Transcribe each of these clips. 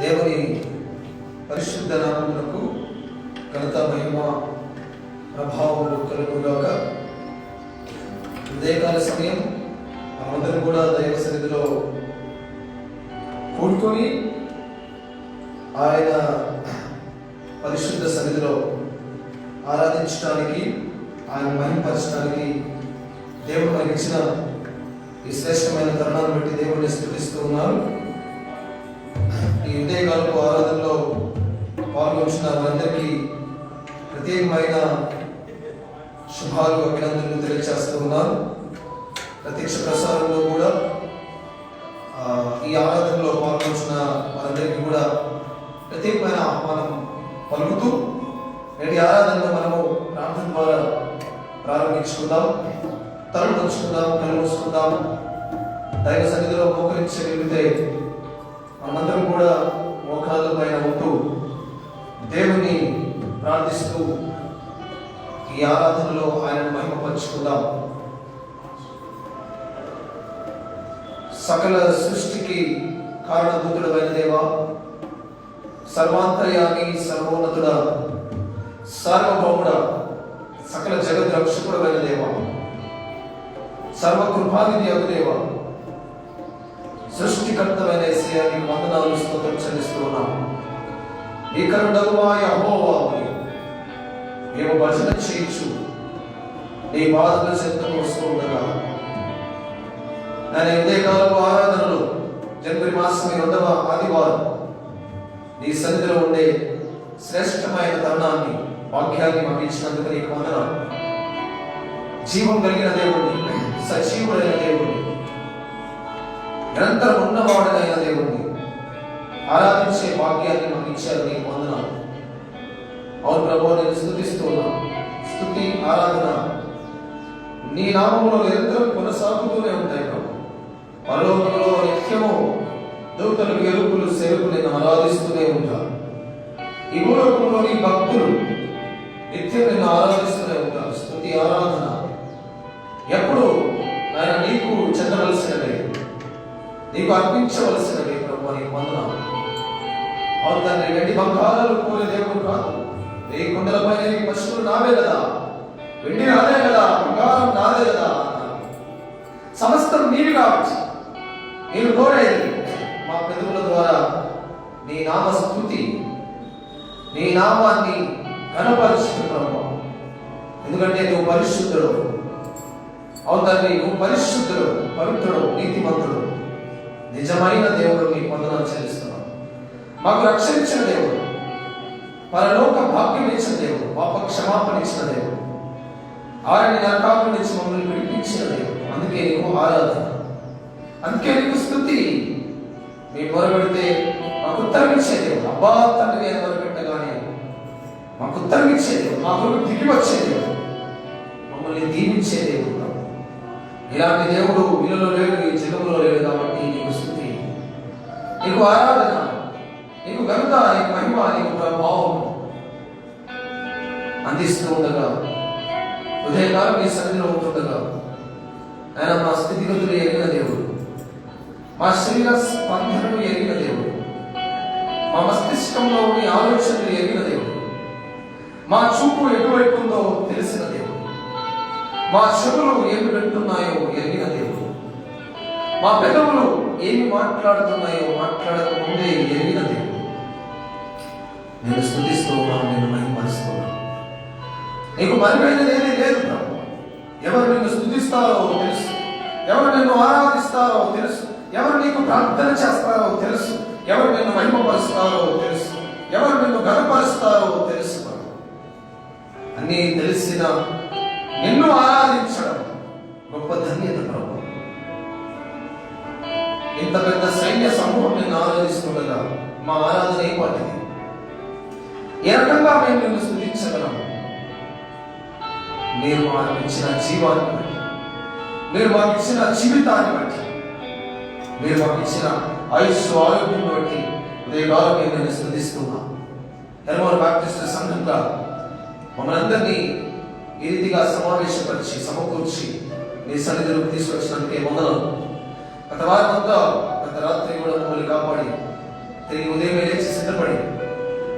దేవుని పరిశుద్ధ నామమునకు ఘనత మహిమ ప్రభావములు కలుగుగాక. ఉదయకాల సమయం మనమందరం కూడా దైవ సన్నిధిలో కూడుకొని ఆయన పరిశుద్ధ సన్నిధిలో ఆరాధించడానికి, ఆయన మహిమపరచడానికి దేవుడు మనకి ఇచ్చిన ఈ శ్రేష్టమైన తరుణాన్ని బట్టి దేవుడిని స్తుతిస్తూ ఉన్నారు. ఈ ఉదయకాలపు ఆరాధనలో పాల్గొంటున్న వారందరికీ ప్రత్యేకమైన శుభాలు, అభినందనలు తెలియజేస్తూ ఉన్నారు. ప్రత్యక్ష ప్రసారంలో కూడా ఈ ఆరాధనలో పాల్గొంటున్న వారందరికీ కూడా ప్రత్యేకమైన ఆహ్వానం పలుకుతూ నేటి ఆరాధనలో మనము ప్రార్థన ద్వారా ప్రారంభించుకుందాం. తలలు పంచుకుందాం, కళ్ళు మూసుకుందాం. దైవ సన్నిధిలో మోకరించగలిగితే మనందరం కూడా మోకాళ్ళ పైన ఉంటూ దేవుని ప్రార్థిస్తూ ఈ ఆరాధనలో ఆయనను మహిమపరుచుకుందాం. సకల సృష్టికి కారణభూతుడైన దేవా, సర్వాంతర్యామి, సర్వోన్నతుడ, సార్వభౌముడ, సకల జగత్ రక్షకుడైన దేవా, సర్వకృపానిధి అగు దేవా, సృష్టికర్తమైన యేసయ్యా, నీకు వందనాలు, స్తోత్రం చెల్లిస్తూ ఉన్నాము. నీ కరుణగువా యెహోవా, మేము భజన చేయొచ్చు నీ పాదముల చెంతకు వస్తూ ఉండగా నేను ఉదయకాలపు ఆరాధనలో జనవరి మాసం 2వ ఆదివారం నీ సన్నిధిలో ఉండే శ్రేష్టమైన తరుణాన్ని, వాక్యాన్ని మాకు ఇచ్చినందుకు నీకు వందనాలు. జీవం కలిగిన దేవుడిని, సజీవుడైన దేవుడిని, నిరంతరం ఉన్నవాడైన దేవుడిని ఆరాధించే భాగ్యాన్ని మాకు ఇచ్చారు. నీకు వందనాలు. అవును ప్రభువా, నేను స్తుతిస్తూ ఉన్నాను. స్తుతి, ఆరాధన నీ నామములో నిరంతరం కొనసాగుతూనే ఉంటాయి ప్రభు. పరలోకంలో నిత్యము దూతలు, ఎరుపులు, సెరుపులు నేను ఆరాధిస్తూనే ఉంటారు. ఈ భూలోకంలో నీ భక్తులు నిత్యం నిన్ను ఆరాధిస్తూనే ఉంటారు. స్తుతి, ఆరాధన ఎప్పుడు ఆయన నీకు చెందవలసినవే, నీకు అర్పించవలసినవే ప్రభు. నీకు వందనాలు. అవును తండ్రి, వెండి బంగారాలు కోరే దేవుడు కాదు. ఈ కొండలపైన నీ పశువులు నావే కదా, వెండి నాదే కదా, బంగారం నాదే కదా, సమస్తం నీవి కాబట్టి నేను కోరేది మా పెదవుల ద్వారా నీ నామ స్తుతి, నీ నామాన్ని ఘనపరుస్తు ప్రభు. ఎందుకంటే నువ్వు పరిశుద్ధుడు. అవును తండ్రి, నువ్వు పరిశుద్ధుడు, పవిత్రుడు, నీతిమంతుడు, నిజమైన దేవుడు. నీ వందనాలు చెల్లిస్తున్నావు. మాకు రక్షణ ఇచ్చిన దేవుడు, పరలోక భాగ్యం ఇచ్చిన దేవుడు, పాప క్షమాపణ ఇచ్చిన దేవుడు, ఆయన నరకాల నుంచి మమ్మల్ని విడిపించిన దేవుడు. అందుకే నీకు ఆరాధన, అందుకే నీకు స్తుతి. మీ మొరపెడితే మాకు ఉత్తరం ఇచ్చే దేవుడు. అబ్బా తండ్రి అని మొరపెట్టగానే మాకు ఉత్తరం ఇచ్చే దేవుడు, మా కొరకు దిగి వచ్చే దేవుడు, మమ్మల్ని దీవించే దేవుడు. ఇలాంటి దేవుడు వీళ్ళలో లేడు, ఈ జగంలో లేడు. కాబట్టి నీకు స్తుతి, నీకు ఆరాధన, నీకు ఘనత, నీకు మహిమ, నీకు ప్రభావం అందిస్తూ ఉండగా, ఉదయకాలం నీ సన్నిధిలో ఉంటుండగా ఆయన మా స్థితిగతులు ఎరిగిన దేవుడు, మా శరీర స్పందనను ఎరిగిన దేవుడు, మా మస్తిష్కంలో ఉండే ఆలోచనలు ఎరిగిన దేవుడు, మా చూపు ఎటువైపు ఉందో తెలిసిన దేవుడు, మా చెవులు ఏమి వింటున్నాయో ఎరిగిన దేవుడు, మా పెదవులు ఏమి మాట్లాడుతున్నాయో మాట్లాడక ముందే ఎరిగిన దేవుడు. నేను స్తుతిస్తూ ఉన్నాను, నేను మహిమపరుస్తున్నాను. నీకు మరిపోయినది ఏది లేదు ప్రభు. ఎవరు నిన్ను స్తుతిస్తారో తెలుసు, ఎవరు నిన్ను ఆరాధిస్తారో తెలుసు, ఎవరు నీకు ప్రార్థన చేస్తారో తెలుసు, ఎవరు నిన్ను మహిమపరుస్తారో తెలుసు, ఎవరు నిన్ను ఘనపరుస్తారో తెలుసు. అన్నీ తెలిసిన నిన్ను ఆరాధించడం గొప్ప ధన్యత ప్రభు. ఇంత పెద్ద సైన్య సమూహం నిన్ను ఆరాధిస్తుండగా మా ఆరాధన ఏ పాటిది? ఏ రకంగా మేము నిన్ను స్తుతించగలం? మీరు మాకు ఇచ్చిన జీవాన్ని బట్టి, మీరు మాకు ఇచ్చిన జీవితాన్ని బట్టి, మీరు మాకు ఇచ్చిన ఆయుష్, ఆరోగ్యం బట్టి ఉదయకాలం మేము నేను స్తుతిస్తున్నాం. ఎర్మోర్ బాప్టిస్ట్ సంఘంగా మమ్మల్ని అందరినీ ఈ రీతిగా సమావేశపరిచి సమకూర్చి నీ సన్నిధిలోకి తీసుకొచ్చినందుకే వందనాలు. గత వారమంతా, గత రాత్రి కూడా మమ్మల్ని కాపాడి తిరిగి ఉదయమే లేచి సిద్ధపడి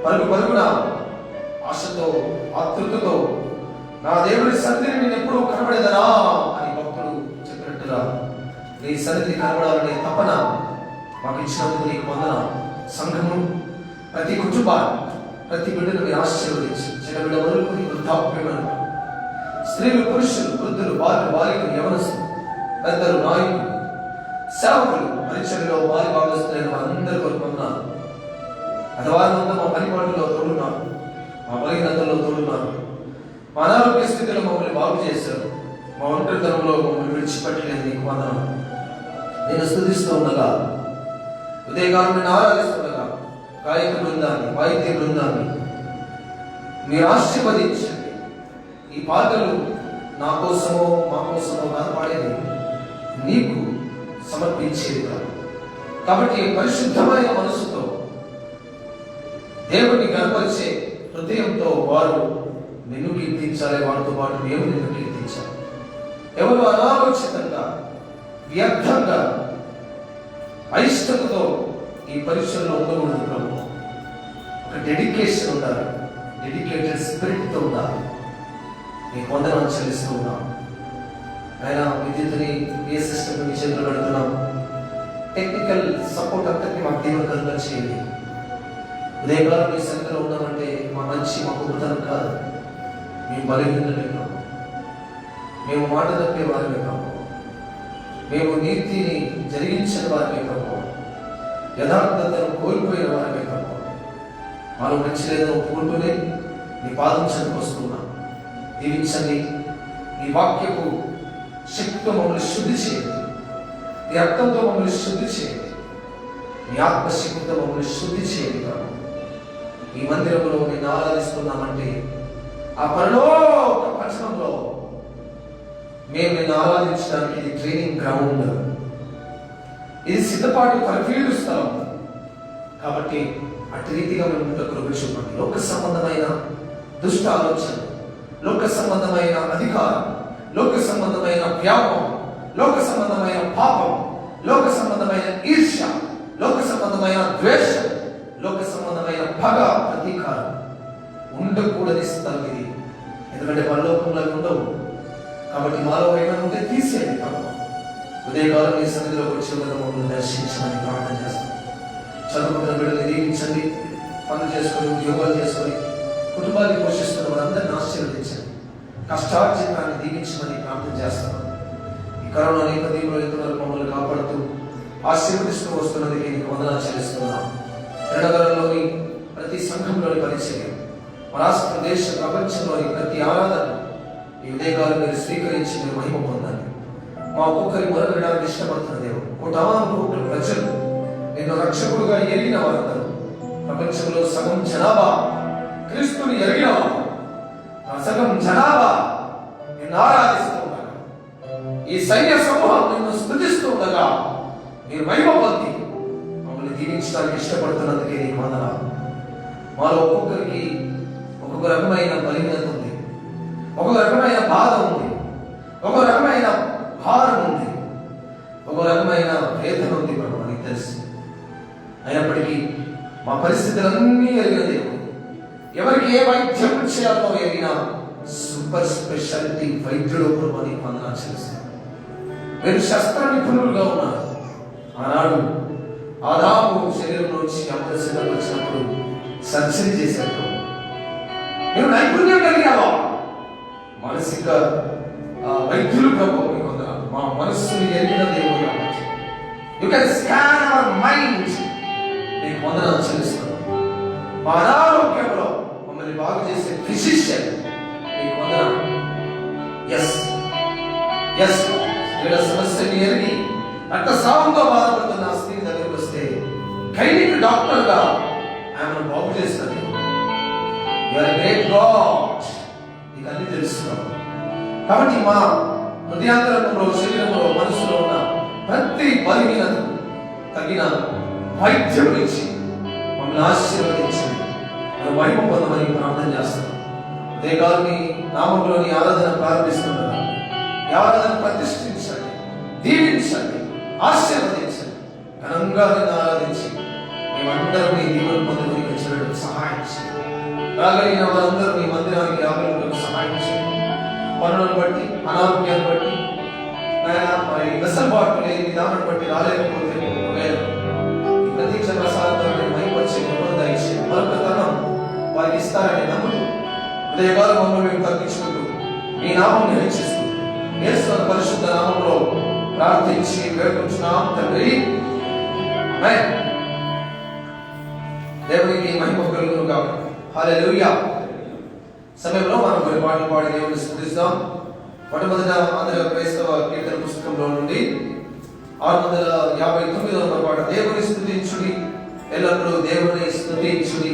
పరుగున ఆశతో ఆతృతతో నా దేవుడి సన్నిధిని నేను ఎప్పుడూ కనబడేదనా అని భక్తుడు చెప్పినట్టుగా నీ సన్నిధి కనబడాలనే తపన మాకు ఇచ్చినందుకు నీకు వందన. సంఘము ప్రతి కుటుంబాన్ని ప్రతి బిడ్డను మీరు ఆశీర్వదించి చిన్నబిడ్డ వదులుకుని వృద్ధాప్యమైన స్త్రీలు పురుషులు వృద్ధులు బాలికలు యవనస్తులు పెద్దలు నాయకులు సేవకులు పరిచర్యలో భాగస్తులైన వారందరి వరకు ఉన్నారు. అదవారంతా మా పనిపాటులో తోడున్నారు, మా బలహీనతల్లో తోడున్నారు, మా అనారోగ్య స్థితిలో మమ్మల్ని బాగు చేశారు, మా ఒంటరితనంలో మమ్మల్ని విడిచిపెట్టలేదు నీకు వందనం. నేను స్తుతిస్తూ ఉండగా ఉదయకాలం నేను ఆరాధిస్తుండగా గాయక బృందాన్ని వాయిద్య బృందాన్ని మీరు ఆశీర్వదించండి. ఈ పాటలు నా కోసమో మా కోసమో కాపాడేది నీకు సమర్పించేది కాదు. కాబట్టి పరిశుద్ధమైన మనసుతో దేవుడిని గర్వపరిచే హృదయంతో వారు నిన్ను కీర్తించాలి, వారితో పాటు మేము నిన్ను కీర్తించాలి. ఎవరు అనాలోచితంగా వ్యర్థంగా అయిష్టతతో ఈ పరీక్షల్లో ఉండకూడదు ప్రభు. ఒక డెడికేషన్ ఉండాలి, డెడికేటెడ్ స్పిరిట్తో ఉండాలి. నీకు వందనాలు చెల్లిస్తూ ఉన్నాం. ఆయన విద్యుత్తుని ఏ సిస్టమ్ మీ చేతులు పెడుతున్నాం. టెక్నికల్ సపోర్ట్ అంతటి మాకు దీవెనకరంగా చేయండి. ఉదయకాలం మీ సన్నిధిలో ఉన్నామంటే మా మంచి మా గొప్పతనం కాదు, మేము బలహీనమే కాదు, మేము మాట తప్పే వారమే కాదు, మేము నీతిని జరిగించిన వారమే కాదు, యథార్థతను కోల్పోయిన వారమే కాదు. మాలో మంచి లేదో ఒప్పుకుంటూనే నీ పాదం చెందుకు వస్తున్నాం. దీవించండి. ఈ వాక్యపు శక్తితో మమ్మల్ని శుద్ధి చేయండి, నీ రక్తంతో మమ్మల్ని శుద్ధి చేయండి, నీ ఆత్మశక్తితో మమ్మల్ని శుద్ధి చేయండి కాదు. ఈ మందిరంలో నేను ఆరాధిస్తున్నామంటే ఆ పరలోక పట్టణంలో మేము నిన్ను ఆరాధించడానికి ఇది ట్రైనింగ్ గ్రౌండ్, ఇది సిద్ధపాటు పరిఫీల్డ్ స్థలం. కాబట్టి అటు రీతిగా మేము కృప చూపండి. లోక సంబంధమైన దుష్ట ఆలోచన, లోక సంబంధమైన అధికారం, లోక సంబంధమైన వ్యాపం, లోక సంబంధమైన పాపం, లోక సంబంధమైన ఈర్ష్య, లోక సంబంధమైన ద్వేషం, లోక సంబంధమైన పగ ప్రతీకారం ఉండకూడని స్థలం ఇది. ఎందుకంటే పరలోకంలో ఉండవు. కాబట్టి మాలో ఏమైనా ఉంటే తీసేయండి ప్రభు. ఉదయకాలం ఈ సన్నిధిలోకి వచ్చే మమ్మల్ని దర్శించమని ప్రార్థన చేస్తాం. చదువుకున్న బిడ్డలు దీవించండి, పనులు చేసుకొని ఉద్యోగాలు చేసుకొని కుటుంబాన్ని పోషిస్తున్న వారందరినీ ఆశీర్వదించండి, కష్టార్జితాన్ని దీవించమని ప్రార్థన చేస్తాం. ఈ కరోనా నేపథ్యంలో ఎంతవరకు మమ్మల్ని కాపాడుతూ ఆశీర్వదిస్తూ వస్తున్నది నేను వందనాలు చెల్లిస్తున్నాం. నగరంలోని ప్రతి సంఘంలోని పరిచయం, మన రాష్ట్ర దేశ ప్రపంచంలోని ప్రతి ఆరాధన ఈ ఉదయకాలం మీరు స్వీకరించి మీరు మహిమ పొందాలి. మా ఒక్కొక్కరి మొదలుపెట్టడానికి ఇష్టపడుతున్న దేవుడు కోటాను ప్రజలు నిన్ను రక్షకుడుగా ఎరిగిన వారందరూ, ప్రపంచంలో సగం జనాభా క్రీస్తుని ఎరిగిన వారు, సగం జనాభా నిన్ను ఆరాధిస్తూ ఉండగా, ఈ సైన్య సమూహం నిన్ను స్తుతిస్తూ ఉండగా మీరు మహిమ పొంది మమ్మల్ని దీవించడానికి ఇష్టపడుతున్నందుకే నీకు వందనాలు. మాలో ఒక్కొక్కరికి ఒక్కొక్క రకమైన బలహీనత ఉంది, ఒక రకమైన బాధ ఉంది, ఒక రకమైన భారం ఉంది, ఒక రకమైన వేదన ఉంది ప్రభు, మనకి తెలుసు. అయినప్పటికీ మా పరిస్థితులన్నీ ఎరిగిన దేవుడు, ఎవరికి ఏ వైద్యం చేయాలో ఎరిగిన సూపర్ స్పెషాలిటీ వైద్యుడు ప్రభు అని వందనాలు చెల్లిస్తాను. మీరు శస్త్ర నిపుణులుగా ఉన్నారు. ఆనాడు ఆదాము శరీరంలోంచి అమృత సిద్ధపరిచినప్పుడు సర్జరీ చేశారు. మీరు నైపుణ్యం కలిగావా? మానసిక వైద్యులు ప్రభు మీకు వందనాలు. మా మనస్సుని ఎరిగిన దేవుడు కాబట్టి you can scan our mind, మీకు వందనాలు చెల్లిస్తున్నాను. మా అనారోగ్యంలో మమ్మల్ని బాగు చేసే ఫిజిషియన్ మీకు వందనాలు. ఎస్ వీళ్ళ సమస్యని ఎరిగి రక్తస్రావంతో బాధపడుతున్న ఆ స్త్రీ దగ్గరికి వస్తే గైనిక్ డాక్టర్గా ఆమెను బాగు చేస్తాను. గ్రేట్ గాడ్, నీకు అన్ని తెలుస్తున్నావు. కాబట్టి మా హృదయాంతరంలో, శరీరంలో, మనసులో ఉన్న ప్రతి బలహీనతకు తగిన వైద్యం ఇచ్చి మమ్మల్ని ఆశీర్వదించండి, మనం మహిమ పొందమని ప్రార్థన చేస్తాం. ఉదయకాలని నామంలోని ఆరాధన ప్రారంభిస్తున్నాం. ఈ ఆరాధన ప్రతిష్ఠించండి, దీవించండి, ఆశీర్వదించండి. ఘనంగా ఆరాధించి మేము అందరూ నీ దీవెన పొందుకుని వచ్చేటట్టు సహాయం చేయండి. రాగలిగిన వారందరూ నీ మందిరానికి రాగలిగినట్టు సహాయం చేయండి. పనులను బట్టి, అనారోగ్యాన్ని బట్టి, మరి వెసలుబాటు లేని విధానం బట్టి రాలేకపోతే ఒకవేళ ఈ ప్రతీక్ష ప్రసాదంతో మైపరిచే దయచేయండి. మరొక తనం వారికి ఇస్తారని నమ్ముతూ ఉదయకాలం మమ్మల్ని మేము తగ్గించుకుంటూ మీ నామం హెచ్చిస్తూ యేసు పరిశుద్ధ నామంలో ప్రార్థించి వేడుకుంటున్నాం తండ్రి. ఆమేన్. దేవునికి మహిమ కలుగును గాక. హల్లెలూయా. సమయంలో మనం కొన్ని పాటలు పాడి దేవుని స్తుతిస్తాం. మొట్టమొదట ఆంధ్ర క్రైస్తవ కీర్తన పుస్తకంలో నుండి 659వ పాట, దేవుని స్తుతించుడి ఎల్లప్పుడూ దేవుని స్తుతించుడి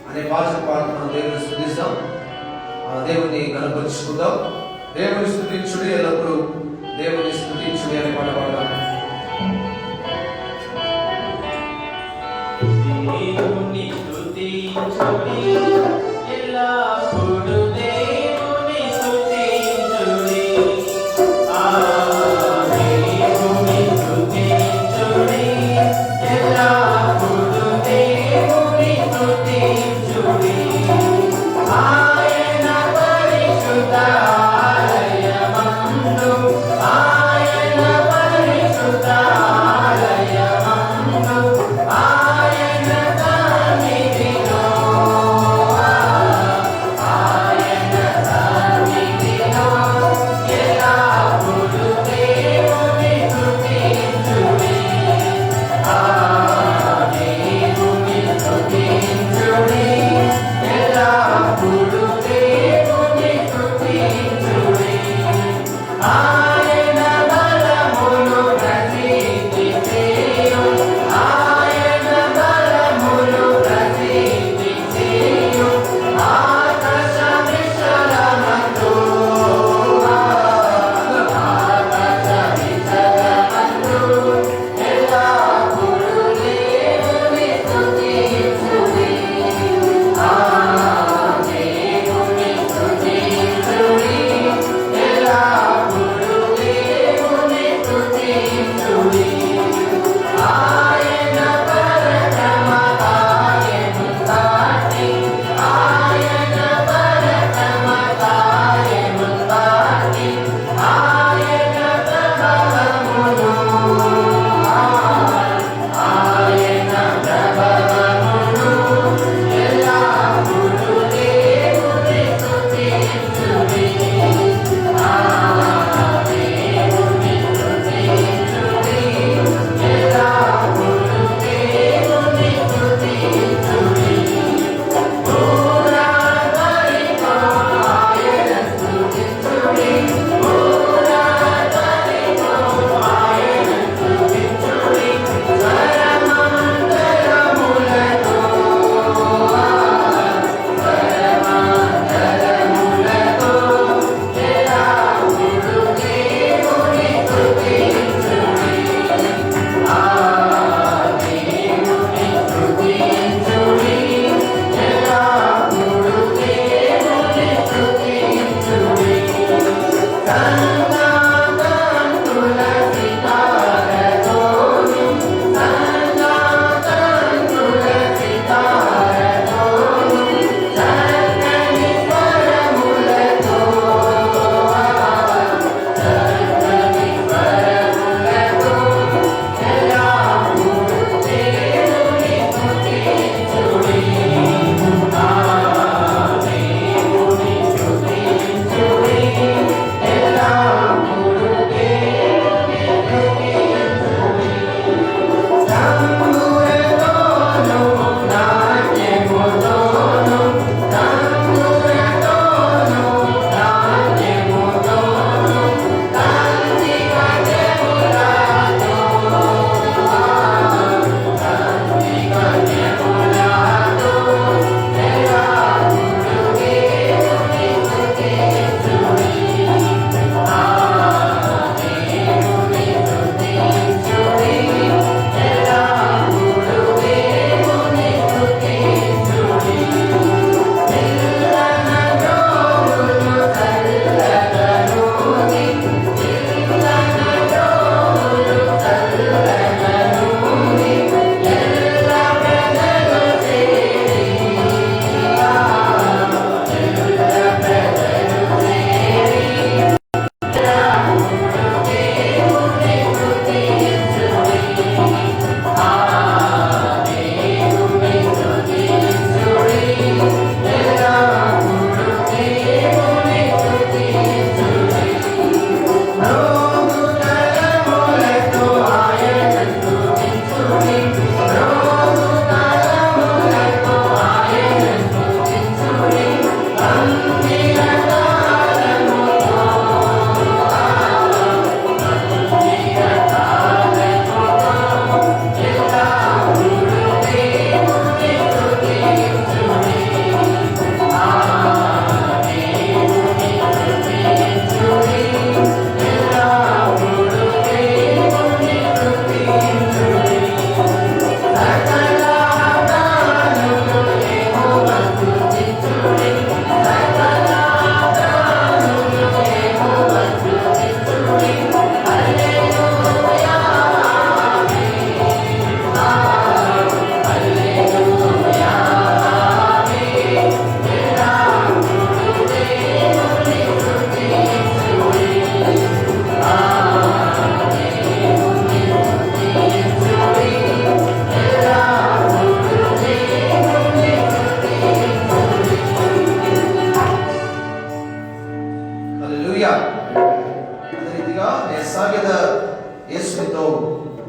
అనే పాట పాడి మనం దేవుని స్తుతిస్తాం. దేవుని కనపరుచుకుందాం. దేవుని స్తుతించుడి ఎల్లప్పుడూ దేవుని స్తుతించుడి అనే పాట పాడదాం. దేవుని స్తుతించుడి ఎల్లప్పుడూ దేవుని స్తుతించుడి. దేవుని స్తుతించుడి ఎల్లప్పుడూ దేవుని స్తుతించుడి. ఆయన పరిశుద్ధ ఆలయమందు, ఆయన పరిశుద్ధ ఆలయమందు, ఆయన సన్నిధిలో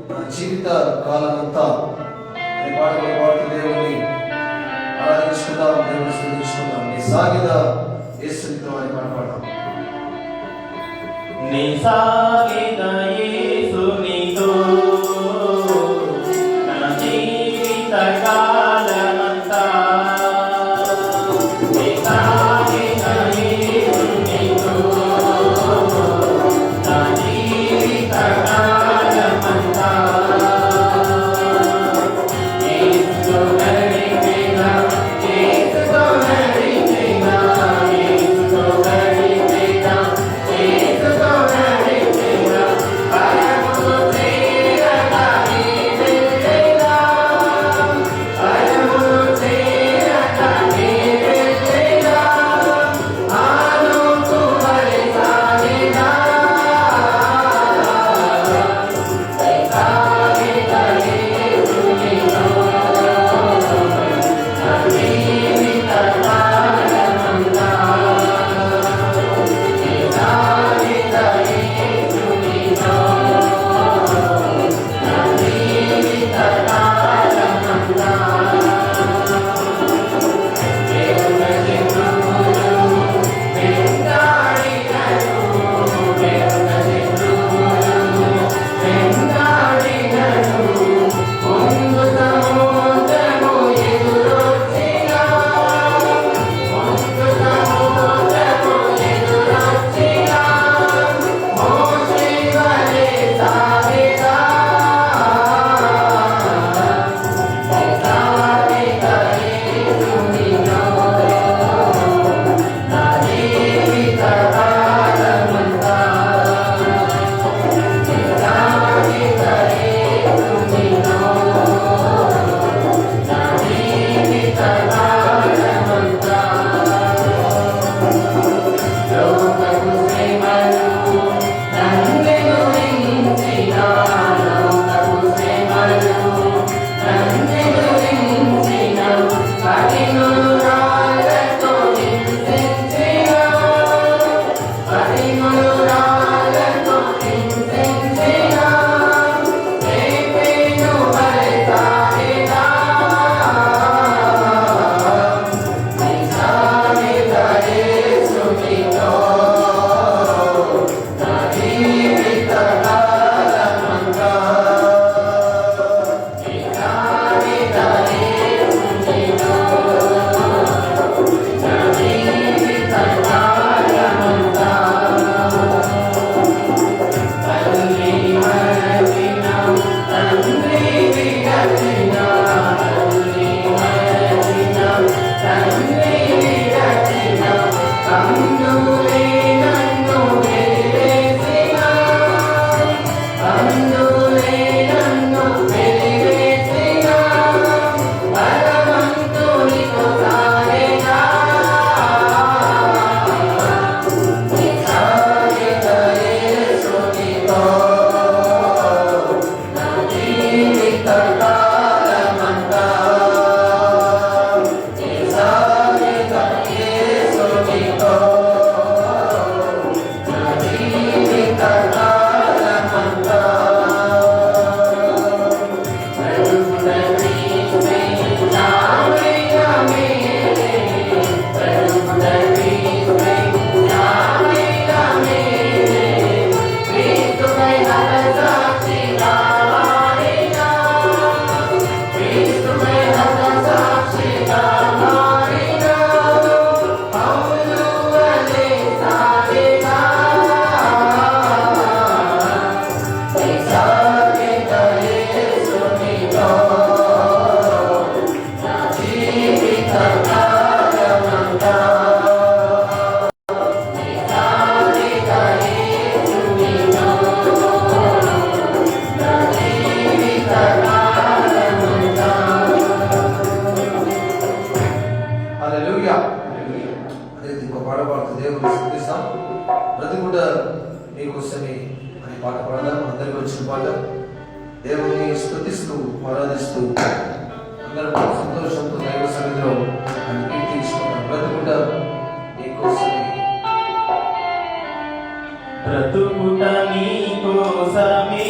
నా జీవిత కాలమంతా అనే పాటలు పాడుతూ దేవుని ఆరాధించుకుందాం, దేవుని స్తుతించుకుందాం. నీ సాగిద యేసునితో అని పాట పాడదాం. నీ సాగిద యేసునితో నా జీవిత కాలమంతా, నీ సాగిద యేసునితో నా జీవిత కాలమంతా, యేసుతో నడిచేగా, యేసుతో నడిచేగా, యేసుతో నడిచేగా, యేసుతో నడిచేగా, పరములో చేరగా నీవే చేరా, పరములో చేరగా నీవే చేరా, ఆనుకు మరి సాగినా, సాగిన యేసునితో నా జీవిత కాలమంతా, సాగిన యేసునితో నా జీవిత కాలమంతా, దేవుని శత్రువులు వెంటాడినను, దేవుని శత్రువులు వెంటాడినను, ముందు సముద్రము ఎదురొచ్చినా, ముందు సముద్రము ఎదురొచ్చినా, మోషే వలె సాగినా, సాగిన యేసునితో నా జీవిత కాలమంతా, సాగిన యేసునితో నా జీవిత కాలమంతా, లోకపు శ్రమలు నన్నెదురించిన, లోకపు శ్రమలు నన్నెదురించిన, కఠినులు రాళ్ళతో హింసించిన, కఠినులు రాళ్ళతో హింసించిన, రేపేను మరి సాగినా, నీ సాగిన యేసునితో నా జీవిత కాలమంతా, నీ సాగిన యేసునితో నా జీవిత కాలమంతా, తల్లి మరచిన, తండ్రి విడచిన, తల్లి మరచిన, తండ్రి విడచిన, కన్నులే నన్ను వెలివేసిన, కన్నులే నన్ను వెలివేసిన, బలవంతునితో సాగినా, నీ సాగిన యేసునితో నా జీవిత కాలమంతా, నీ సాగిన యేసునితో నా జీవిత కాలమంతా, ప్రభువున నీవే నావయ్య మేలే, ప్రభువున నీవే నావయ్య మేలే, క్రీస్తుపై హతసాక్షిగా మారినా, క్రీస్తుపై హతసాక్షిగా మారినా, పౌలు వలె సాగినా, నీ సాగిన యేసునితో నా జీవిత కాలమంతా, నీ సాగిన యేసునితో నా జీవిత కాలమంతా. హల్లెలూయా. అదే ఇంకో పాట పాడుతూ దేవుని స్తుతిస్తాం. బ్రతుకుట నీకోసమే అనే పాట పాడదాం. అందరికి వచ్చిన పాట. దేవుని స్తుతిస్తూ ఆరాధిస్తూ అందరం సంతోషంతో దైవ సన్నిధిలో ఆయన కీర్తించుకుందాం. బ్రతుకుట నీకోసమే. బ్రతుకుట నీ కోసమే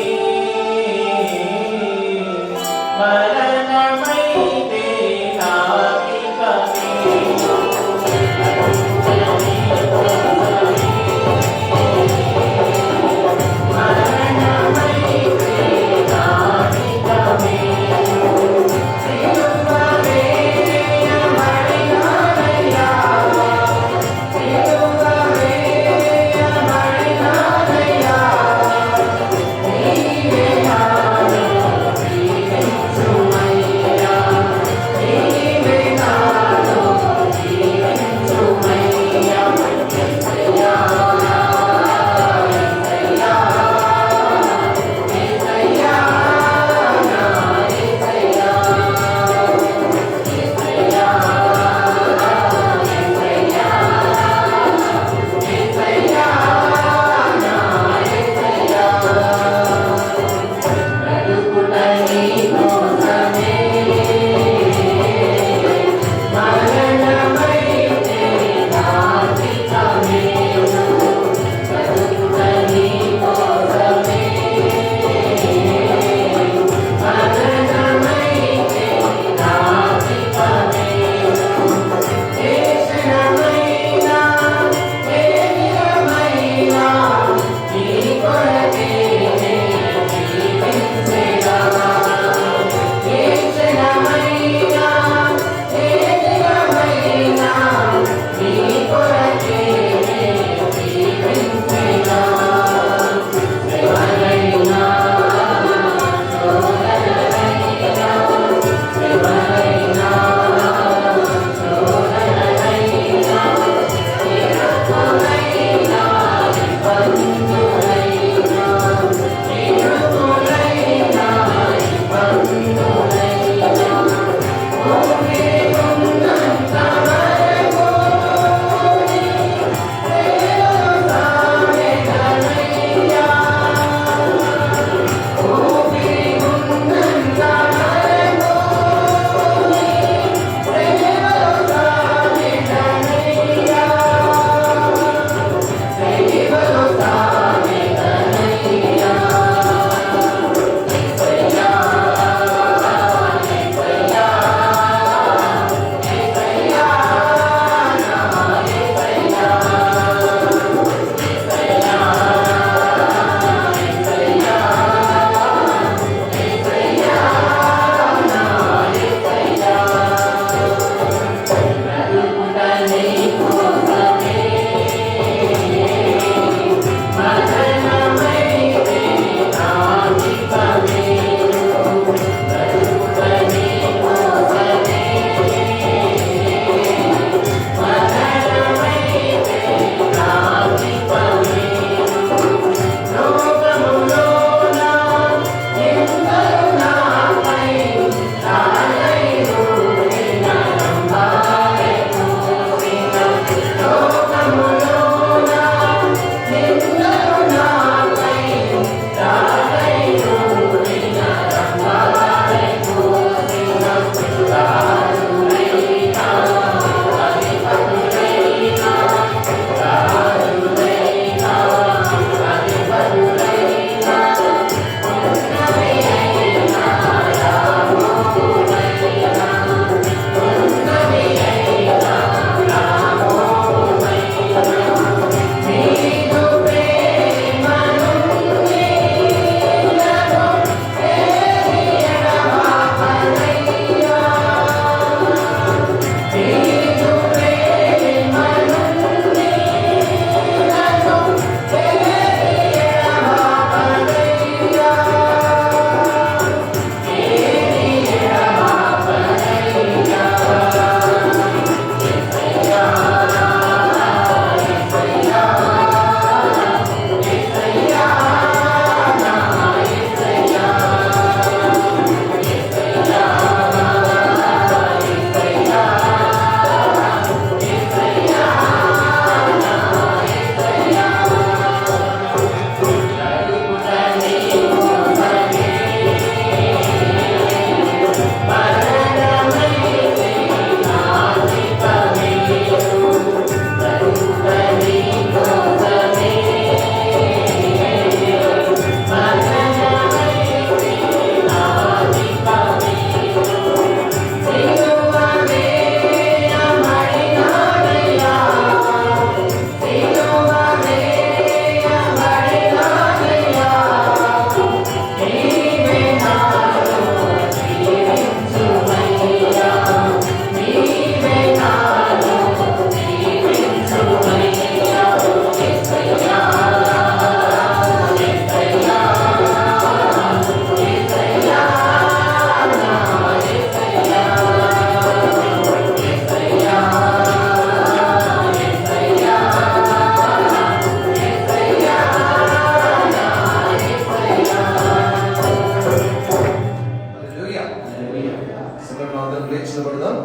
నిలబడదాం.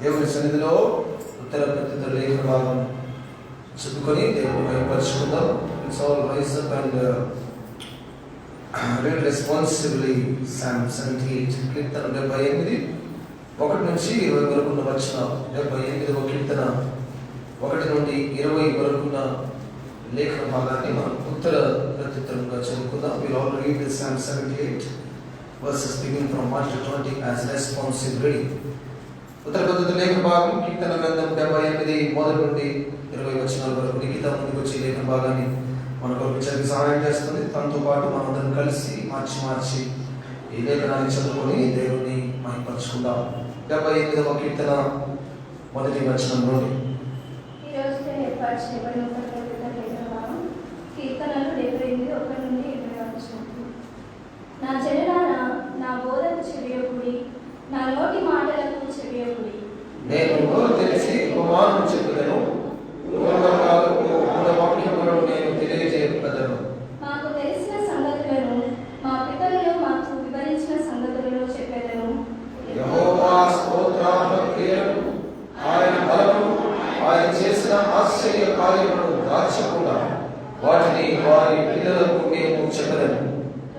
దేవుని సన్నిధిలో ఉత్తర ప్రత్యుత్తర లేఖన భాగం చదువుకొని దేవుని మహిమపరచుకుందాం. It's all rise up and read responsibly Psalm 78 కీర్తన 78 1 నుంచి 20 వరకు ఉన్న వచనాలు. 78వ కీర్తన 1 నుండి 20 వరకు ఉన్న లేఖన భాగాన్ని మనం ఉత్తర ప్రత్యుత్తరంగా చదువుకుందాం. We'll all read the Psalm 78 verses beginning from 1 to 20 as responsive reading. ఉత్తర ప్రత్యుత్తర లేఖన భాగం కీర్తన గ్రంథం 78 మొదటి నుండి 20 వచనాల వరకు. నిఖిత ముందుకు వచ్చే లేఖన భాగాన్ని మనకు విచారికి సహాయం చేస్తుంది. తనతో పాటు మనందరం కలిసి మార్చి ఈ లేఖనాన్ని చదువుకొని దేవుని మహిమపరచుకుందాం. 78వ కీర్తన మొదటి వచనం నుండి. ఈరోజు ఏర్పాటు చేయబడిన కీర్తనలు 78 1 నుండి 20 వచనం. నా జనులారా నా బోధకు చెవియొకుడి, నా నోటి మాటలకు చెవియొకుడి. నేను నోరు తెరిచి ఉపమానం చెప్పుదను, వాక్యములను నేను తెలియజేయగలను. మాకు తెలిసిన సంగతులను మా పితరులు మాకు వివరించిన సంగతులను చెప్పెదను. యెహోవా స్తోత్రార్హ క్రియలు, ఆయన బలము, ఆయన చేసిన ఆశ్చర్య కార్యములను దాచకుండా వాటిని వారి పిల్లలకు మేము చెప్పదను.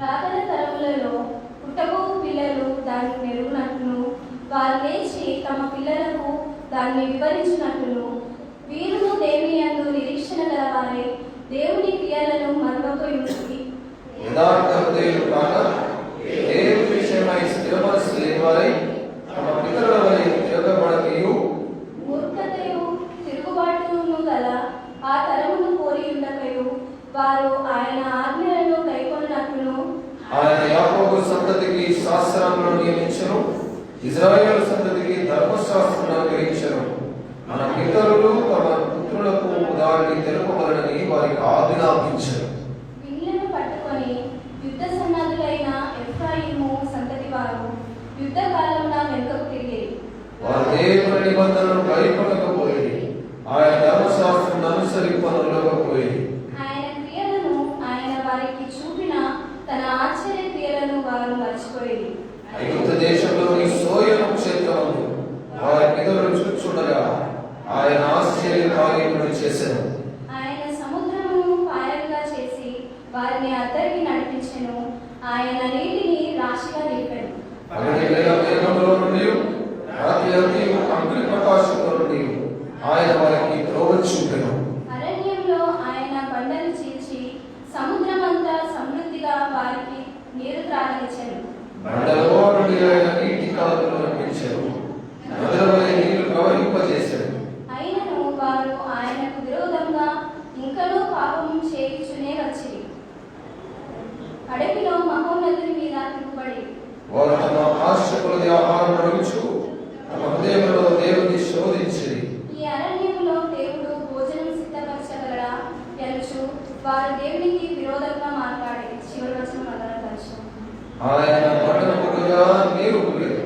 రాగల తరములలో పుట్టబో పిల్లలు దాన్ని మెరుగునట్లును, వారు లేచి తమ పిల్లలకు దాన్ని వివరించినట్లును, వీరును దేవుని యందు నిరీక్షణ గలవారే దేవుని క్రియలను మరువకపోయుండి. యథార్థ హృదయులు కాక దేవుని విషయమై స్థిర మనస్సు లేని వారై తమ పితరుల వలె తిరగబడకయు మూర్ఖతయు తిరుగుబాటును గల ఆ తరమును కోరి ఉండకయు వారు ఆయన ఆజ్ఞలను కైకొన్నట్లును, ఆయన యాకోబు సంతతికి శాస్త్రములను నియమించెను, ఇశ్రాయేలు సంతతికి ధర్మశాస్త్రమును అనుగ్రహించెను. మన పితరులు తమ పుత్రులకు దానిని తెలుపవలనని వారికి ఆజ్ఞాపించారు. విల్లును పట్టుకొని యుద్ధ సన్నద్ధులైన ఎఫ్రాయిము సంతతి వారు యుద్ధ కాలమున వెనుకకు తిరిగిరి. వారు దేవుని నిబంధనలను కైకొనకపోయేది, ఆయన ధర్మశాస్త్రం అనుసరింపనలేకపోయేది. ఆయన క్రియలను ఆయన వారికి చూపిన తన ఆశ్చర్య క్రియలను వారు మర్చిపోయేది. ఐగుప్తు దేశంలోని సోయను క్షేత్రమును వారి పితరులు చూచుండగా ఆయన ఆశ్చర్య కార్యములను చేసెను. ఆయన సముద్రమును పాయలుగా చేసి వారిని అద్దరికి నడిపించెను. ఆయన నీటిని రాశిగా నిలిపెను. పగటి వేళ మేఘములో నుండి రాత్రి అంతయు అగ్ని ప్రకాశములో నుండి ఆయన వారికి త్రోవ చూపెను. అరణ్యంలో ఆయన బండలు చీల్చి సముద్రమంతా సమృద్ధిగా వారికి నీరు త్రాగనిచ్చెను. బండలో నుండి ఆయన నీటి కాలువలు నడిపించెను, నదుల వలె నీళ్లు ప్రవహింపజేశాడు. అయినను వారు ఆయనకు విరోధంగా ఇంకనూ పాపము చేయుచునే వచ్చిరి. అడవిలో మహోన్నతుని మీద తిరుగుబడి వారు తమ ఆశ కొలది ఆహారం అడుగుచు తమ హృదయంలో దేవుని శోధించిరి. ఈ అరణ్యంలో దేవుడు భోజనం సిద్ధపరచగలడా ఎలుచు వారు దేవునికి విరోధంగా మాట్లాడి. చివరి వచనం అందరం కలిసి. ఆయన పట్టణముగా నీరు కురియదు,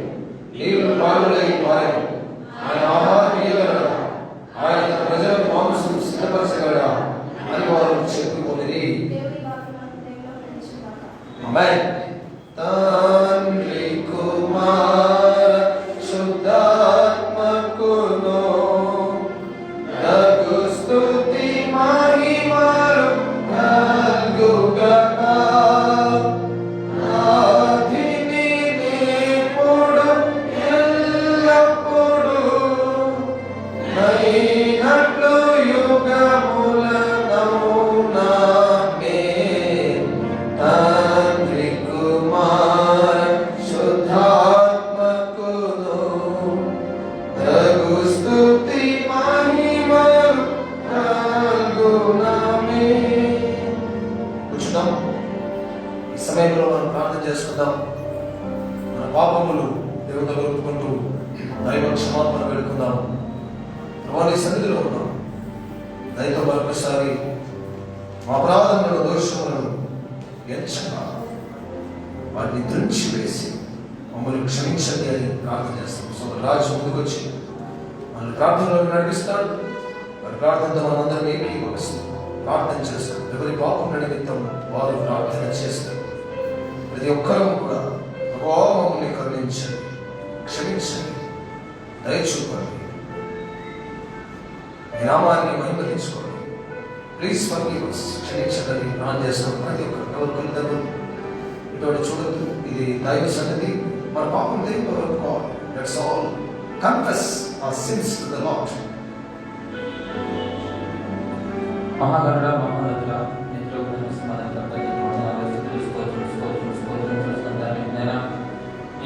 నీళ్లు కాలువలై పారెను. ఆయన ఆహారం ఇయ్యగలడా, ఆయన తన ప్రజలకు మాంసం సిద్ధపరచగలడా అని వారు చెప్పుకొనిరి. దేవుడి వాక్యమును దేవులో ప్రవేశించుగాక. ఆమేన్. తండ్రి కుమార శుద్ధాత్మకును నగు స్తుతి మహిమలు కలుగుగాక. ఆదిని ఇప్పుడు ఎల్లప్పుడూ నైనట్లు యుగములనౌనామెన్. తండ్రి కుమార శుద్ధాత్మకును నగు స్తుతి మహిమలు కలుగునామెన్. కూర్చున్నాం. ఈ సమయంలో మనం ప్రార్థన చేసుకుందాం. మన పాపములు దేవుని దగ్గర ఒప్పుకుంటూ దైవ క్షమాపణ వేడుకుందాం. వారి సన్నిధిలో ఉన్నాం. దయతో మరొకసారి మా అపరాధములను దోషములను ఎంచగా వాటిని తుంచి వేసి మమ్మల్ని క్షమించండి అని ప్రార్థన చేస్తాం. సో రాజు ముందుకొచ్చి మనల్ని ప్రార్థనలో నడిపిస్తాడు. వారి ప్రార్థనతో మనమందరం ఏకీభవిస్తాం, ప్రార్థన చేస్తాం. ఎవరి పాపం నిమిత్తం వారు ప్రార్థన చేస్తారు. ప్రతి ఒక్కరూ కూడా మమ్మల్ని కరుణించండి, క్షమించండి, దయచూపండి. మీ నామాన్ని మహిమతించుకోండి. Please forgive us. క్షమించండి ప్రార్థన చేస్తున్నాం. ప్రతి ఒక్కరు ఎవరు తల్లిదండ్రులు ఇటువంటి చూడద్దు. ఇది దైవ సన్నిధి. మన పాపం దేవుడు ఒప్పుకోవాలి. That's all. Confess our sins to the Lord. మహాగరుడ మహోన్నతుడ నిత్యోగుణ సమాధానకర్త నైనా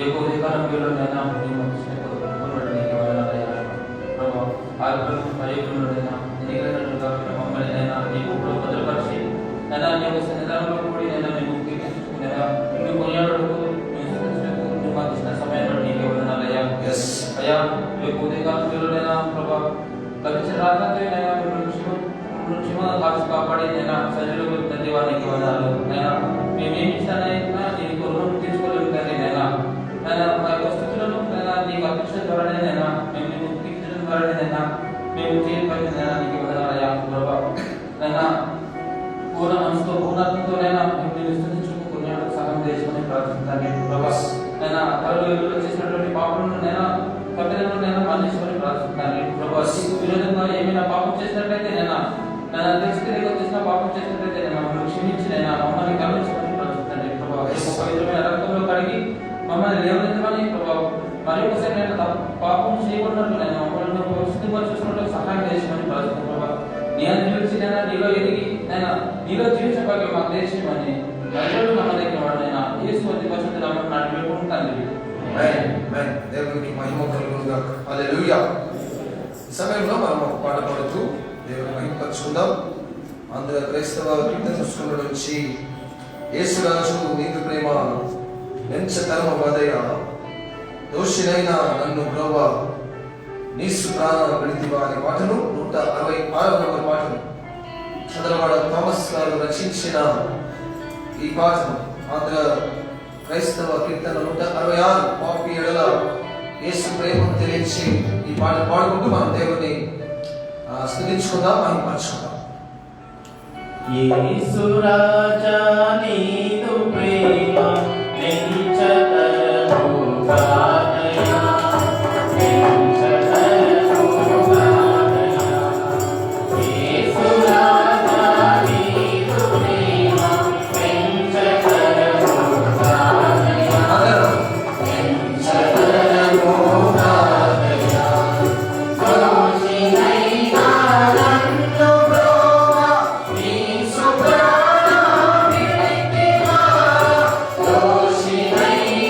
ఏ ఉదయకాలం వేళ నైనా మేము ఎన్నికైనట్లుగా మమ్మల్ని నైనా నీకు భద్రపరిచి నైనా నీ యొక్క సన్నిధానంలో కూడి నైనా మేము కీర్తించుకునేలా మేము కొనియాడుకు మేము మాకు ఇచ్చిన సమయంలో నీకు ఎవరినయ్యా అయ్యా ఈ యొక్క ఉదయకాలం వేళనైనా ప్రభా గడిచిన రాత్రైనా కాచి కాపాడి నేను సజీవులకు తండ్రివారికి వందనాలు. నేను మేమేమి ఇస్తానైనా నీకు రుణం తీర్చుకోలేము తండ్రి. నేను మా యొక్క స్థితులను నీకు అర్పించడం ద్వారానే నేను మేము నీకు కీర్తించడం ద్వారానే నేను మేము చేయబడి నీకు వందనాలయ్యా ప్రభా. నేను పూర్ణ మనసుతో పూర్ణాత్మతోనైనా మేము విస్తరించుకునేందుకు సహాయం చేసుకుని ప్రార్థిస్తాను ప్రభా. నేను తరలో చేసినటువంటి పాపలను నేను కట్టెలను నేను మన్నించుకొని ప్రార్థిస్తాను ప్రభా. విరోధంగా ఏమైనా పాపం చేసినట్లయితే నేను తెలిసి చేసిన పాపం చేసినట్లయితే మమ్మల్ని క్షమించి మమ్మల్ని గమనించుకొని ప్రార్థిస్తాను ప్రభా. పవిత్రమైన రక్తంలో కడిగి మమ్మల్ని లేవనెత్తమని ప్రభావ మరి ఒకసారి నేను పాపం చేయకున్నట్లు నేను మమ్మల్ని శుద్ధిపరచుకున్నట్టు సహాయం చేసామని ప్రార్థిస్తాను ప్రభా. నేను నిలిచి నీలో ఎదిగి నీలో జీవించే భాగ్యం మాకు దేశమని ప్రజలు నమ్మదగిన వాడు నేను యేసు అతి పరిశుద్ధ నామమున నాటి వేడుకుంటాను. దేవునికి మహిమ కలుగునుగాక. హల్లెలూయా. ఈ సమయంలో మనం ఒక పాట పాడుతూ దేవుని మహిమపరచుకుందాం. ఆంధ్ర క్రైస్తవ కీర్తన పుస్తకంలో నుంచి యేసురాజు నీతి ప్రేమ ఎంచతరమ వదయ దోషినైన నన్ను బ్రోవా నీసు ప్రాణ విడితివా అనే పాటను 166వ పాటను చంద్రవాడ థామస్ గారు రచించిన ఈ పాటను ఆంధ్ర క్రైస్తవ కీర్తన 166 పాపి ఎడల యేసు ప్రేమను తెలియచి ఈ పాట పాడుకుంటూ మనం దేవుని స్తుతించుకుందాం, మహిమపరచుకుందాం. యేసు రాజా నీదు ప్రేమ నిలిచతరము గాదయా నిలిచతరము గాదయా. యేసు రాజా నీదు ప్రేమ నిలిచతరము గాదయా నిలిచతరము గాదయా. దోషినైనా నన్ను బ్రోవా నీసు ప్రాణ విడితివా దోషినైనా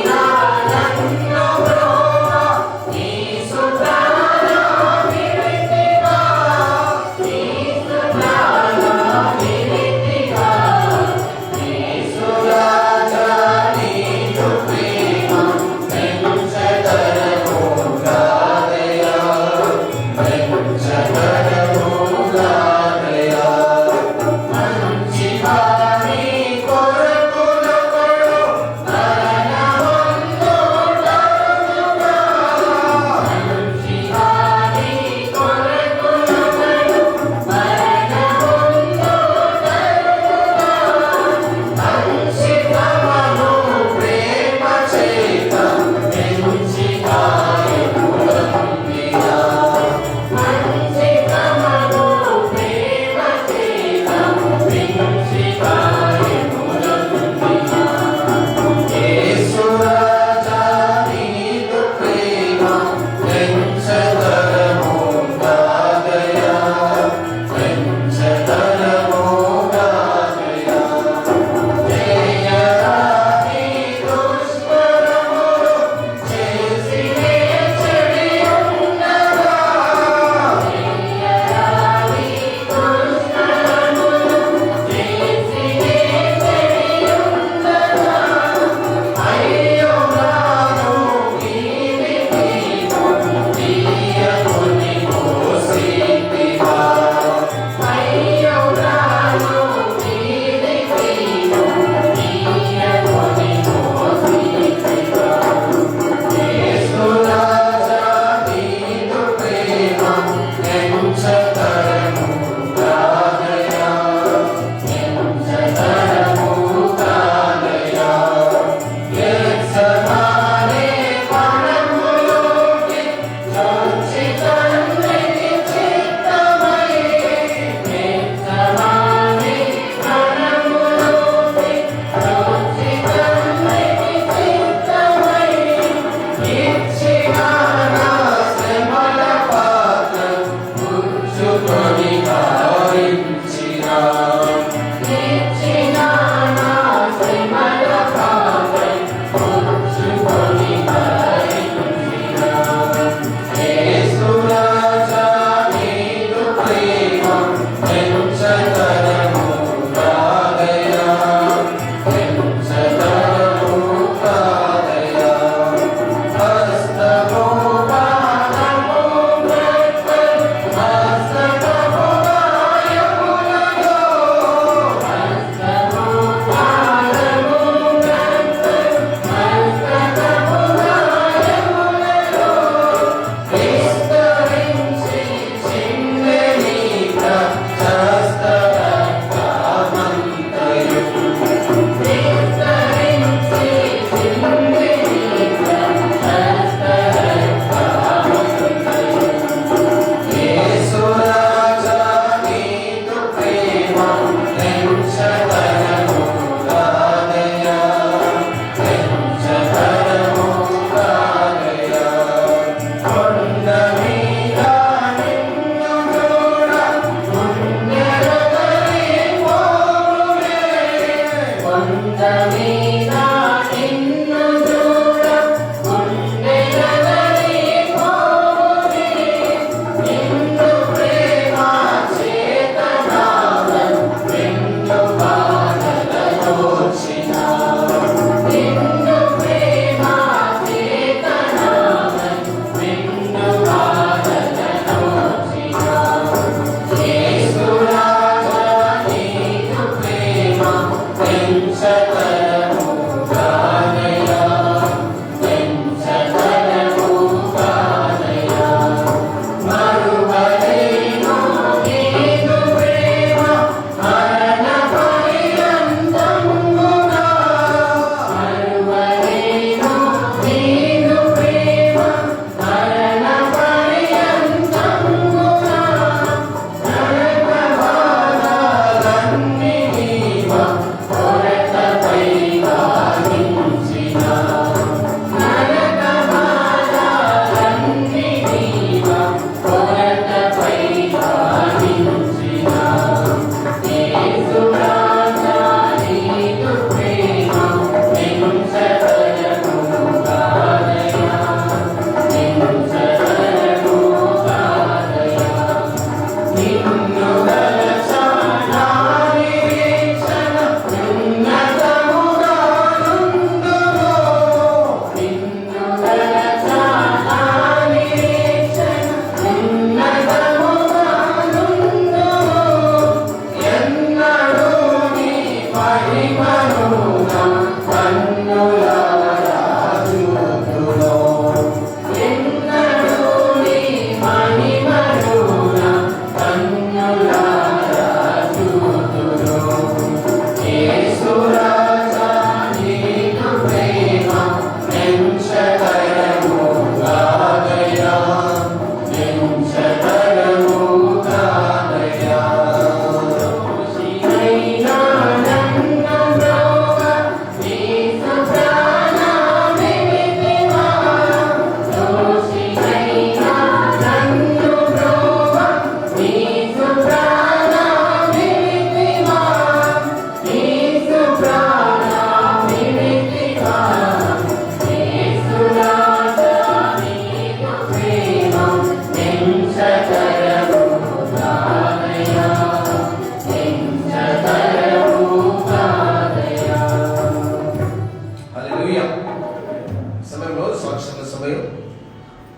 సమయం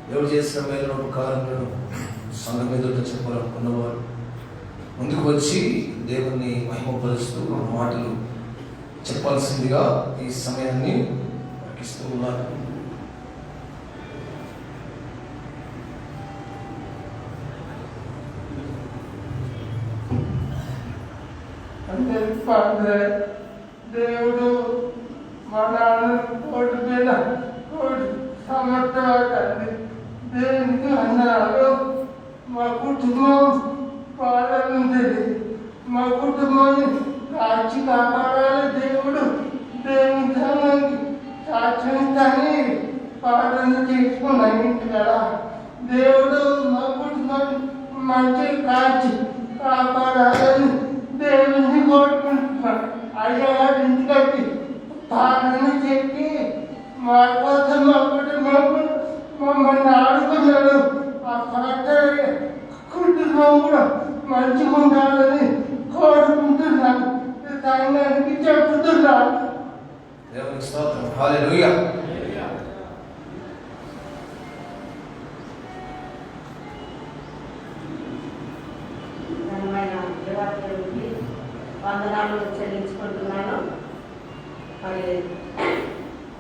దేవుడు చేసిన మేలు ఉపకారములను సంఘం ఎదుట చెప్పాలనుకున్నవారు ముందుకు వచ్చి దేవుణ్ణి మహిమపరుస్తూ ఆ మాటలు చెప్పాల్సిందిగా ఈ సమయాన్ని ఇస్తూ ఉన్నారు. దేవుడు మా నాన్న కోటి మీద కోటి సమర్థవాదండి. దేవునికి అన్నారు మా కుటుంబం పాలనుంది. మా కుటుంబాన్ని కాచి కాపాడాలి దేవుడు. దేవుని ధనానికి సాక్షిస్తాన్ని పాలన చేసుకున్నాను కదా. దేవుడు మా కుటుంబాన్ని మంచి కాచి కాపాడాలని దేవుని కోరుకుంటున్నాను. అయ్యగారు ఇంటికి పాలన చెప్పి మా కోసం మా కుటుంబం మమ్మల్ని ఆడుకున్నాడు. ఆ పాత్ర కుటుంబం కూడా మంచిగా ఉండాలని కోరుకుంటున్నాను. సంఘానికి చెబుతున్నాను. దేవునికి స్తోత్రం. హల్లెలూయా. వందనాలు చెల్లించుకుంటున్నాను. మరి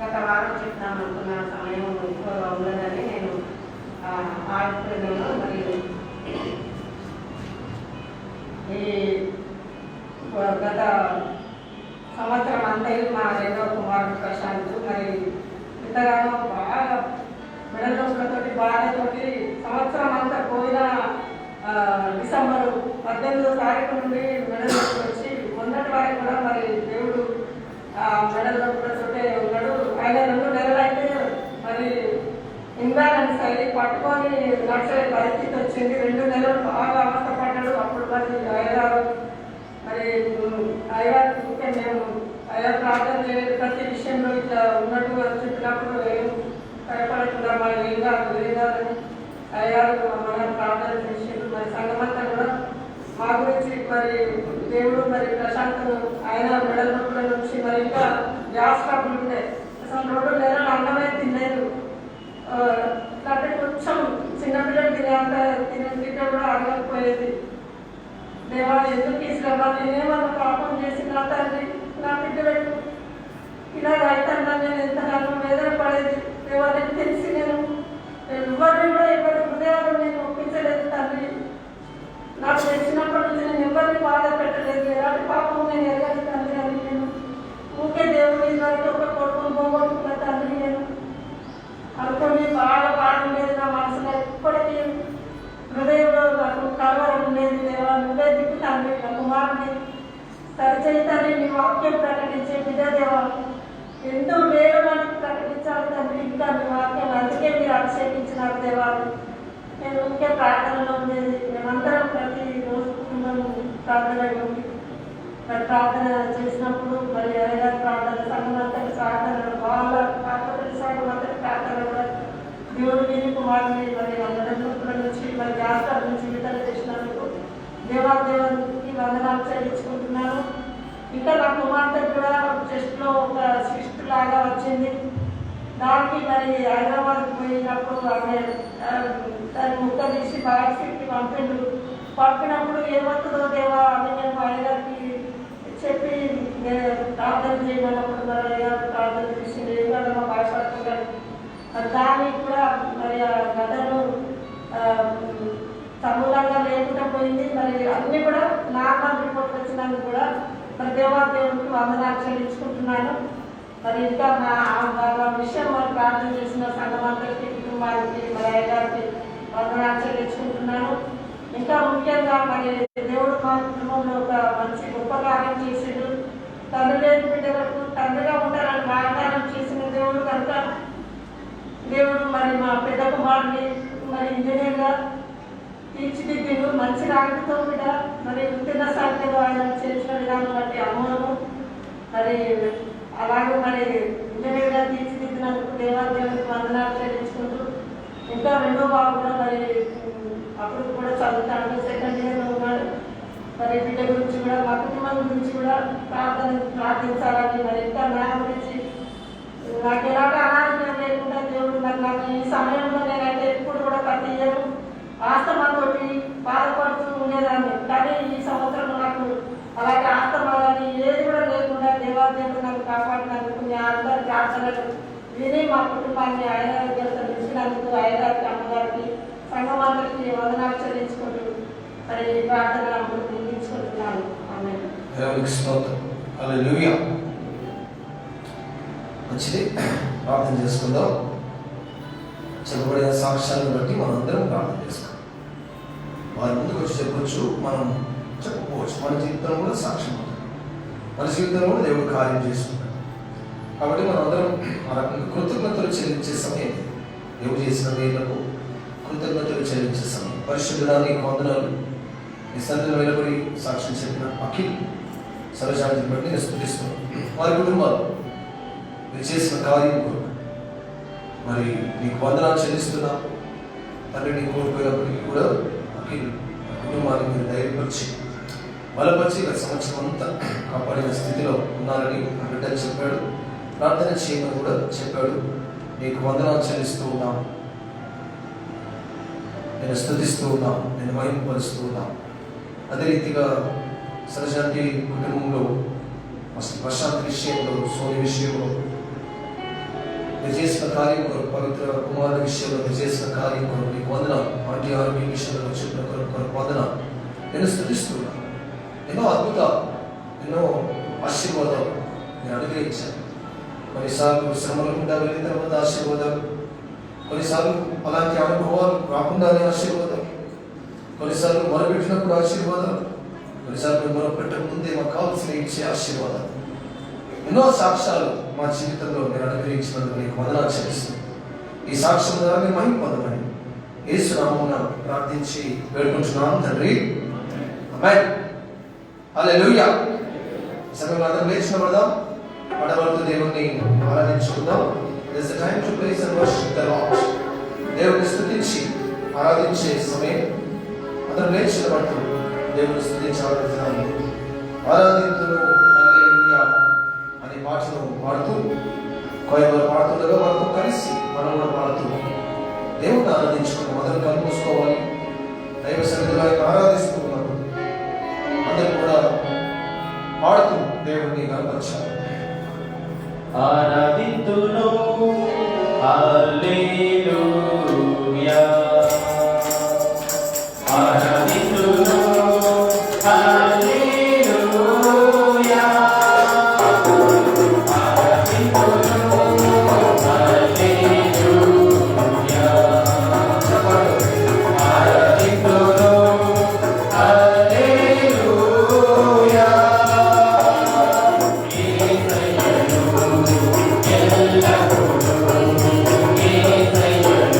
గత వారం చెప్తామనుకున్న సమయం ఎక్కువగా ఉండదని నేను ఆడుతున్నాను. మరి ఈ గత సంవత్సరం అంతా మా రెండవ కుమారుడు ప్రశాంత్ మరి ఇంతగానో బాగా మెడనొప్పులతోటి బాధతోటి సంవత్సరం అంతా పోయిన డిసెంబర్ 18వ తారీఖు నుండి మెడనొప్పులు వచ్చి మొన్నటి వరకు కూడా మరి దేవుడు మెడనొప్పులతోటే ఉన్నాడు. ఆయన 2 నెలలు అయితే మరి ఇన్బ్యాలెన్స్ అయ్యి పట్టుకొని నడిచే పరిస్థితి వచ్చింది. 2 నెలలు బాగా అవస్థపడ్డాడు. అప్పుడు మరి అయ్యగారు మేము అయ్యా ప్రార్థన చేయలేదు. ప్రతి విషయంలో ఇట్లా ఉన్నట్టు చెప్పినప్పుడు భయపడకుండా మరి ఏం కాదని అయ్యారు మన ప్రార్థన చేసిండు. మరి సంఘమంతా కూడా మా గురించి మరి దేవుడు మరి ప్రశాంత్ ఆయన మెడల నొప్పుల నుంచి మరి ఇంకా గ్యాస్ ట్రబుల్ ఉండే. అసలు 2 నెలలు అన్నమే తినలేదు. అంటే కొంచెం చిన్నపిల్లలు తింటే కూడా అడగకపోయేది. దేవా ఎందుకు తీసుకురా, నేనేమన్నా పాపం చేసిన తండ్రి నా బిడ్డలకు ఇలా రైతన్నా నేను ఎంతగానో వేదన పడేది. దేవానికి తెలిసి నేను ఎవరిని కూడా ఎవరి హృదయాలు నేను ఒప్పించలేదు తండ్రి. నాకు తెలిసినప్పటి నుంచి నేను ఎవరిని బాధ పెట్టలేదు. ఎలాంటి పాపం నేను ఎరగదు తండ్రి అని నేను ఊకే దేవుడి వారికి ఒక కొడుకుని పోగొట్టుకున్న తండ్రి నేను అనుకోని బాగా ఉండేది. నా మనసులో ఎప్పటికీ హృదయంలో నాకు కలవరం ఉండేది. దేవా నువ్వే దిక్కు తండ్రి, నా కుమారుని సరిచేయి తండ్రి. నీ వాక్యం ప్రకటించే బిడ్డ దేవా ఎంతో వేగమని ప్రకటించాలి తండ్రి. ఇంకా మీ వాక్యం అందుకే మీరు అభిషేకించినారు దేవాలు. నేను ముఖ్య ప్రార్థనలో ఉండేది. మేమందరం ప్రతిరోజు కుటుంబం ప్రార్థనలో ఉంది. మరి ప్రార్థన చేసినప్పుడు మరి అయ్యగారి ప్రార్థన సంఘమంతటి ప్రార్థన వాళ్ళ కాకపోతే సంఘమంతటి ప్రార్థన కూడా దేవుడు వీరి కుమారుని మరి మెడనొప్పుల నుంచి మరి గ్యాస్ నుంచి విడుదల చేసినందుకు దేవాదేవునికి వందనాలు చెల్లించుకుంటున్నాను. ఇంకా నా కుమార్తె కూడా చెస్ట్లో ఒక సిస్ట్ లాగా వచ్చింది. దానికి మరి హైదరాబాద్ పోయినప్పుడు ఆమె దాన్ని ముక్క తీసి బయోప్సీకి పంపినప్పుడు ఏమవుతుందో దేవా అని మేము అయ్యగారికి చెప్పి ప్రార్థన చేయమన్నప్పుడు మరి అయ్యగారు ప్రార్థన చేసి ఏమన్నా భయపడుతున్నారు. దానికి కూడా మరి ఆ గదను సమూలంగా లేకుండా పోయింది. మరి అన్నీ కూడా నార్మల్ రిపోర్ట్ వచ్చినందుకు కూడా మరి దేవాదేవునికి వందనాలు చెల్లించుకుంటున్నాను. మరి ఇంకా మా విషయం మరి ప్రార్థన చేసిన సంఘమంతటి కుటుంబానికి మరి అయ్యగారికి వందనాలు చెల్లించుకుంటున్నాను. ఇంకా ముఖ్యంగా మరి దేవుడు మా కుటుంబంలో ఒక మంచి గొప్ప కార్యం చేసిండు. తండ్రి లేని బిడ్డలకు తండ్రిగా ఉంటారని వాగ్దానం చేసిన దేవుడు కనుక దేవుడు మరి మా పెద్ద కుమారుని మరి ఇంజనీర్గా తీర్చిదిద్దిండు. మంచి రాకతో బిడ్డ మరి ఉత్తీర్ణ సంఖ్యలో ఆయన చేసిన విధానం బట్టి అమోనము మరి అలాగే మరి ఇంజనీర్గా తీర్చిదిద్దినందుకు దేవాదేవునికి వందనాలు చెల్లించుకుంటూ ఇంకా 2వ బాబు కూడా మరి అప్పుడు కూడా చదువుతాడు, 2nd ఇయర్లో ఉన్నాడు. మరి బిడ్డ గురించి కూడా మా కుటుంబం గురించి కూడా ప్రార్థించాలని మరి ఇంకా నా గురించి నాకు ఎలాంటి అనారోగ్యం లేకుండా దేవుడు మరి నాకు ఈ సమయంలో నేనైతే ఎప్పుడు కూడా ప్రతి ఇయర్ ఆస్తమాతోటి బాధపడుతూ ఉండేదాన్ని. కానీ ఈ సంవత్సరం నాకు అలాగే ఆస్తమా కానీ ఏది కూడా లేకుండా దేవాదేవుడు నన్ను కాపాడినందుకు మీ అందరి ప్రార్థనలు విని మా కుటుంబాన్ని ఆయుర్వేదాలతో నిలిచినందుకు అయ్యగారికి, అమ్మగారికి, సంఘమందరికి వందనాలు చెల్లించుకుంటూ మరి ఈ ప్రార్థన ముగించుకుంటున్నాను. ఆమేన్. దేవునికి స్తోత్రం. హల్లెలూయా. మంచిది, ప్రార్థన చేసుకుందాం. చెప్పబడిన సాక్ష్యాలను బట్టి మనం అందరం ప్రార్థన చేసుకుందాం. వారి ముందుకు వచ్చి చెప్పొచ్చు, మనం చెప్పుకోవచ్చు. మన జీవితంలో కూడా సాక్ష్యం ఉంటుంది, మన జీవితంలో కూడా దేవుడు కార్యం చేస్తుంటాడు. కాబట్టి మనం అందరం ఆ రకంగా కృతజ్ఞతలు చెల్లించే సమయం, దేవుడు చేసిన మేలకు కృతజ్ఞతలు చెల్లించే సమయం. పరిశుద్ధుడానికి వందనాలు. ఈ సందులో నిలబడి సాక్ష్యం చెప్పిన అఖిల్ సరజాన్ని బట్టి నేను స్తుతిస్తున్నాను. వారి కుటుంబాలు మీరు చేసిన కార్యం కొరకు మరి నీకు వందనాలు చెల్లిస్తున్నా. తండ్రిని కోల్పోయినప్పటికీ కూడా అఖిల్ కుటుంబాన్ని మీరు ధైర్యపరిచి బలపరిచి గత సంవత్సరం అంతా కాపాడిన స్థితిలో ఉన్నారని ఆ బిడ్డలు చెప్పాడు. ప్రార్థన చేయమని కూడా చెప్పాడు. నీకు వందనాలు చెల్లిస్తూ ఉన్నాం, నేను స్తుతిస్తూ ఉన్నాం, నేను మహిమపరుస్తూ ఉన్నాం. అదే రీతిగా సరజాంటి కుటుంబంలో అసలు ప్రశాంత్ విషయంలో, సోని విషయంలో మీరు చేసిన కార్యం కొరకు, పవిత్ర కుమారుల విషయంలో మీరు చేసిన కార్యం కొరకు నీకు వందనాలు. ఆంటీ ఆరోగ్య విషయంలో చెప్పిన కొరకు వందనాలు. నేను స్తుతిస్తున్నాను. ఎన్నో అద్భుతాలు, ఎన్నో ఆశీర్వాదాలు నేను అనుగ్రహించాను. కొన్నిసార్లు శ్రమలు గుండా వెళ్ళిన తర్వాత ఆశీర్వాదాలు, కొన్నిసార్లు అలాంటి అనుభవాలు రాకుండానే ఆశీర్వాదాలు, కొన్నిసార్లు మొరపెట్టినప్పుడు ఆశీర్వాదాలు, కొన్నిసార్లు మొరపెట్టక ముందే మాకు కావాల్సిన ఇచ్చే ఆశీర్వాదాలు. ఎన్నో సాక్ష్యాలు మా జీవితంలో నేను అనుగ్రహించినందుకు నీకు వందనాలు చెల్లిస్తున్నాను. ఈ సాక్ష్యం ద్వారా మీరు మహిమ పొందమని యేసు నామమున ప్రార్థించి వేడుకుంటున్నాను తండ్రి. ఆమేన్. హల్లెలూయా. సమయంలో అందరం లేచి నిలబడదాం. పడవలతో దేవుణ్ణి ఆరాధించుకుందాం. It is the time to praise and worship the Lord. దేవుని స్తుతించి ఆరాధించే సమయం. అందరం లేచి నిలబడుతూ దేవుని స్తుతించి ఆరాధించాలి. ఆరాధింతును హల్లెలూయా అనే పాటను పాడుతూ కొయ్యలు పాడుతుండగా వారితో కలిసి మనం కూడా పాడుతూ దేవుని ఆరాధించుకుని మొదలు కళ్ళు మూసుకోవాలి. దైవ సన్నిధిలో ఆరాధిస్తూ ఉన్నప్పుడు అందరూ కూడా పాడుతూ దేవుణ్ణి కనపరచాలి. ఆరాధింతును హల్లెలూయా, ఆరాధింతును హల్లెలూయా, ఆరాధింతును హల్లెలూయా, ఆరాధింతును హల్లెలూయా. ఎల్లప్పుడూ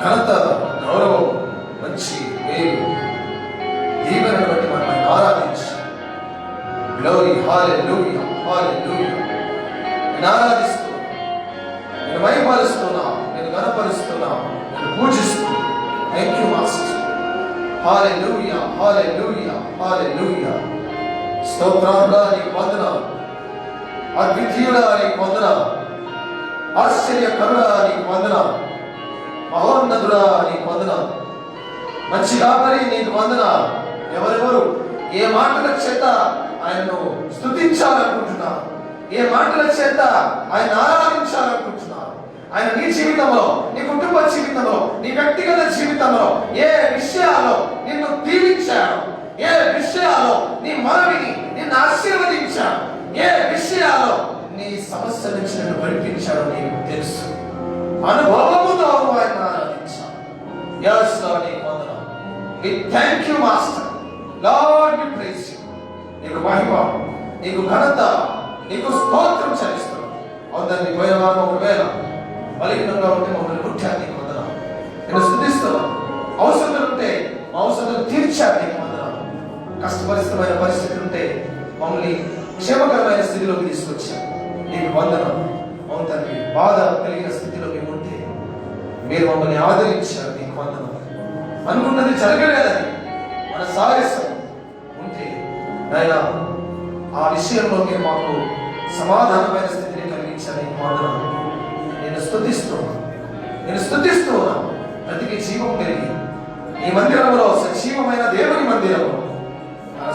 ఘనత, గౌరవం, మంచి మేలు, దీవెనను బట్టి మనం ఆయన ఆరాధించి గ్లోరీ హల్లెలూయా హల్లెలూయా నేను ఆరాధిస్తూ, నేను మహిమపరుస్తున్నా, నేను ఘనపరుస్తున్నా, నేను పూజిస్తూ. Thank you master. హల్లెలూయా హల్లెలూయా హల్లెలూయా. స్తోత్రాలుగా నీకు వందనాలు, అద్వితీయుడా నీకు వందనాలు, ఆశ్చర్యకరుడా నీకు వందనాలు, మహోన్నతుడా నీకు వందనాలు, మంచి కాపరి నీకు వందనాలు. ఎవరెవరు ఏ మాటల చేత ఆయనను స్తుతించాలనుకుంటున్నారు, ఏ మాటల చేత ఆయన ఆరాధించాలనుకుంటున్నారు, ఆయన నీ జీవితంలో, నీ కుటుంబ జీవితంలో, నీ వ్యక్తిగత జీవితంలో ఏ విషయాల్లో నిన్ను దీవించాడు, ఏ విషయాల్లో నీ మనవిని నిన్ను ఆశీర్వదించాడు, ఏ విషయాల్లో నీ సమస్య నుంచి నిన్ను విడిపించాడో నీకు తెలుసు. అనుభవముతో ఆయన ఆరాధించాడు. yes Lord, నీకు వందనాలు. we thank you master. Lord, we praise you. నీకు మహిమ, నీకు ఘనత, నీకు స్తోత్రం చెల్లిస్తున్నాం. అవునండి, పోయిన వారం ఒకవేళ బలహీనంగా ఉంటే మమ్మల్ని ముట్టారు, నీకు వందనాలు. నేను స్తుతిస్తున్నాం. అవసరం ఉంటే మా అవసరం తీర్చారు, నీకు వందనాలు. కష్టపరిస్థితమైన పరిస్థితులు ఉంటే మమ్మల్ని క్షేమకరమైన స్థితిలోకి తీసుకొచ్చారు, నీకు వందనాలు. అవును తండ్రి, బాధ కలిగిన స్థితిలో మేము ఉంటే మీరు మమ్మల్ని ఆదరించారు, నీకు వందనాలు. అనుకున్నది జరగలేదని మన సాగసం ఉంటే నాయన ఆ విషయంలో మీరు మాకు సమాధానమైన స్థితిని కలిగించారు, నీకు వందనాలు. నేను స్తుతిస్తూ ఉన్నాను. ప్రతికి జీవం కలిగి ఈ మందిరంలో, సజీవమైన దేవుని మందిరంలో,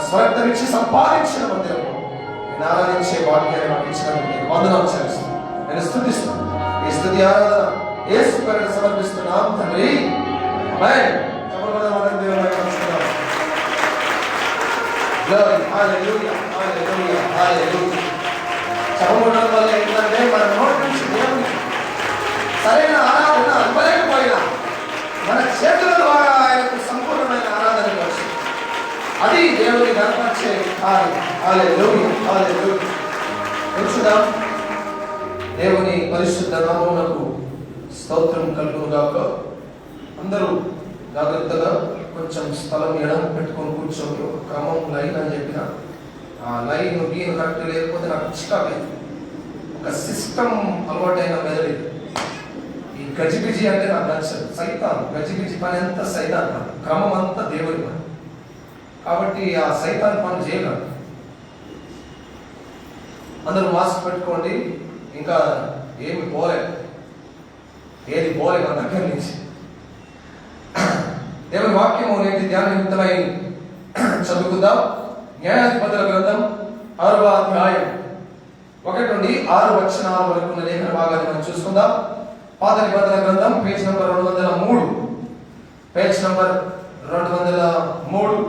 స్వరక్తమిచ్చి సంపాదించిన మందిరంలో నేను ఆరాధించే వాక్యాన్ని మాకు ఇచ్చినందుకు నీకు వందనాలు చేస్తాను. నేను స్తుతిస్తున్నాను. ఈ స్తుతి ఆరాధన యేసు పేరిట సమర్పిస్తున్నాం తండ్రి. ఆమేన్. Glory, hallelujah, hallelujah, hallelujah. చదవడం వల్ల ఏంటంటే మన నోటి నుంచి దేవునికి సరైన ఆరాధన ఇవ్వలేకపోయినా మన చేతుల ద్వారా ఆయనకు సంపూర్ణమైన ఆరాధన వచ్చింది. అది దేవుని కనపరిచే కార్యం. హల్లెలూయా, హల్లెలూయా. తెలుసుదాం. దేవుని పరిశుద్ధ నామమునకు స్తోత్రం కలుగును గాక. అందరూ జాగ్రత్తగా కొంచెం స్థలం ఎడం పెట్టుకొని కూర్చోండి. ఒక క్రమం లైన్ అని చెప్పిన ఆ లైన్ గీన్ కరెక్ట్ లేకపోతే నాకు చికాకైంది. ఒక సిస్టమ్ అలవాటైన మెదడు. ఈ గజిబిజి అంటే నాకు నచ్చదు. సైతాన్ గజిబిజి పని అంతా సైతాన్ పని, క్రమం అంతా దేవుడి పని. కాబట్టి ఆ సైతాన్ పని చేయగలరు. అందరూ మాస్క్ పెట్టుకోండి. ఇంకా ఏమి పోలే, ఏది పోలే మన దగ్గర నుంచి. దేవుని వాక్యము నేటి ధ్యాన నిమిత్తమై చదువుకుందాం. న్యాయాధిపతుల గ్రంథం 6వ అధ్యాయం 1 నుండి 6 వచనాల వరకు ఉన్న లేఖన భాగాన్ని మనం చూసుకుందాం. పాత నిబంధన గ్రంథం పేజ్ నంబర్ 203, పేజ్ నంబర్ 203.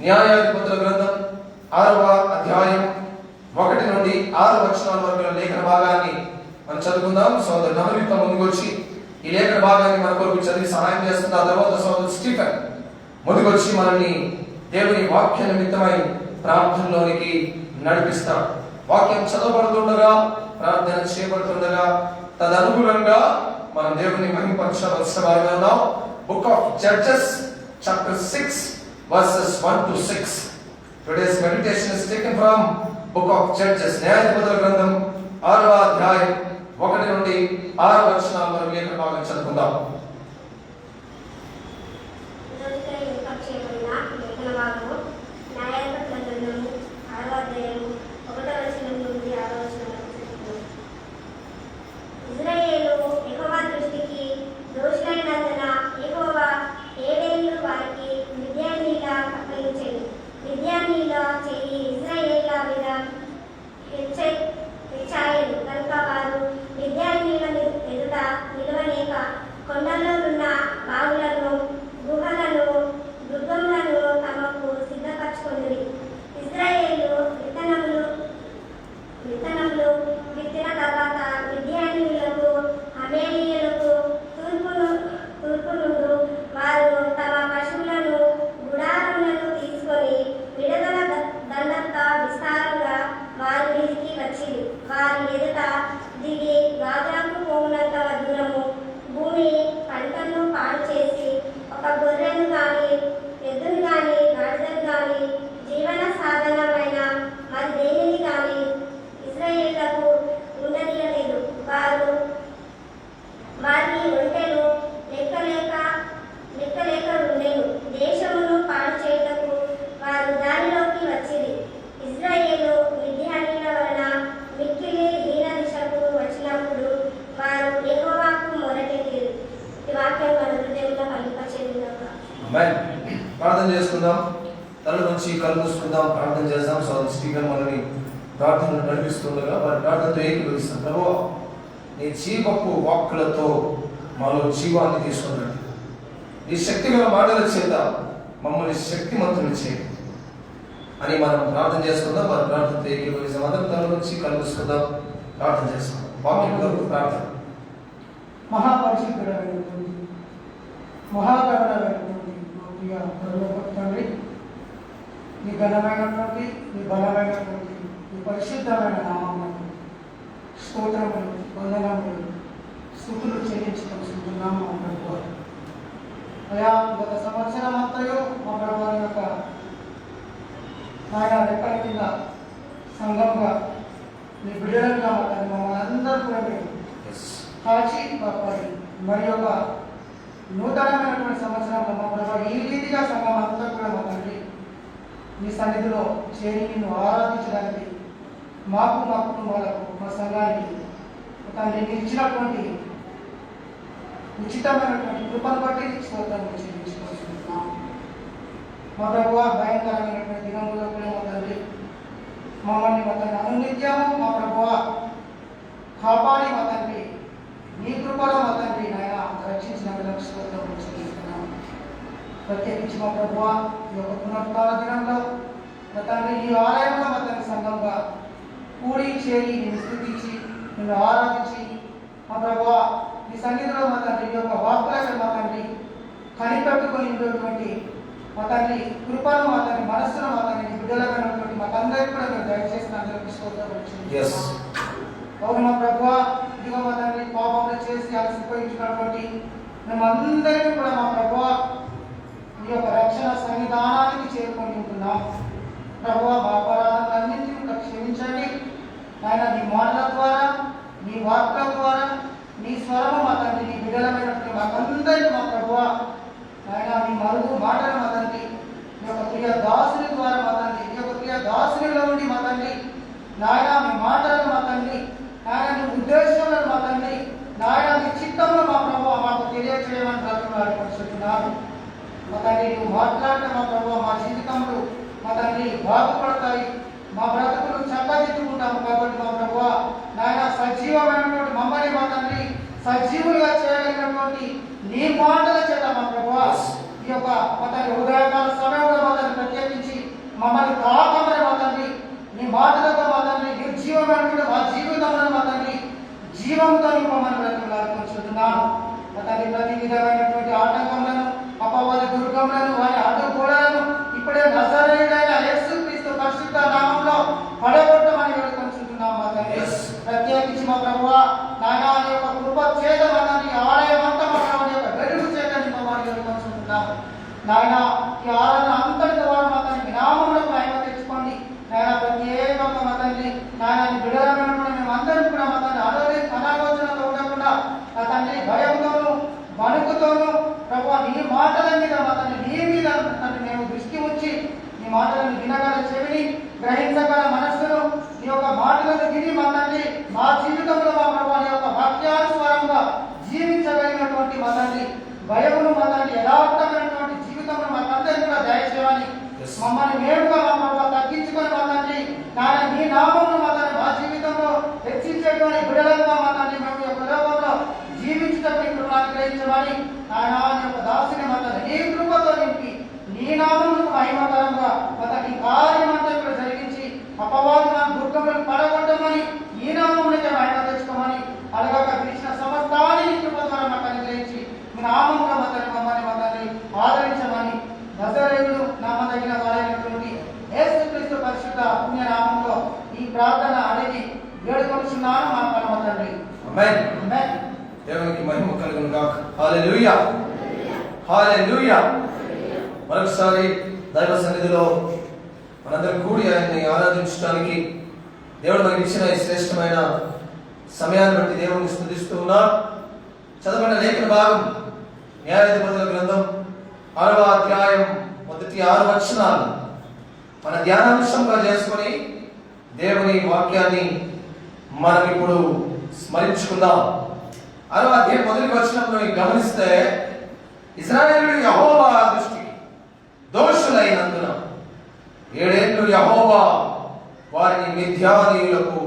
న్యాయాధిపతుల గ్రంథం 6వ అధ్యాయం 1 నుండి 6 వచనాల వరకు ఉన్న లేఖన భాగాన్ని మనం చదువుకుందాం. సోదరు నవనీత ముందుకు వచ్చి ఈ లేఖన భాగాన్ని మన కొరకు చదివి సహాయం చేస్తుంది. ఆ తర్వాత సోదరు స్టీఫెన్ ముందుకు వచ్చి మనల్ని దేవుని వాక్య నిమిత్తమై ప్రార్థనలోనికి నడిపిస్తాడు. వాక్యం చదవబడుతుండగా, ప్రార్థన చేయబడుతుండగా తదనుగుణంగా మనం దేవుని మహిమపరచవలసిన వారిగా ఉన్నాం. Book of judges chapter 6 verses 1 to 6. Today's meditation is taken from book of Judges. న్యాయాధిపతుల గ్రంథం 6వ అధ్యాయం 1 నుండి 6 వచనాల వరకు లేఖన భాగం చదువుకుందాం. ఇశ్రాయేలు యెహోవా దృష్టికి దోషులైనందున యెహోవా ఏడేళ్ళు వారికి మిద్యానీయుల అప్పగించెను. మిద్యానీయుల చెయ్యి ఇశ్రాయేలుల మీద హెచ్చాయెను కనుక వారు మిద్యానీయుల ఎదుట నిలవలేక కొండల్లో ఉన్న బావులను, గుహలను, మృగములను తమకు ఆమేన్. ప్రార్థన చేసుకుందాం. తల నుంచి కళ్ళు మూసుకుందాం. ప్రార్థన చేద్దాం. సోదరు స్టీఫెన్ మనల్ని ప్రార్థనలు నడిపిస్తుండగా వారి ప్రార్థనతో ఏకీభవిస్తాం. ప్రభువా, నీ జీవపు వాక్కులతో మాలో జీవాన్ని తీసుకున్నాడు. నీ శక్తి గల మాటల చేత మమ్మల్ని శక్తిమంతులు చేయి అని మనం ప్రార్థన చేసుకుందాం. వారి ప్రార్థనతో ఏకీభవిస్తాం. అందరం తల నుంచి కళ్ళు మూసుకుందాం. ప్రార్థన చేసుకుందాం. వాక్యం కొరకు ప్రార్థన. మహాపరిశుద్ధుడైనటువంటి మహాగణమైనటువంటి ప్రియ పరలోకపు తండ్రి, నీ ఘనమైనటువంటి నీ బలమైనటువంటి నీ పరిశుద్ధమైన నామమునకు స్తోత్రములు, వందనములు, స్తుతులు చెల్లించుకుంటున్నాము మా ప్రభువా. అయా, గత సంవత్సరం అంతయు మా ప్రభువా యొక్క ఆయన రెక్కల కింద సంఘంగా నీ బిడ్డలుగా మమ్మల్ని అందరూ కూడా మీరు కాచి కాపాడి మరి ఒక నూతనమైనటువంటి సంవత్సరంలో మా ప్రభావ ఈ రీతిగా సంఘం అంతా కూడా మా తండ్రి మీ సన్నిధిలో చేరి నిన్ను ఆరాధించడానికి మాకు మా కుటుంబాలకు మా సంఘానికి తండ్రి మీరు ఇచ్చినటువంటి ఉచితమైనటువంటి కృపను బట్టి స్తోత్రాలు చెల్లించుకుంటున్నాం. మా ప్రభువా, భయంకరమైనటువంటి దినములో కూడా మా తండ్రి మమ్మల్ని మా తండ్రి అనునిత్యము మా ప్రభువా కాపాడి మా తండ్రి నీ కృపలో మా తండ్రి నాయన రక్షించినందుకు స్తోత్రాలు చెల్లిస్తున్నాం. ప్రత్యేకించి మా ప్రభువా, ఈ యొక్క పునరుత్థాన దినంలో మా తండ్రి ఈ ఆలయంలో మా తండ్రి సంఘంగా కూడి చేరి నిన్ను స్తుతించి నిన్ను ఆరాధించి మా ప్రభువా నీ సన్నిధిలో మా తండ్రి ఈ యొక్క వాక్కులను మా తండ్రి కనిపెట్టుకొని ఉండేటువంటి మా తండ్రి కృపను మా తండ్రి మనస్సును మా తండ్రి బిడ్డలమైనటువంటి మాకందరికీ కూడా మీరు దయచేసిన అందరికీ స్తోత్రాలు చెల్లిస్తున్నాం. అవును మా ప్రభువా, ఇదిగో మా తండ్రి పాపంలో చేసి అలసిపోయించినటువంటి మేమందరికీ కూడా మా ప్రభువా ఈ యొక్క రక్షణ సన్నిధానానికి చేరుకొని ఉంటున్నాం. ప్రభువా, మా అపరాధాలన్నింటినీ కూడా క్షమించండి. ఆయన నీ మాటల ద్వారా నీ వాక్కుల ద్వారా నీ స్వరము మా తండ్రి నీ బిడ్డలమైనటువంటి మాకందరికీ మా ప్రభువా ఆయన నీ మరుగు మాటలు మా తండ్రి ఈ యొక్క ప్రియ దాసుని ద్వారా మా తండ్రి ఈ యొక్క ప్రియ దాసునిలో ఉండి మా తండ్రి నాయన మీ మాటలను మా తండ్రి నాయన నీ ఉద్దేశాలను మా తండ్రి నాయన నీ చిత్తంలో మా ప్రభువా మాకు తెలియచేయమని బ్రతుకులాడుకుంటున్నారు. మా తండ్రి నువ్వు మాట్లాడితే మా ప్రభువా మా జీవితంలో మా తండ్రి బాగుపడతాయి, మా బ్రతుకులు చక్కదిద్దుకుంటాము. కాబట్టి మా ప్రభువా నాయన సజీవమైనటువంటి మమ్మల్ని మా తండ్రి సజీవులుగా చేయగలిగినటువంటి నీ మాటల చేత మా ప్రభువా ఈ యొక్క మా తండ్రి ఉదయకాల సమయంలో మా తండ్రి ప్రత్యేకించి మమ్మల్ని కాపాడమని మా తండ్రి నీ మాటలతో మా తండ్రి నిర్జీవమైనటువంటి మా జీవితంలో మా తండ్రి జీవంతో నింపమని బ్రతుకులాడుకుంటున్నాను. మా తండ్రి ప్రతి విధమైనటువంటి ఆటంకములను అపవాద దుర్గములను వారి అడ్డుగోడలను ఇప్పుడే నజరేయుడైన యేసుక్రీస్తు పరిశుద్ధ నామంలో పడగొట్టమని వేడుకొంటున్నాం. మా తండ్రి ప్రత్యేకించి మా ప్రభువా నాయన నీ యొక్క కృప చేత మా తండ్రి ఆలయం అంతా మా ప్రభుని యొక్క వెలుగు చేత నింపమని వేడుకొంటున్నాం. నాయన ఈ ఆరాధన అంతటి ద్వారా మా తండ్రి నామంలో మహిమ తెచ్చుకోండి. నాయన ప్రత్యేకంగా మా తండ్రి నాయన బిడ్డలమైనటువంటి మేమందరం కూడా మా తండ్రి అనాలోచనతో ఉండకుండా మా తండ్రి భయంతోనూ వణుకుతోనూ ప్రభువా నీ మాటల మీద మా తండ్రి నీ మీద తండ్రి మేము దృష్టి ఉంచి నీ మాటలను వినగల చెవిని గ్రహించగల మనస్సును నీ యొక్క మాటలను విని మా తండ్రి మా జీవితంలో మా ప్రభువా నీ యొక్క వాక్యానుసారంగా జీవించగలిగినటువంటి మా తండ్రి భయమును మా తండ్రి యథార్థమైనటువంటి జీవితంలో మాకందరికీ కూడా దయచేయాలి. మమ్మల్ని మేలుగా మా ప్రభువా తగ్గించుకొని మా తండ్రి నాయన నీ నామమును మా తండ్రి మా జీవితంలో హెచ్చించేటువంటి బిడ్డలుగా మా తండ్రి మేము యొక్క లోకంలో జీవించేటప్పుడు కృపను గ్రహించమని నాయన నీ యొక్క దాసుని మా తండ్రి నీ కృపతో నింపి నీ నామమును మహిమకరంగా మా తండ్రి కార్యం అంతా ఇక్కడ జరిగించి అపవాదులను దుర్గములను పడగొట్టమని ఈ నామములకే మహిమ తెచ్చుకోమని అలాగా పిలిచిన సమస్తాన్ని నీ కృప ద్వారా మాకు అనుగ్రహించి మీ నామముగా మా తండ్రి మమ్మల్ని మా తండ్రి ఆదరించమని నజరేయుడు నామదగిన వారైనటువంటి యేసుక్రీస్తు పరిశుద్ధ పుణ్య నామంలో ఈ ప్రార్థన అడిగి వేడుకొనుచున్నాను మా పరమ తండ్రి. ఆమేన్. ఆమేన్. దేవునికి మహిమ కలుగును గాక. హల్లెలూయా, హల్లెలూయా. మరొకసారి దైవ సన్నిధిలో మనందరం కూడి ఆయన్ని ఆరాధించడానికి దేవుడు మనకి ఇచ్చిన ఈ శ్రేష్టమైన సమయాన్ని బట్టి దేవుని స్తుతిస్తూ ఉన్నాం. చదవబడిన లేఖన భాగం న్యాయాధిపతుల గ్రంథం 6వ అధ్యాయం మొదటి 6 వచనాలు మన ధ్యానాంశంగా చేసుకొని దేవుని వాక్యాన్ని మనం ఇప్పుడు స్మరించుకుందాం. 6వ అధ్యాయం మొదటి వచనంలో గమనిస్తే ఇశ్రాయేలు యెహోవా దృష్టికి దోషులైనందున 7 ఏళ్ళు యెహోవా వారిని మిద్యానీయులకు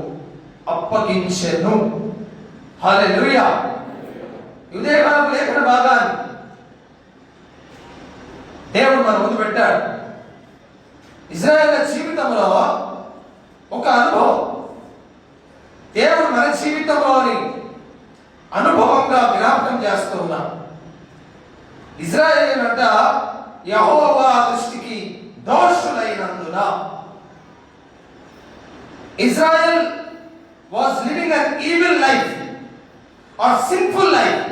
అప్పగించెను. హల్లెలూయా. ఉదయకాలం లేఖన భాగాన్ని దేవుడు మన ముందు పెట్టాడు. ఇశ్రాయేలు జీవితంలో ఒక అనుభవం, దేవుడు మన జీవితంలోని అనుభవంగా జ్ఞాపకం చేస్తూ ఉన్నాడు. ఇశ్రాయేలు అంట యెహోవా దృష్టికి దోషులైనందున. Israel was living an evil life or sinful life.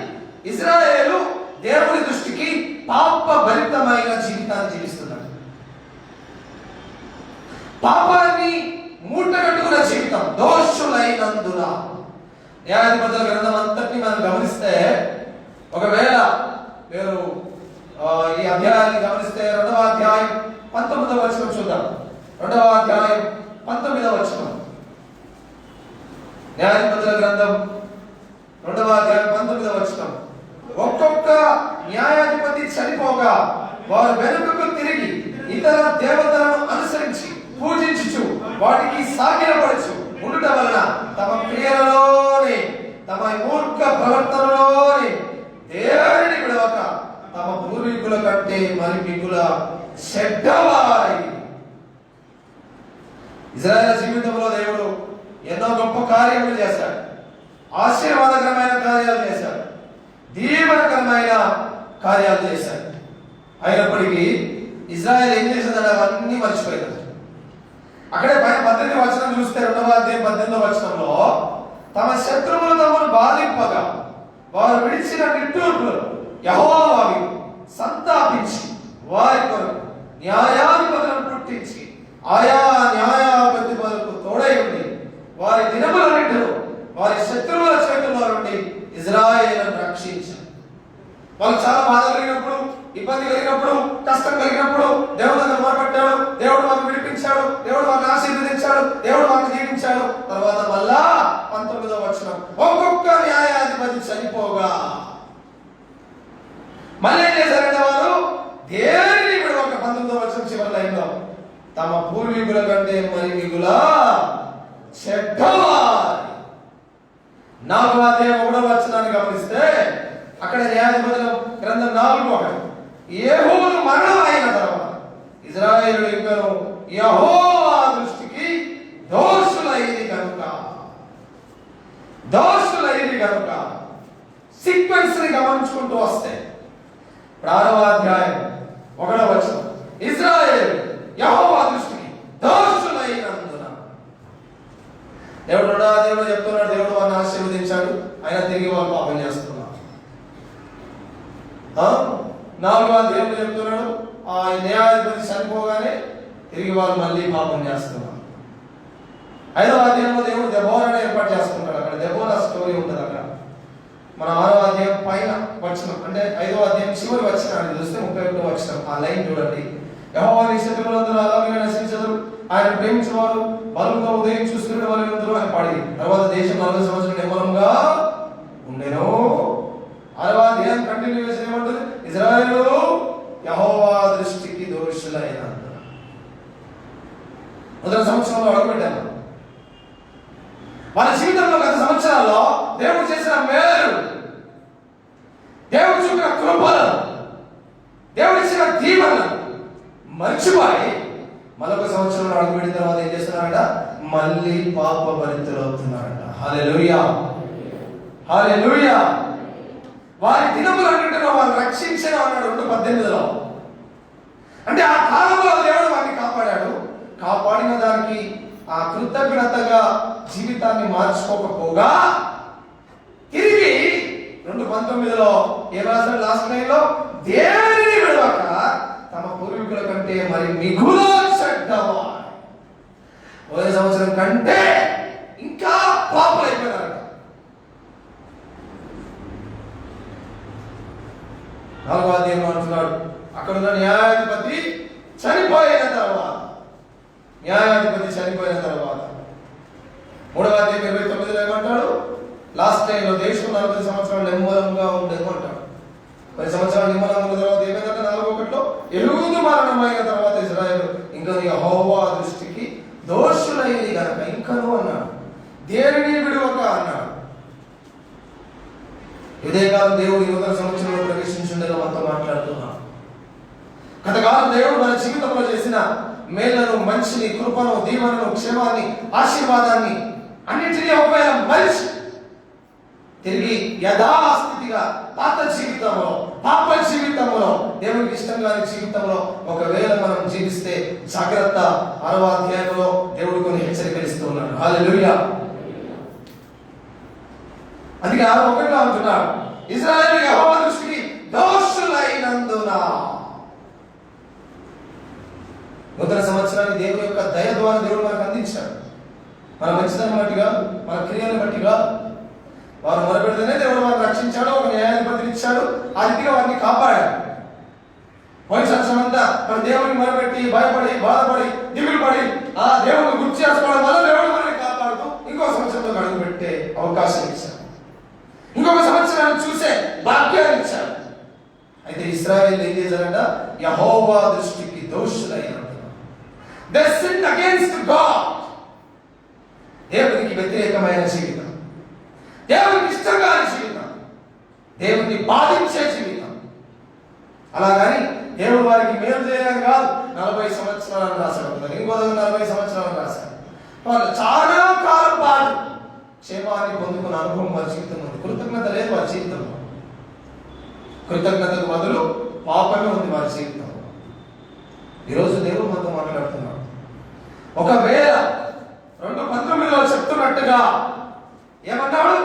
ఇజ్రాయేలు దేవుని దృష్టికి పాపభరితమైన జీవితాన్ని జీవిస్తున్నాడు. పాపాన్ని మూటగట్టుకున్న జీవితం. దోషులైనందున. న్యాయాధిపతుల గ్రంథం అంతటిని మనం గమనిస్తే, ఒకవేళ మీరు ఈ అధ్యాయాన్ని గమనిస్తే 2వ అధ్యాయం 19వ వచనం చూద్దాం. 2వ అధ్యాయం 19వ వచనం. న్యాయాధిపతుల గ్రంథం 2వ అధ్యాయం 19వ వచనం. ఒక్కొక్క న్యాయాధిపతి చనిపోగా వారు వెనుకకు తిరిగి ఇతర దేవతలను అనుసరించి పూజించుచు వాటికి సాగిలపడుచు ఉండుట వలన తమ క్రియలలోనే తమ మూర్ఖ ప్రవర్తనలోనే దేవుని విడవక తమ పూర్వీకుల కంటే మరి మిగుల చెడ్డవారై. ఇశ్రాయేలు జీవితంలో దేవుడు ఎన్నో గొప్ప కార్యములు చేశాడు. ఆశీర్వాదకరమైన కార్యాలు చేశాడు. దీవెనకరమైన కార్యాలు చేశాడు. అయినప్పటికీ ఇశ్రాయేలు ఏం చేసిందంటే అవన్నీ మర్చిపోయింది. అక్కడే పైన 18వ వచనం చూస్తే 2వ అధ్యాయం 18వ వచనంలో తమ శత్రువులు తమను బాధింపగా వారు విడిచిన నిట్టూర్పులు యెహోవాకు సంతాపించి వారి కొరకు న్యాయాధిపతులను పుట్టించి ఆయా న్యాయాధిపతులకు తోడై ఉండి వారి దినములన్నిటిలో వారి శత్రువుల చేతుల్లో నుండి ఇశ్రాయేలును రక్షించారు. వాళ్ళు చాలా బాధ కలిగినప్పుడు, ఇబ్బంది కలిగినప్పుడు, కష్టం కలిగినప్పుడు దేవుడు దగ్గర మొరపెట్టాడు. దేవుడు వారిని విడిపించాడు. దేవుడు వారిని ఆశీర్వదించాడు. దేవుడు వారిని దీవించాడు. తర్వాత మళ్ళా 19వ వచనం, ఒక్కొక్క న్యాయాధిపతి చనిపోగా మళ్ళీ ఏం చేశారంటే వారు దేనిని విడవక 19వ వచనం చివరి లైన్లో తమ పూర్వీకుల కంటే మరి మిగుల చెడ్డవారు. 4వ అధ్యాయం 1వ వచనాన్ని గమనిస్తే అక్కడ న్యాయాధిపతుల గ్రంథం 4:1 యెహోవా మరణం అయిన తర్వాత ఇశ్రాయేలు ఇంకను యెహోవా దృష్టికి దోషులైంది కనుక సీక్వెన్స్ ని గమనించుకుంటూ వస్తే 6వ అధ్యాయం 1వ వచనం ఇశ్రాయేలు యెహోవా దృష్టికి దోషులైనందున. దేవుడు 2వ అధ్యాయంలో చెప్తున్నాడు, దేవుడు వారిని ఆశీర్వదించాడు, అయినా తిరిగి వాళ్ళు పాపం చేస్తున్నారు. 4వ అధ్యాయంలో చెప్తున్నాడు, ఆ న్యాయాధిపతి చనిపోగానే తిరిగి వాళ్ళు మళ్ళీ పాపం చేస్తున్నారు. 5వ అధ్యాయంలో దేవుడు దెబోరాను ఏర్పాటు చేసుకుంటాడు. అక్కడ దెబోరా స్టోరీ ఉంటుంది. అక్కడ మన 6వ అధ్యాయం పైన వచనం, అంటే 5వ అధ్యాయం చివరి వచనాన్ని చూస్తే 31వ వచనం ఆ లైన్ చూడండి. యెహోవా నీ శత్రువులందరూ అలాగే నశించరు, ఆయన ప్రేమించేవారు బలంతో ఉదయం చూస్తున్న వాళ్ళందరూ అని పాడి. తర్వాత దేశం 40 సంవత్సరాలు నిర్మలంగా ఉండెను. 6వ అధ్యాయం కంటిన్యూ చేసి ఏమంటుంది, ఇశ్రాయేలు యెహోవా దృష్టికి దోషులైనందున. మొదటి సంవత్సరంలో అడుగుపెట్టాను. వాళ్ళ జీవితంలో గత సంవత్సరాల్లో దేవుడు చేసిన మేలు, దేవుడు చూపిన కృపలు, దేవుడు ఇచ్చిన దీవెనలు మర్చిపోయి మరొక సంవత్సరంలో అడుగుపెట్టిన తర్వాత ఏం చేస్తున్నారంట, మళ్ళీ పాప భరితులు అవుతున్నారంట. హల్లెలూయా, హల్లెలూయా. వారి దినములన్నింటిలో వారు రక్షించిన అన్నాడు 2:18లో. అంటే ఆ కాలంలో దేవుడు వారిని కాపాడాడు. కాపాడిన దానికి ఆ కృతజ్ఞతగా జీవితాన్ని మార్చుకోకపోగా తిరిగి 2:19లో ఏం రాశాడు లాస్ట్ లైన్లో, దేనిని విడవక తమ పూర్వీకుల కంటే మరి మిగుల చెడ్డవారు. మొదటి సంవత్సరం కంటే ఇంకా పాపలు అయిపోయినారట. 4వ అధ్యాయంలో అంటున్నాడు, అక్కడ ఉన్న న్యాయాధిపతి చనిపోయిన తర్వాత 3వ అధ్యాయం 29లో ఏమంటాడు, లాస్ట్ టైంలో దేశం 40 సంవత్సరాలు నిర్మూలంగా ఉండేది అంటాడు. 10 సంవత్సరాలు నిర్మూలంగా ఉన్న తర్వాత ఏమైందంటే 41లో ఎహూదు మరణమైన తర్వాత ఇజ్రాయేలు ఇంకా యెహోవా దృష్టికి దోషులైంది కనుక ఇంకను అన్నాడు, దేనిని విడువక అన్నాడు. ఇదే కాలం దేవుడు 20వ సంవత్సరంలో ప్రవేశించుండగా మనతో మాట్లాడుతున్నాడు. గతకాలం దేవుడు మన జీవితంలో చేసిన మేళ్లను, మంచిని, కృపను, దీవెనను, క్షేమాన్ని, ఆశీర్వాదాన్ని అన్నిటినీ ఒకవేళ మనిషి తిరిగి యథాస్థితిగా పాత జీవితంలో, పాప జీవితంలో, దేవునికి ఇష్టం కాని జీవితంలో ఒకవేళ మనం జీవిస్తే జాగ్రత్త. 6వ అధ్యాయంలో దేవుడు కొన్ని హెచ్చరికలు ఇస్తూ ఉన్నాడు. హల్లెలూయా. అందుకే 6:1 అంటున్నాడు, ఇశ్రాయేలు యెహోవా దృష్టికి దోషులైనందున. నూతన సంవత్సరాన్ని దేవుని యొక్క దయ ద్వారా దేవుడు మనకు అందించాడు. మన మంచితనం బట్టి కాదు, మన క్రియలను బట్టి కాదు. వారు మొరపెడితేనే దేవుడు వారిని రక్షించాడు, ఒక న్యాయాధిపతిని ఇచ్చాడు, ఆ రీతిగా వారిని కాపాడాడు. పోయిన సంవత్సరం అంతా మన దేవుడిని మొరపెట్టి భయపడి, బాధపడి, దిగులు పడి ఆ దేవుడిని గుర్తు చేసుకోవడం వల్ల దేవుడు మనల్ని కాపాడుతూ ఇంకో సంవత్సరంలో అడుగు పెట్టే అవకాశం ఇచ్చాడు, ఇంకొక సంవత్సరాన్ని చూసే భాగ్యాన్ని ఇచ్చాడు. అయితే ఇశ్రాయేలు ఏం చేశారంట? యెహోవా దృష్టికి దోషులైనారు. They sinned against God. దేవునికి వ్యతిరేకమైన జీవితం, దేవునికి ఇష్టం కాని జీవితం, దేవుని బాధించే జీవితం. అలాగని దేవుడు వారికి మేలు చేయడానికి కాదు 40 సంవత్సరాలను రాశాడు, ఇంకో 40 సంవత్సరాలను రాశాడు. వాళ్ళు చాలా కాలం పాటు క్షేమాన్ని పొందుకున్న అనుభవం వారి జీవితం ఉంది. కృతజ్ఞత లేదు వారి జీవితంలో. కృతజ్ఞతకు బదులు పాపమే ఉంది వారి జీవితంలో. ఈరోజు దేవుడు మనతో మాట్లాడుతున్నాడు. ఒకవేళ 2:19లో చెప్తున్నట్టుగా ఏమన్నాడు?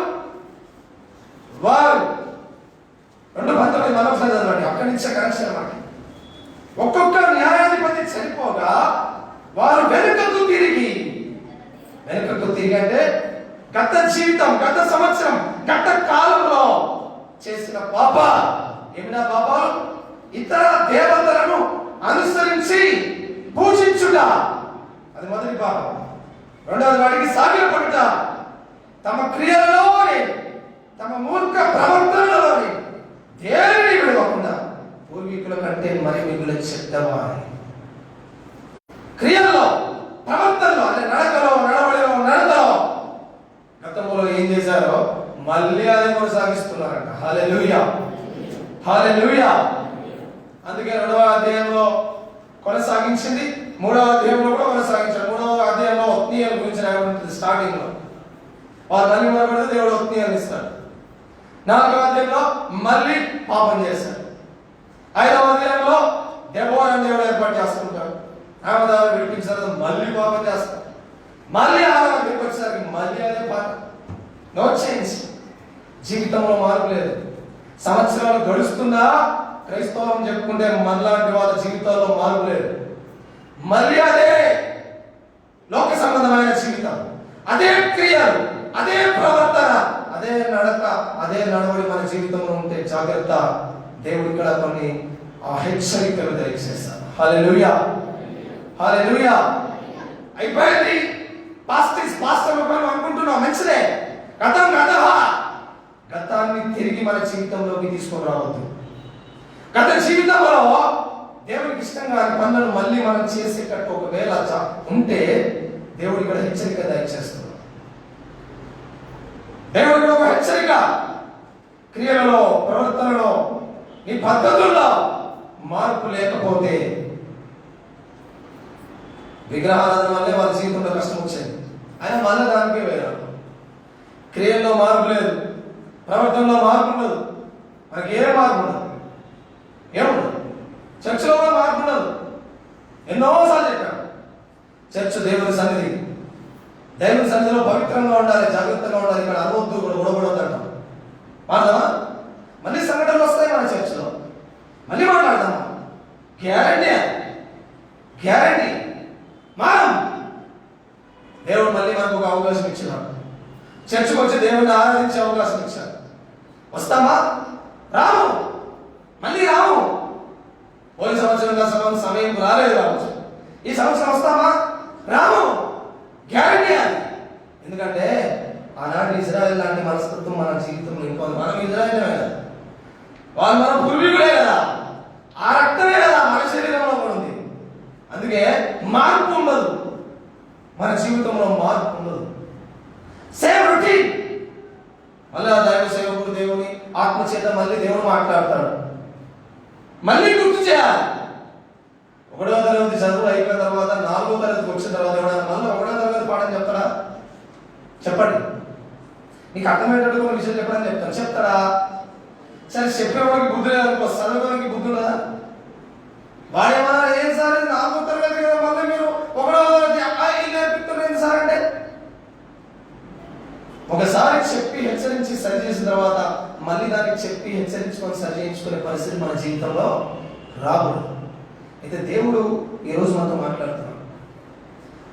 వారు 2:19 మరొకసారి చదవండి, అక్కడి నుంచే కనెక్షన్ అన్నమాట. ఒక్కొక్క న్యాయాధిపతి చనిపోగా వారు వెనుకకు తిరిగి అంటే గత జీవితం, గత సంవత్సరం, గత కాలంలో చేసిన పాప. ఏమినా పాపాలు? ఇతర దేవతలను అనుసరించి పూజించుట, అది మొదటి పాపం. రెండవది వాడికి సాగిలపడుట, తమ క్రియలలోని, తమ మూర్ఖ ప్రవర్తనలోని దేనిని విడవకుండా పూర్వీకుల కంటే మరి మిగుల చెడ్డవారి. క్రియల్లో, ప్రవర్తనలో, అంటే నడకలో, నడవడిలో, నడతలో గతంలో ఏం చేశారో మళ్ళీ అదే కొనసాగిస్తున్నారంట. హల్లెలూయా, హల్లెలూయా. అందుకే 2వ అధ్యాయంలో కొనసాగించింది, 3వ అధ్యాయంలో కూడా కొనసాగించారు. 3వ అధ్యాయంలో ఒత్నీయుల గురించి రాయబడింది. స్టార్టింగ్ లో వారు మళ్ళీ మొదలుపెడితే దేవుడు ఒత్నీయులను ఇస్తాడు. 4వ అధ్యాయంలో మళ్ళీ పాపం చేశారు. 5వ అధ్యాయంలో దెబోరాను దేవుడు ఏర్పాటు చేసుకుంటాడు. ఆమె ద్వారా విడిపించారు, మళ్ళీ పాపం చేస్తారు. మళ్ళీ 6వ అధ్యాయంకి వచ్చేసరికి మళ్ళీ అదే పాట. No change. జీవితంలో మార్పు లేదు. సంవత్సరాలు గడుస్తున్నా క్రైస్తవం చెప్పుకుంటే మనలాంటి వాళ్ళ జీవితాల్లో మార్పు లేదు. మళ్ళీ అదే లోక సంబంధమైన జీవితం, అదే క్రియలు, అదే ప్రవర్తన, అదే నడక, అదే నడవడి మన జీవితంలో ఉంటే జాగ్రత్త. దేవుడు ఇక్కడ కొన్ని హెచ్చరికలు తెలియజేస్తాడు. హల్లెలూయా, హల్లెలూయా. అయిపోయింది, పాస్ట్ ఇస్ పాస్ట్ మనం అనుకుంటున్నాం, మంచిదే. గతం గతాన్ని తిరిగి మన జీవితంలోకి తీసుకొని రావద్దు. గత జీవితంలో దేవుడికి ఇష్టం కాని పనులను మళ్ళీ మనం చేసేటట్టు ఒకవేళ ఉంటే దేవుడు ఇక్కడ హెచ్చరిక దయచేస్తున్నాడు. దేవుడు ఒక హెచ్చరిక. క్రియలలో, ప్రవర్తనలో, నీ పద్ధతుల్లో మార్పు లేకపోతే విగ్రహారాధన వల్లే వారి జీవితంలో కష్టం వచ్చేది. ఆయన మళ్ళీ దానికే వేయాలి. క్రియల్లో మార్పు లేదు, ప్రవర్తనలో మార్పు ఉండదు, మనకి ఏ మార్పు ఉండదు, ఏముండదు. చర్చిలో మార్పు ఉండదు. ఎన్నోసార్లు చెప్పాను, చర్చ్ దేవుని సన్నిధి, దేవుని సన్నిధిలో పవిత్రంగా ఉండాలి, జాగ్రత్తగా ఉండాలి. ఇక్కడ అనవద్దు, కూడా గొడవడొద్దు అంటాం. మాట్లాడమా? మళ్ళీ సంఘటనలు వస్తాయి మన చర్చిలో, మళ్ళీ మాట్లాడదామా? గ్యారంటీ మనం దేవుడు మళ్ళీ మనకు ఒక అవకాశం ఇచ్చినాడు. చర్చకు వచ్చి దేవుడిని ఆరాధించే అవకాశం ఇచ్చాడు. వస్తామా? రాము, మళ్ళీ రాము. పోయిన సంవత్సరం సమయం రాలేదు, రావచ్చు. ఈ సంవత్సరం వస్తామా? రాము, గ్యారంటీ అది. ఎందుకంటే ఆనాటి ఇజ్రాయెల్ లాంటి మనస్తత్వం మన జీవితంలో ఇంకొంది. మనం ఇజ్రాయెల్ కదా, వాళ్ళు మన పూర్వీకులే కదా, ఆ రక్తమే కదా మన మాట్లాడతాడు. మళ్ళీ గుర్తు చేయాలి. 1వ తరగతి చదువు అయిపోయిన తర్వాత 4వ తరగతికి వచ్చిన తర్వాత ఎవరైనా మళ్ళీ 1వ తరగతి పాఠం చెప్తారా? చెప్పండి. నీకు అర్థమయ్యేటట్టు కొన్ని విషయం చెప్పడానికి చెప్తారా? సరే, చెప్పేవాడికి బుద్ధి లేదనుకో, చదువుకోవడానికి బుద్ధి ఉండదా? వాడేమన్నా ఏం సార్ 4వ తరగతి కదా, మళ్ళీ మీరు 1వ తరగతి నేర్పిస్తున్నారు సార్ అంటే, ఒకసారి చెప్పి హెచ్చరించి సరి చేసిన తర్వాత మళ్ళీ దానికి చెప్పి హెచ్చరించుకొని సరి చేయించుకునే పరిస్థితి మన జీవితంలో రాకూడదు. అయితే దేవుడు ఈరోజు మనతో మాట్లాడుతున్నాడు.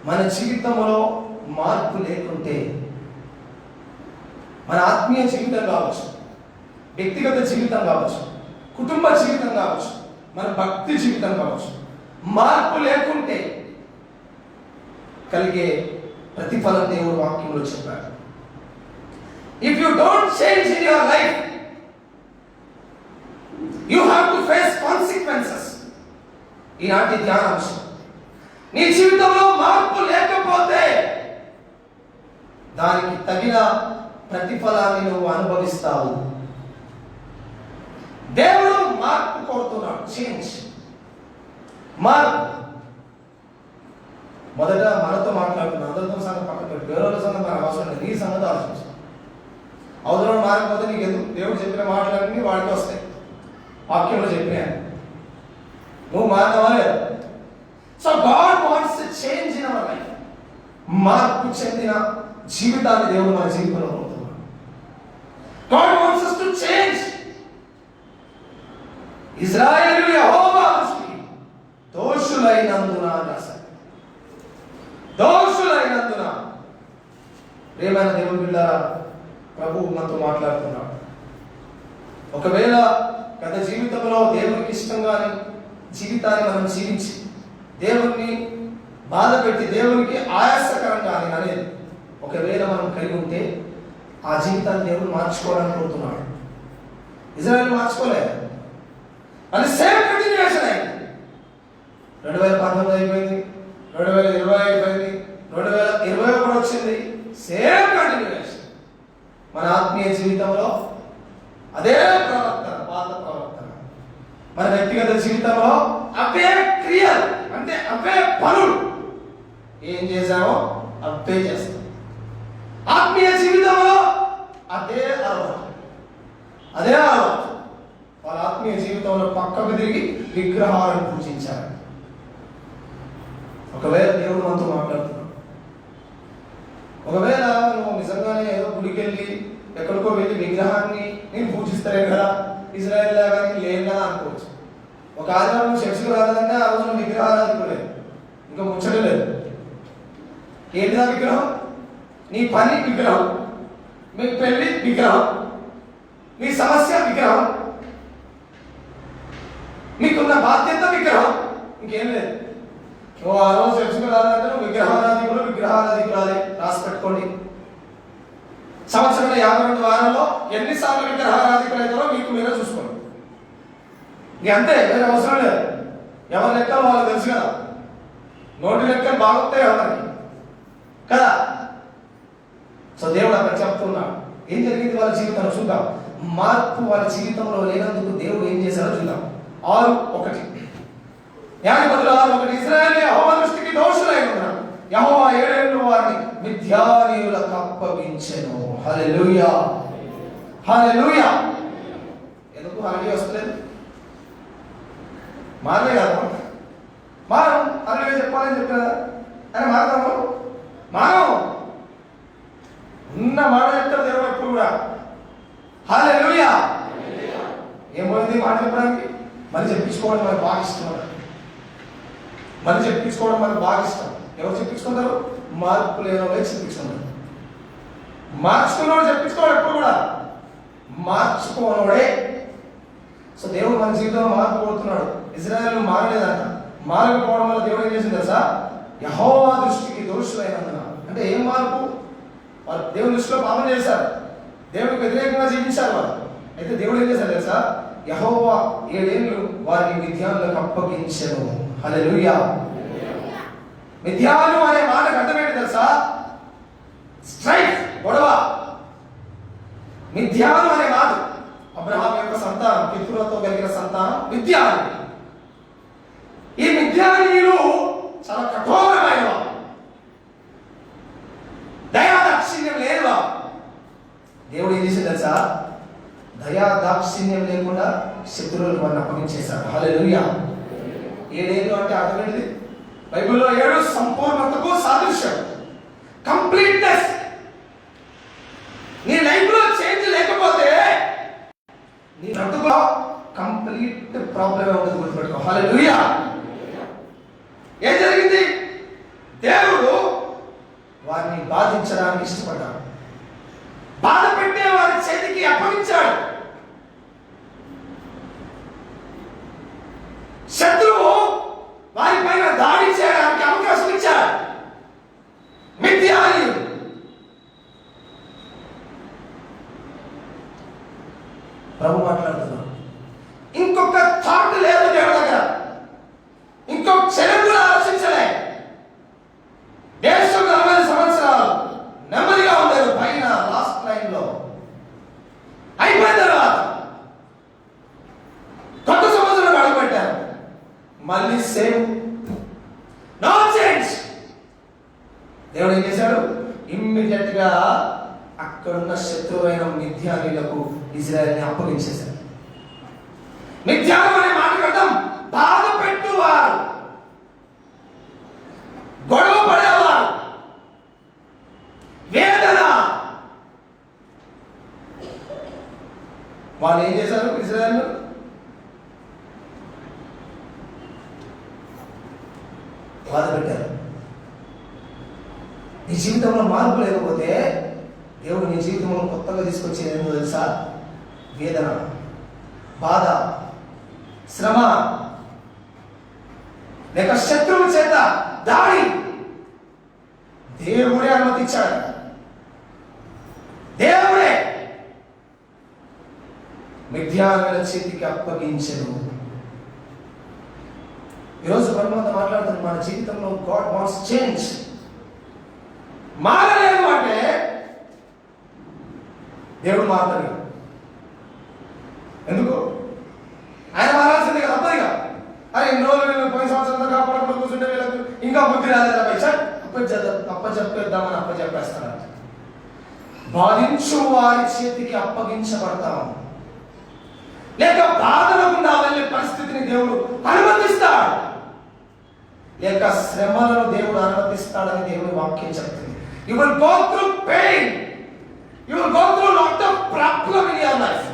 మన జీవితంలో మార్పు లేకుంటే, మన ఆత్మీయ జీవితం కావచ్చు, వ్యక్తిగత జీవితం కావచ్చు, కుటుంబ జీవితం కావచ్చు, మన భక్తి జీవితం కావచ్చు, మార్పు లేకుంటే కలిగే ప్రతిఫలం దేవుడు వాక్యంలో చెప్పాడు. If you don't change in your life, you have to face consequences. ఈనాటి ధ్యానాంశం, నీ జీవితంలో మార్పు లేకపోతే దానికి తగిన ప్రతిఫలాన్ని నువ్వు అనుభవిస్తావు. దేవుడు మార్పు కోరుతున్నాడు, చేంజ్, మార్పు. మొదట మనతో మాట్లాడుతున్నాడు. అందరితో సంగతి పక్కన పెట్టి వేరే సంగతి మనకు అవసరం లేదు. నీ సంగతి ఆలోచించు. అవసరం మారకపోతే నీకు ఎందుకు? దేవుడు చెప్పిన మాటలన్నీ వాడికి వస్తాయి, వాక్యంలో చెప్పినా. నువ్వు మారతావా లేదా? So God wants to change in our life. మార్పు చెందిన జీవితాన్ని దేవుడు మన జీవితంలో కోరుతున్నాడు. God wants us to change. ఇశ్రాయేలు యెహోవా దృష్టికి దోషులైనందున రాశాడు. దోషులైనందున. ప్రియమైన దేవుని బిడ్డలారా, ప్రభువు మనతో మాట్లాడుతున్నాడు. ఒకవేళ గత జీవితంలో దేవునికి ఇష్టంగాని జీవితాన్ని మనం జీవించి దేవుణ్ణి బాధ పెట్టి దేవునికి ఆయాసకరంగా అనేది ఒకవేళ మనం కలిగి ఉంటే ఆ జీవితాన్ని దేవుడు మార్చుకోవడానికి కోరుతున్నాడు. ఇజ్రాయెల్ మార్చుకోలేదు. అది సేమ్ కంటిన్యూషన్ అయింది. 2019 అయిపోయింది, 2020 అయిపోయింది, 2021 వచ్చింది. Same continuation. మన ఆత్మీయ జీవితంలో అదే ప్రవర్తన, పాత ప్రవర్తన. మన వ్యక్తిగత జీవితంలో అవే క్రియలు, అంటే అవే పనులు. ఏం చేశామో అవే చేస్తాం. ఆత్మీయ జీవితంలో అదే అలవాటు, అదే అలవాటు. వాళ్ళ ఆత్మీయ జీవితంలో పక్కకు తిరిగి విగ్రహాలను పూజించారు. ఒకవేళ దేవుడు మనతో మాట్లాడుతున్నాడు. ఒకవేళ నువ్వు నిజంగానే ఏదో గుడికి వెళ్ళి ఎక్కడికో వెళ్ళి విగ్రహాన్ని నేను పూజిస్తానే కదా, ఇజ్రాయెల్ లాగా లేదు కదా అనుకోవచ్చు. ఒక ఆదివారం చర్చికి రాలేదంటే ఆ రోజు విగ్రహారాధికులేదు, ఇంకా ముచ్చటలేదు. ఏంటిదా విగ్రహం? నీ పని విగ్రహం, మీ పెళ్లి విగ్రహం, నీ సమస్య విగ్రహం, మీకున్న బాధ్యత విగ్రహం, ఇంకేం లేదు. నువ్వు ఆ రోజు చర్చికి రాలేదంటే నువ్వు విగ్రహారాధికురాలే. రాసి పెట్టుకోండి. సంవత్సరంలో 52 వారాల్లో ఎన్నిసార్లు విగ్రహారాధికులు అవుతారో మీకు మీరే చూసుకోండి. అంతే, వేరే అవసరం లేదు. ఎవరి లెక్కలు వాళ్ళకి తెలుసు కదా. నోటి లెక్కలు బాగుంటాయి అందరికి కదా. సో దేవుడు అక్కడ చెప్తున్నాడు. ఏం జరిగింది వాళ్ళ జీవితంలో చూద్దాం. మార్పు వాళ్ళ జీవితంలో లేనందుకు దేవుడు ఏం చేశాడో చూద్దాం. 6:1 న్యాయాధిపతులు 6:1 ఇశ్రాయేలు యెహోవా దృష్టికి దోషులైన యెహోవా 7 ఏళ్లు వారిని మిథ్యానీయులకు అప్పగించెను. హల్లెలూయా, హల్లెలూయా. ఎందుకు హల్లెలూయా వస్తలేదు? మారలే కదా. మారం హల్లెలూయా చెప్పాలని చెప్పారు అని మారదాము. మారం ఉన్న మాట చెప్తారు దేవుడు ఎప్పుడు కూడా. హల్లెలూయా. ఏమైంది మాట చెప్పడానికి? మళ్ళీ చెప్పించుకోవడం మనకు బాగా ఇష్టం. మళ్ళీ చెప్పించుకోవడం మనకు బాగా ఇష్టం. ఎవరు చెప్పించుకుంటారు? మార్పు లేని వాళ్ళే చెప్పించుకుంటారు. మార్చుకున్నవాడు చెప్పించుకోవడం ఎప్పుడు కూడా. మార్చుకోనోడే. సో దేవుడు మన జీవితంలో మార్పు కోరుతున్నాడు. ఇశ్రాయేలు మారలేదంట. మారకపోవడం వల్ల దేవుడు ఏం చేసింది తెలుసా? యెహోవా దృష్టికి దోషులైనందున. అంటే ఏం మార్పు? వాళ్ళు దేవుని దృష్టిలో పాపం చేశారు, దేవుడికి వ్యతిరేకంగా జీవించారు వాళ్ళు. అయితే దేవుడు ఏం చేశారు తెలుసా? యెహోవా 7 ఏళ్లు వారిని మిథ్యానులకు అప్పగించెను. హల్లెలూయా. మిథ్యాను అనే మాటకు అర్థం ఏంటి తెలుసా? స్ట్రైఫ్, గొడవ. మిథ్యాను అనే మాట అబ్రహాం యొక్క సంతానం సంతానం, పితృలతో కలిగిన సంతానం మిద్యాని. ఈ మిద్యానీయులు చాలా కఠోరమైన దయా దాక్షిణ్యం లేదు. దేవుడు ఏం చేసింది తెలుసా? దయా దాక్షిణ్యం లేకుండా శత్రువులకు వారిని అప్పగించేశారు. హల్లెలూయా. 7 ఏళ్ళు అంటే అర్థం ఏంటిది? బైబిల్లో 7 సంపూర్ణతకు సాదృశ్యం, కంప్లీట్నెస్. నీ లైఫ్ లో చేంజ్ లేకపోతే నీ బ్రతుకులో కంప్లీట్ ప్రాబ్లమే ఉంటుంది, గుర్తుపెట్టుకో. హల్లెలూయా. ఏం జరిగింది? దేవుడు వారిని బాధించడానికి ఇష్టపడ్డాడు, బాధ పెట్టే వారి చేతికి అప్పగించాడు. శత్రువు వారిపైన దాడి చేయడానికి అవకాశం ఇచ్చాడు. మిద్యానీయులు ప్రభు మాట్లాడుతున్నాడు. ఇంకొక థాట్ లేదు దేవుడి దగ్గర, ఇంకొక క్షణం కూడా ఆలోచించలే. దేశం 40 సంవత్సరాలు నెమ్మదిగా ఉండేది. పైన లాస్ట్ లైన్ లో అయిపోయిన తర్వాత కొత్త సంవత్సరం అడుగుపెట్టారు. మళ్ళీ సేమ్, నో చేంజ్. దేవుడు ఏం చేశాడు? ఇమ్మీడియట్ గా అక్కడున్న శత్రువైన మిద్యానీయులకు ఇజ్రాయెల్ని అప్పగించేశారు. మిద్యాను అనే మాటకు అర్థం బాధ పెట్టువారు, గొడవ పడేవారు, వేదన. వాళ్ళు ఏం చేశారు? ఇజ్రాయెల్ బాధ పెట్టారు. నీ జీవితంలో మార్పు లేకపోతే దేవుడు నీ జీవితంలో కొత్తగా తీసుకొచ్చేది ఏంటో తెలుసా? వేదన, బాధ, శ్రమ, లేక శత్రువు చేత దాడి దేవుడే అనుమతించాడు. దేవుడే మిద్యానీయుల చేతికి అప్పగించెను. ఈరోజు పరమాత్మ మాట్లాడుతున్న మన జీవితంలో గాడ్ వాంట్స్ చేంజ్. మారలేదు అంటే దేవుడు మారతాడు. ఎందుకు? ఆయన మారాల్సిందే కదా, తప్పదిగా. అరే ఇన్ని రోజులు పోయిన సంవత్సరం కాపాడకుండా కూర్చుంటే వీళ్ళకు ఇంకా బుద్ధి రాలేదా పైసా అప్పచెప్పేద్దామని అప్పచెప్పేస్తాడు. బాధించు వారి చేతికి అప్పగించబడతాము, లేక బాధల గుండా వెళ్ళే పరిస్థితిని దేవుడు అనుమతిస్తాడు, లేక శ్రమలను దేవుడు అనుమతిస్తాడని దేవుడి వాక్యం చెప్తుంది. You will go through pain. You will go through lot of problem in your life.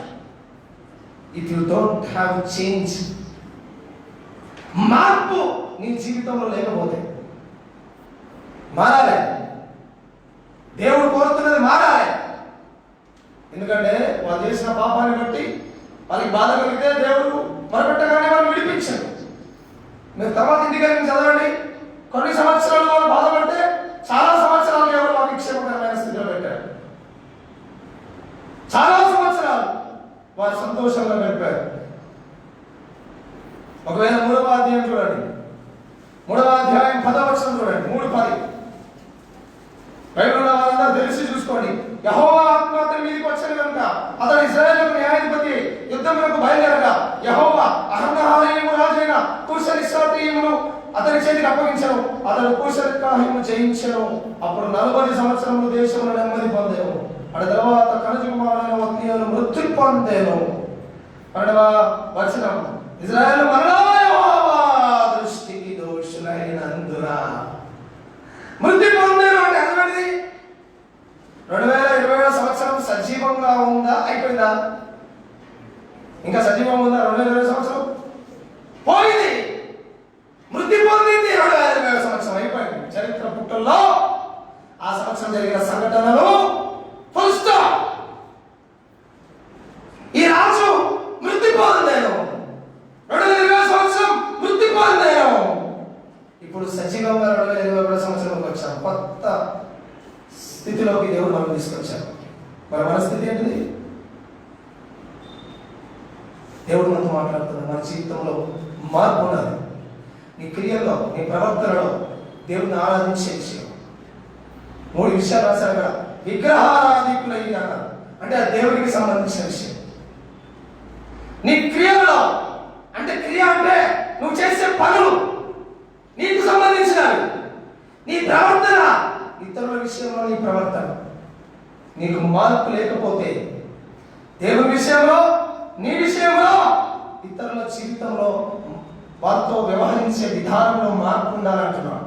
If you don't have change, మార్పు నీ జీవితంలో లేకపోతే, మారాలి. దేవుడు కోరుతున్నది మారాలి. ఎందుకంటే వాళ్ళు చేసిన పాపాన్ని బట్టి వాళ్ళకి బాధ కలిగితే దేవుడు మొరపెట్టగానే వాళ్ళు విడిపించారు. మీరు తర్వాత ఇంటికి చదవండి. కొన్ని సంవత్సరాలు వాళ్ళు బాధపడితే చాలా సంవత్సరాలు ఎవరు వాళ్ళకి క్షేమకరమైన స్థితిలో పెట్టారు. చాలా సంవత్సరాలు వారు సంతోషంగా గడిపారు. ఒకవేళ 3వ అధ్యాయం చూడండి, 3వ అధ్యాయం 10వ వచనం చూడండి, 3:10. బైబిల్ ఉన్న వాళ్ళందరూ తెలిసి చూసుకోండి. యెహోవా ఆత్మ అతని మీదకి వచ్చాను కనుక అతడు ఇశ్రాయేలుకు న్యాయాధిపతి యుద్ధములకు బయలుదేరగా యెహోవా అహరోను రాజైన కూషరిస్సాతీయులను అతని చేతికి అప్పగించెను. అతడు కూషరికాహిము జయించెను. అప్పుడు 40 సంవత్సరములు దేశంలో నెమ్మది పొందెను. అటు తర్వాత కనజకుమారుడైన ఒత్నీయేలు మృత్యు పొందెను. 12వ వచనం, ఇశ్రాయేలు మరలా యెహోవా దృష్టికి దోషులైనందున మృత్యు పొందెను. అంటే అర్థమేంటి? 2020 సంవత్సరం సజీవంగా ఉందా? అయిపోయిందా? ఇంకా సజీవంగా ఉందా? 2020 సంవత్సరం పోయింది, మృతి పొందింది. 2020 సంవత్సరం అయిపోయింది. చరిత్ర పుటల్లో ఆ సంవత్సరం జరిగిన సంఘటనలు ఫుల్ స్టాప్. ఈ రాజు మృతి పొందాను. 2020 సంవత్సరం మృతి పొందాను. ఇప్పుడు సజీవంగా 2021 సంవత్సరంలోకి వచ్చాం. కొత్త స్థితిలోకి దేవుడు మనం తీసుకొచ్చారు. మరి మన స్థితి ఏంటిది? దేవుడు మనతో మాట్లాడుతున్నాడు. మన జీవితంలో మార్పు ఉన్నది. నీ క్రియల్లో, నీ ప్రవర్తనలో దేవుడిని ఆరాధించే విషయం. 3 విషయాలు రాశారు కదా. విగ్రహారాధికులై అన్నారు అంటే అది దేవుడికి సంబంధించిన విషయం. నీ క్రియలో, అంటే క్రియ అంటే నువ్వు చేసే పనులు, నీకు సంబంధించినవి, నీ ప్రవర్తన, ఇతరుల విషయంలో నీ ప్రవర్తన, నీకు మార్పు లేకపోతే దేవుని విషయంలో, నీ విషయంలో, ఇతరుల జీవితంలో వారితో వ్యవహరించే విధానంలో మార్పు ఉండాలంటున్నాడు.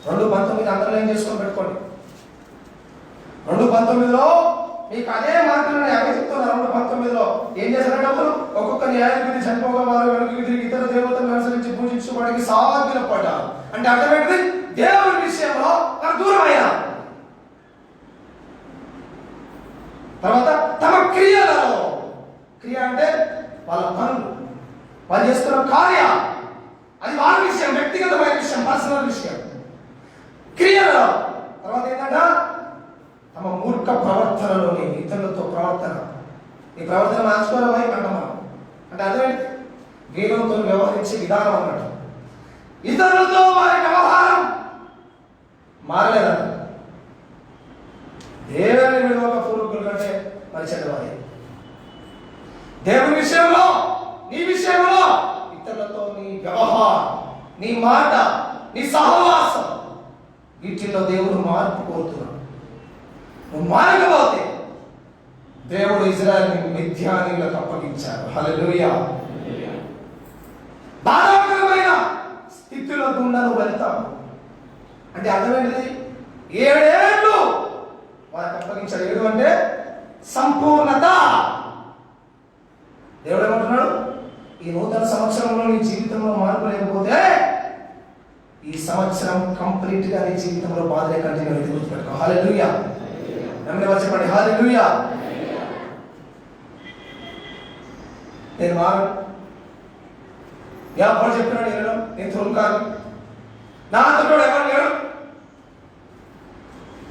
2:19 అందరూ ఏం చేసుకొని పెట్టుకోండి. 2:19లో మీకు అదే మాటలు అవే చెప్తున్నారు. 2:19లో ఏం చేశారంటే వాళ్ళు ఒక్కొక్క న్యాయాధిపతి చనిపోగా వారు వెనుకకు తిరిగి ఇతర దేవతలను అనుసరించి పూజించుకోవడానికి సాగిలపడ్డారు. అంటే అర్థమైంది, దేవుని విషయంలో వారు దూరం అయ్యారు. తర్వాత తమ క్రియలలో, క్రియ అంటే వాళ్ళ పనులు, వాళ్ళు చేస్తున్న కార్యం, అది వాళ్ళ విషయం, వ్యక్తిగతమైన విషయం, పర్సనల్ విషయం. క్రియలో తర్వాత ఏంటంటే తమ మూర్ఖ ప్రవర్తనలోని ఇతరులతో ప్రవర్తన, ఈ ప్రవర్తన మార్చుకోవడమై అంటాం. అంటే అదేంటి, వీరులతో వ్యవహరించే విధానం అన్నట్టు. ఇతరులతో వారి వ్యవహారం మారలేదట. దేవుని విలువ పూర్వకుల కంటే మరి చెడ్డవారి. దేవుని విషయంలో, నీ విషయంలో, ఇతరులతో నీ వ్యవహారం, నీ మాట, నీ సహవాసం, వీటిల్లో దేవుడు మార్పు కోరుతున్నాడు. నువ్వు మారకపోతే దేవుడు ఇజ్రాయెల్ని మిథ్యానీయులకు అప్పగించాడు. హల్లెలూయా. బాధాకరమైన స్థితిలో గుండా నువ్వు వెళ్తావు. అంటే అర్థమైనది, 7 ఏళ్ళు వారికి అప్పగించాడు. 7 అంటే సంపూర్ణత. దేవుడు ఏమంటున్నాడు, ఈ నూతన సంవత్సరంలో నీ జీవితంలో మార్పు లేకపోతే ఈ సంవత్సరం కంప్లీట్ గా నీ జీవితంలో బాధలే కంటిన్యూ అయితే గుర్తుపెట్టుకో. హల్లెలూయా. నమ్మని చెప్పండి హల్లెలూయా. నేను మారు ఎవరు చెప్పినాడు, నేను తొలి కాదు, నా అంతటో ఎవరు లేడు.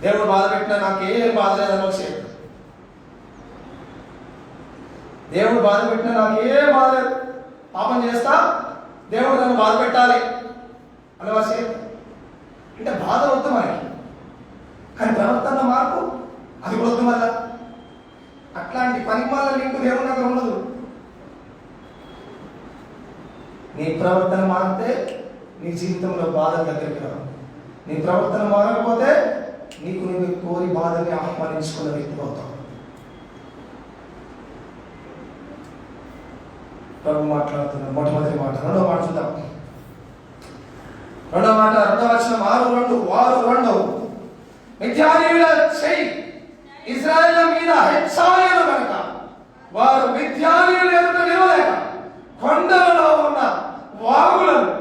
దేవుడు బాధ పెట్టినా నాకు ఏం బాధ లేదని వచ్చే, దేవుడు బాధ పెట్టినా నాకు ఏం బాధ లేదు, పాపం చేస్తా దేవుడు నన్ను బాధ పెట్టాలి అని వచ్చే. అంటే బాధ వద్దు మనకి, కానీ ప్రవర్తన మార్పు అది కూడా వద్దు. మళ్ళా అట్లాంటి పనికి మళ్ళీ నీకు దేవుడు దగ్గర ఉండదు. నీ ప్రవర్తన మారితే నీ జీవితంలో బాధ దగ్గరికి రావు. నీ ప్రవర్తన మారకపోతే నీకు నువ్వు కోరి బాధని ఆహ్వానించుకున్న వ్యక్తి అవుతావు. ప్రభు మాట్లాడుతున్నాడు. మొట్టమొదటి మాట. రెండవ మాట చూద్దాం. రెండవ మాట, 2వ వచనం 6:2 వారు 2 మిథ్యానీయుల చెయ్యి ఇశ్రాయేలు మీద హెచ్చాయను కనుక వారు మిథ్యానీయుల ఎదుట నిలవలేక కొండలలో ఉన్న వాగులను,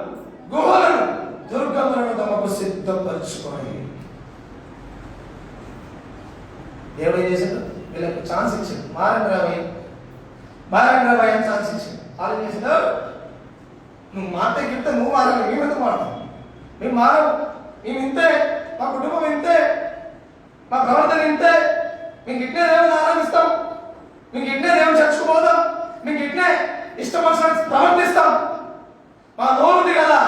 గుహలను, దుర్గములను తమకు సిద్ధపరచుకొని. దేవుడు ఏం చేశాడు, వీళ్ళకి ఛాన్స్ ఇచ్చాడు. మారండి రాబోయే ఛాన్స్ ఇచ్చాడు. వాళ్ళు చేసినారు, నువ్వు మాట గిట్ట నువ్వు మారాలి, మేమెందుకు మాట్లాడు, మేము మారం, మేము ఇంతే, మా కుటుంబం ఇంతే, మా ప్రవర్తన ఇంతే, మీకు ఇట్నే దేవుని ఆరాధిస్తాం, మీకు ఇట్నే దేవుని చర్చుకుపోదాం, మీకు ఇట్నే ఇష్టం వచ్చినట్టు ప్రవర్తిస్తాం, మా నోరుంది కదా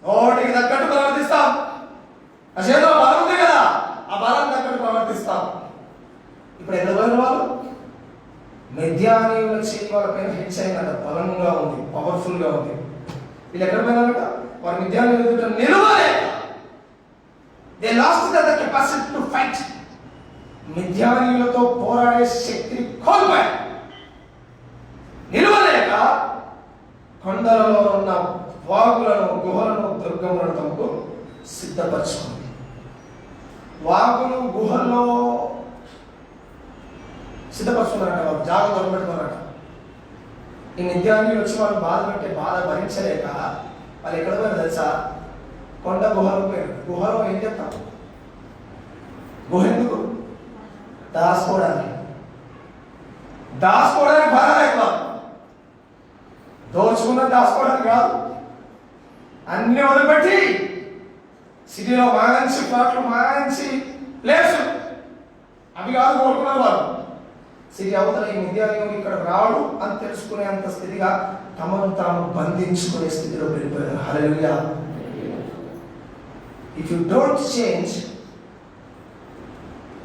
నోటికి తగ్గట్టు ప్రవర్తిస్తాం, ఆ చేతిలో బలం ఉంది కదా ఆ బలం తగ్గట్టు ప్రవర్తిస్తాం. ఇప్పుడు ఎక్కడ పోయిన వాళ్ళు మిథ్యానీయుల చేయి వాళ్ళపైన హెచ్చైనట, బలంగా ఉంది, పవర్ఫుల్ గా ఉంది. వీళ్ళు ఎక్కడ పోయినారట, వారి మిథ్యానీయుల ఎదుట నిలవలేక, they lost the capacity to fight. మిథ్యానీయులతో పోరాడే శక్తిని కోల్పోయారు. నిలవలేక కొండలలో ఉన్న వాగులను, గుహలను, దుర్గములను తమకు సిద్ధపరచుకుంది. వాగులు, గుహల్లో సిద్ధపరచుకున్నారట, వాళ్ళు జాగ్రత్త పెట్టుకున్నారట. ఈ మిథ్యానీయులు వచ్చి వాళ్ళు బాధ పెట్టే బాధ భరించలేక వాళ్ళు ఎక్కడ పోయారు తెలుసా, కొండ గుహలో పోయారు. గుహలో ఏం చెప్తాం, గుహ ఎందుకు, దాచుకోవడానికి బాధలేక, దోచుకున్న దాచుకోవడానికి కాదు. అన్ని వదిలిపెట్టి సిటీలో మంచి ప్లాట్లు, మంచి ప్లేస్ అవి కాదు కోరుకున్నారు వాళ్ళు. సిటీ అవతల ఈ మిథ్యానీయులు ఇక్కడ రాడు అని తెలుసుకునేంత స్థితిగా తమను తాము బంధించుకునే స్థితిలో వెళ్ళిపోయారు. హల్లెలూయా. If you don't change,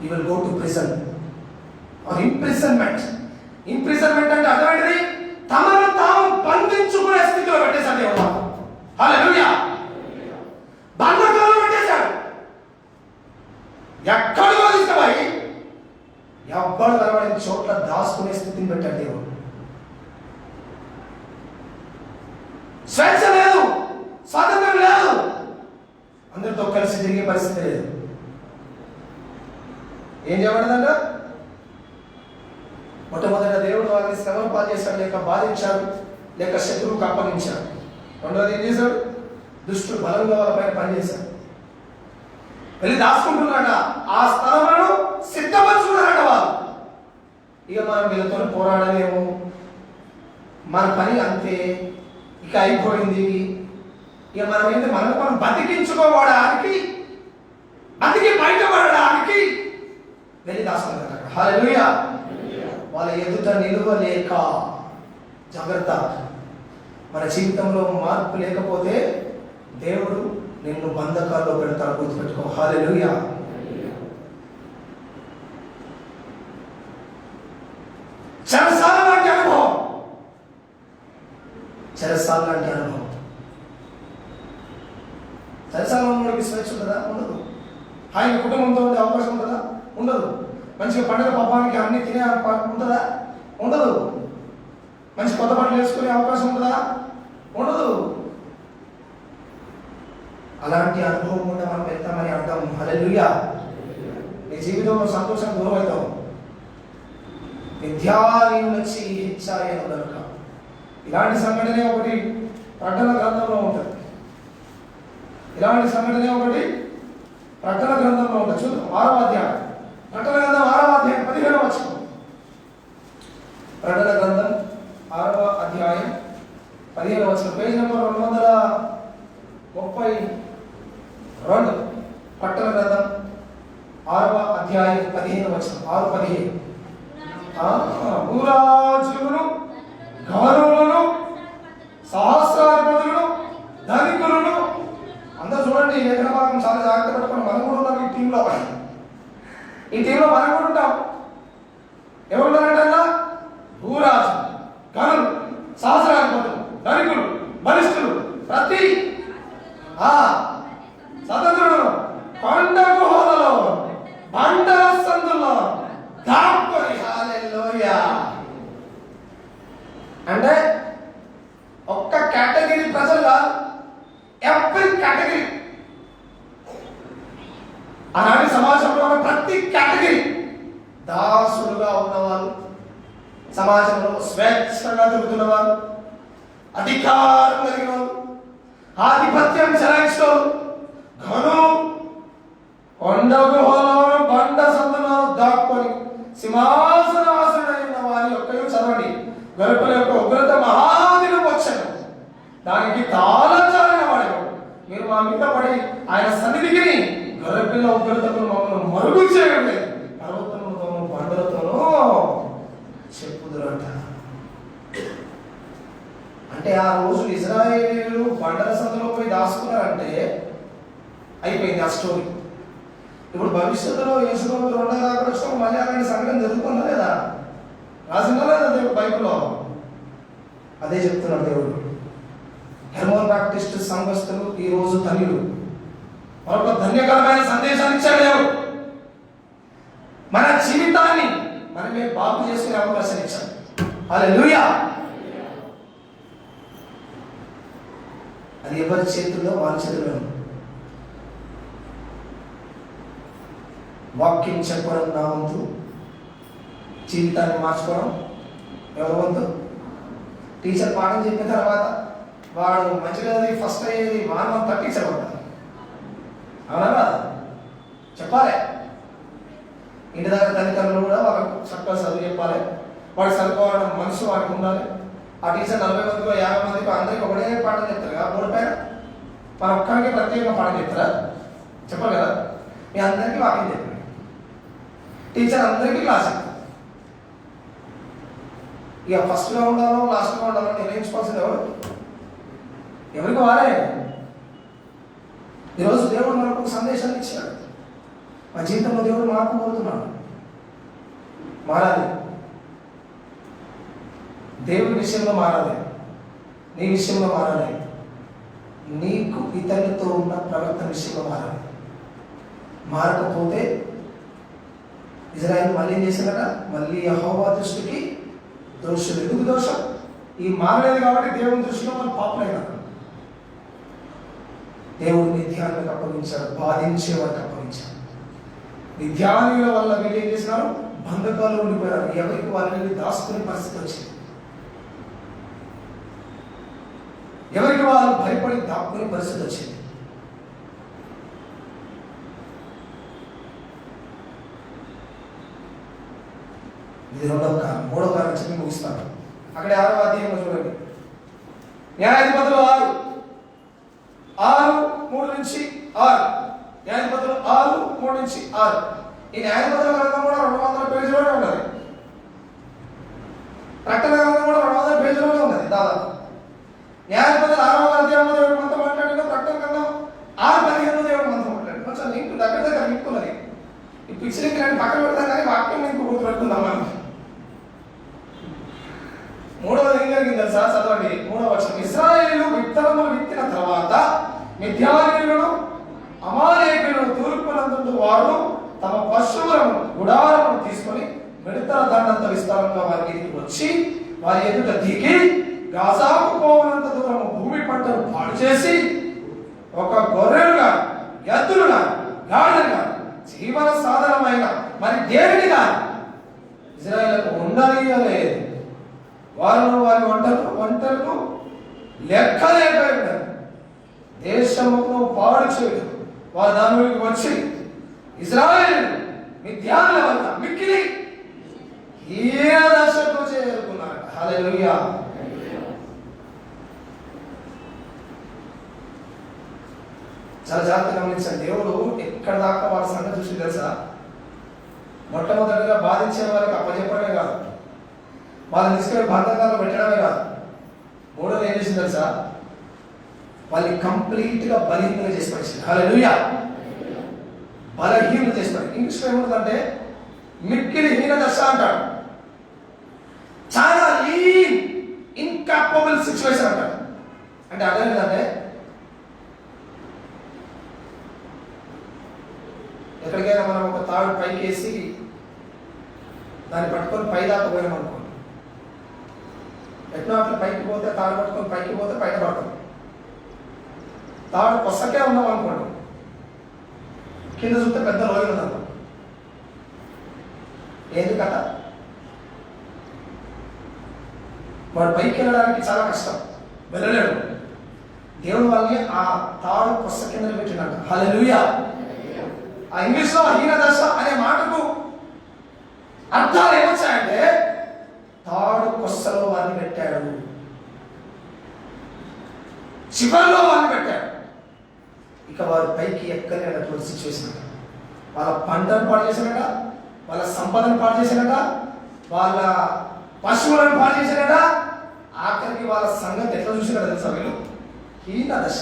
you will go to prison or imprisonment. Imprisonment అంటే అర్థమైనది తమను తాము బంధించుకునే స్థితిలో పెట్టేశాడు దేవుడు. హల్లెలూయా. బంధకాలు పెట్టేశాడు. ఎక్కడికో తీసుకుపోయి ఎవ్వడు కనబడిన చోట్ల దాచుకునే స్థితిని పెట్టాడు దేవుడు. స్వేచ్ఛ లేదు, స్వాతంత్రం లేదు, అందరితో కలిసి తిరిగే పరిస్థితి లేదు. ఏం చేయబడిందంట? మొట్టమొదట దేవుడు వారిని శ్రమను పాలు చేశాడు, లేక బాధించాడు, లేక శత్రువుకు అప్పగించాడు. రెండోది ఏం చేశాడు? దుష్టుడు బలంగా వాళ్ళ పైన పనిచేశాడు. వెళ్ళి దాచుకుంటున్నాడ. ఆ స్థలములను సిద్ధపరుచుకున్నారట వాళ్ళు. ఇక మనం వీళ్ళతో పోరాడలేము, మన పని అంతే, ఇక అయిపోయింది. ఇక మనం ఏంటి, మనం బతికించుకోవడానికి, బతికి బయటపడడానికి వెళ్ళి దాచుకున్నారట. హల్లెలూయా. వాళ్ళ ఎదుట నిలువలేక. జాగ్రత్త, మన జీవితంలో మార్పు లేకపోతే దేవుడు నిన్ను బంధకాల్లో పెడతాడు, గుర్తుపెట్టుకో. హల్లెలూయా. చెరసాల లాంటి అనుభవం, చెరసాల లాంటి అనుభవం. చెరసాలలో ఉన్నవాడికి స్వేచ్ఛ ఉంటుందా? ఉండదు. ఆయన కుటుంబంతో ఉండే అవకాశం ఉంటుందా? ఉండదు. మంచిగా పండుగ పబ్బానికి అన్ని తినే ఉంటుందా? ఉండదు. మంచి కొత్త బట్టలు వేసుకునే అవకాశం ఉంటుందా? ఉండదు. అలాంటి అనుభవం కూడా మనం వెళ్తామని అర్థం. హల్లెలూయా. నీ జీవితంలో సంతోషం దూరం అవుతావు. విద్యాలయంలోంచి హెచ్చాయను కనుక. ఇలాంటి సంఘటనే ఒకటి ప్రకటన గ్రంథంలో ఉంటుంది. ఇలాంటి సంఘటనే ఒకటి ప్రకటన గ్రంథంలో ఉంటుంది. చూద్దాం. 6వ అధ్యాయం, ప్రకటన గ్రంథం 6వ అధ్యాయం 15వ వచనం. ప్రకటన గ్రంథం 6వ అధ్యాయం 15వ వచనం, పేజ్ నెంబర్ 232. ప్రకటన గ్రంథం 6వ అధ్యాయం 15వ వచనం. 6:15. భూరాజులను, గౌరవులను, సహస్రాధిపతులను, ధనికులను, అందరూ చూడండి. లేఖన భాగం చాలా జాగ్రత్త పెట్టుకోండి. మనం కూడా ఉన్నాం ఈ టీంలో. ఈ టీంలో మనం కూడా ఉంటాం. ఎవరున్నారంటే భూరాజు, గనులు, సహస్రాధిపతులు, ధనికులు, బలిష్ఠులు, ప్రతి స్వతంత్రుడు కొండ గుహలలో, బండల సందుల్లో దాక్కుని. హల్లెలూయా. అంటే ఒక్క కేటగిరీ ప్రజలు కాదు, ఎవ్రీ కేటగిరీ. ఆనాటి సమాజంలో ప్రతి కేటగిరీ దాసులుగా ఉన్నవాళ్ళు, సమాజంలో స్వేచ్ఛగా తిరుగుతున్న వాళ్ళు, అధికారం కలిగిన వాళ్ళు, ఆధిపత్యం చెలాయించిన ఘను కొండ గుహలోను, బండ సందులో దాక్కొని సింహాసనాసనుడైన వారి యొక్క చదవండి. గొర్రెల యొక్క ఉగ్రత మహాదినం వచ్చాను, దానికి తాళచాలిన వాడు. మీరు మా మీద పడి ఆయన సన్నిధికి గొర్రెపిల్ల ఉగ్రతకు మమ్మల్ని మరుగు చేయండి, పర్వతములతోనూ బండలతోనూ చెప్పుదురట. అంటే ఆ రోజు ఇజ్రాయేలీయులు బండల సందులో పోయి దాచుకున్నారంటే అయిపోయింది ఆ స్టోరీ. ఇప్పుడు భవిష్యత్తులో యేసుప్రభు రెండో రాకడ వచ్చినప్పుడు మళ్ళీ అలాంటి సంఘటన జరుగుతుందా లేదా? రాసిందా లేదా దేవుడు బైబిల్లో? అదే చెప్తున్నాడు దేవుడు. హెర్మోన్ బ్యాప్టిస్ట్ సంఘస్థులు ఈ రోజు ధన్యులు. మరొక ధన్యకరమైన సందేశాన్ని ఇచ్చాడు దేవుడు. మన జీవితాన్ని మనమే బాగు చేసుకునే అవకాశం ఇచ్చాడు. హల్లెలూయా. అది ఎవరి చేతుల్లో? వాళ్ళ చేతుల్లో. వాక్యం చెప్పడం నా వంతు, జీవితాన్ని మార్చుకోవడం ఎవరి వంతు? టీచర్ పాఠం చెప్పిన తర్వాత వాడు మంచిగా ఫస్ట్ అయ్యేది వారంతా టీచర్ పడ్డారు. అవునా? చెప్పాలి. ఇంటి దగ్గర తల్లిదండ్రులు కూడా వాళ్ళకు చక్కగా చదువు చెప్పాలి. వాడు చదువుకోవడం మనసు వాడికి ఉండాలి. ఆ టీచర్ 40 మందికో 50 మందికో అందరికీ ఒకటే పాఠం చెప్తారు కదా బోర్డు పైన. మన ఒక్కరికి ప్రత్యేకంగా పాఠం చెప్తారా? చెప్పాలి కదా. మీ అందరికీ వాక్యం చెప్పారు. టీచర్ అందరికీ క్లాస్ చెప్తారు. ఇక ఫస్ట్గా ఉండాలో లాస్ట్గా ఉండాలో నిర్ణయించుకోవాల్సింది ఎవరు? ఎవరికి వారే. ఈరోజు దేవుడు మనకు ఒక సందేశాన్ని ఇచ్చాడు. మా జీవితంలో దేవుడు మార్పు కోరుతున్నాడు. మారాలి. దేవుని విషయంలో మారాలి, నీ విషయంలో మారాలి, నీకు ఇతరులతో ఉన్న ప్రవర్తన విషయంలో మారాలి. మారకపోతే ఇజ్రాయెల్ మళ్ళీ ఏం చేశారట? మళ్ళీ యెహోవా దృష్టికి దోషులు. ఎందుకు దోషం? ఈ మారలేదు కాబట్టి దేవుని దృష్టిలో వాళ్ళు పాపమైనారు. దేవుడు మిథ్యానికి అప్పగించాడు, బాధించే వారికి అప్పగించాడు. మిథ్యానుల వల్ల వీళ్ళు ఏం చేసినారు? బంధకాలు ఉండిపోయారు. ఎవరికి వాళ్ళని దాచుకునే పరిస్థితి వచ్చింది. ఎవరికి వాళ్ళు భయపడి దాక్కునే పరిస్థితి వచ్చింది. ఇది రెండవ కారణం. మూడవ కారణం చెప్పి ముగిస్తాను. అక్కడ 6వ అధ్యాయంలో చూడండి. న్యాయాధిపతులు 6:3-6. న్యాయాధిపతులు 6:3-6. ఈ న్యాయాధిపతుల గ్రంథం కూడా 200 పేజీలోనే ఉన్నది. ప్రకటన గ్రంథం కూడా 200 పేజీలోనే ఉన్నది దాదాపు. న్యాయాధిపతులు 6వ అధ్యాయంలో దేవుడు మనతో మాట్లాడిన, ప్రకటన గ్రంథం 6:15 దేవుడు మనతో మాట్లాడు. కొంచెం లింక్ దగ్గర లింక్ ఉన్నది. ఈ పిక్చర్ లింక్ పక్కన పెడతాం కానీ వాక్యం లింక్ గుర్తుపెట్టుకుందాం మనం. 3వది ఏం జరిగింది తెలుసా? చదవండి 3వ వచనం. ఇశ్రాయేలు విత్తనములు విత్తిన తర్వాత మిద్యానీయులను అమాలేకులను తూర్పునందు వారు తమ పశువులను గుడారమును తీసుకొని మిడతల దండంత విస్తారంగా వారి మీదకి వచ్చి వారి ఎదుట దిగి గాజాకు పోవునంత దూరము భూమి పంటను పాడు చేసి ఒక గొర్రెలుగా, ఎద్దులుగా, గాడిదలుగా, జీవన సాధనమైన మరి దేనిగా ఇశ్రాయేలుకు ఉండనీయలేదు. వారు వారి వంటలకు లెక్కలేకపోయారు. దేశమును పాడు చేయడం. వారు దానిలోకి వచ్చి ఇశ్రాయేలు మిథ్యానుల వల్ల మిక్కిలి హీన దశకు చేరుకున్నారు. హల్లెలూయా. చాలా జాగ్రత్తగా గమనించండి. దేవుడు ఎక్కడ దాకా వాళ్ళ సంగతి చూసి తెలుసా? మొట్టమొదటిగా బాధించే వారికి అప్పచెప్పడమే కాదు, వాళ్ళని తీసుకెళ్ళి బంధకాలు పెట్టడమే కాదు, మూడోది ఏం చేసింది తెలుసా? వాళ్ళని కంప్లీట్గా బలహీనంగా చేసి పడేసింది. హల్లెలూయా. బలహీనం చేసి పడి. ఇంగ్లీష్లో ఏముంటుందంటే మిక్కిలి హీన దశ అంటాడు. చాలా లీన్ ఇన్కాపబుల్ సిచ్యువేషన్ అంటాడు. అంటే అర్థం ఏంటంటే ఎక్కడికైనా మనం ఒక తాడు పైకి వేసి దాన్ని పట్టుకొని పై దాకా పోయాం అనుకోండి, ఎట్లా అట్లా పైకి పోతే తాడు పట్టుకొని పైకి పోతే పైన పడతాం. తాడు కొసకే ఉన్నాం అనుకోండి, కింద చూస్తే పెద్ద లోయ ఉందనుకో. ఎందుకట? వాడు పైకి వెళ్ళడానికి చాలా కష్టం, వెళ్ళలేడు. దేవుడు వాళ్ళని ఆ తాడు కొస కింద పెట్టినాడు. హల్లెలూయా. ఆ ఇంగ్లీష్లో హీన దశ అనే మాటకు అర్థాలు ఏమొచ్చాయంటే తాడు కొస్సలో వారిని పెట్టాడు, చివరిలో వారిని పెట్టాడు. ఇక వారు పైకి ఎక్కలేనటువంటి సిచ్యువేషన్. వాళ్ళ పంటను పాడు చేశారట, వాళ్ళ సంపదను పాడు చేశారట, వాళ్ళ పశువులను పాడు చేశారట. ఆఖరికి వాళ్ళ సంగతి ఎట్లా చూసారో తెలుసా? వీళ్ళు హీన దశ,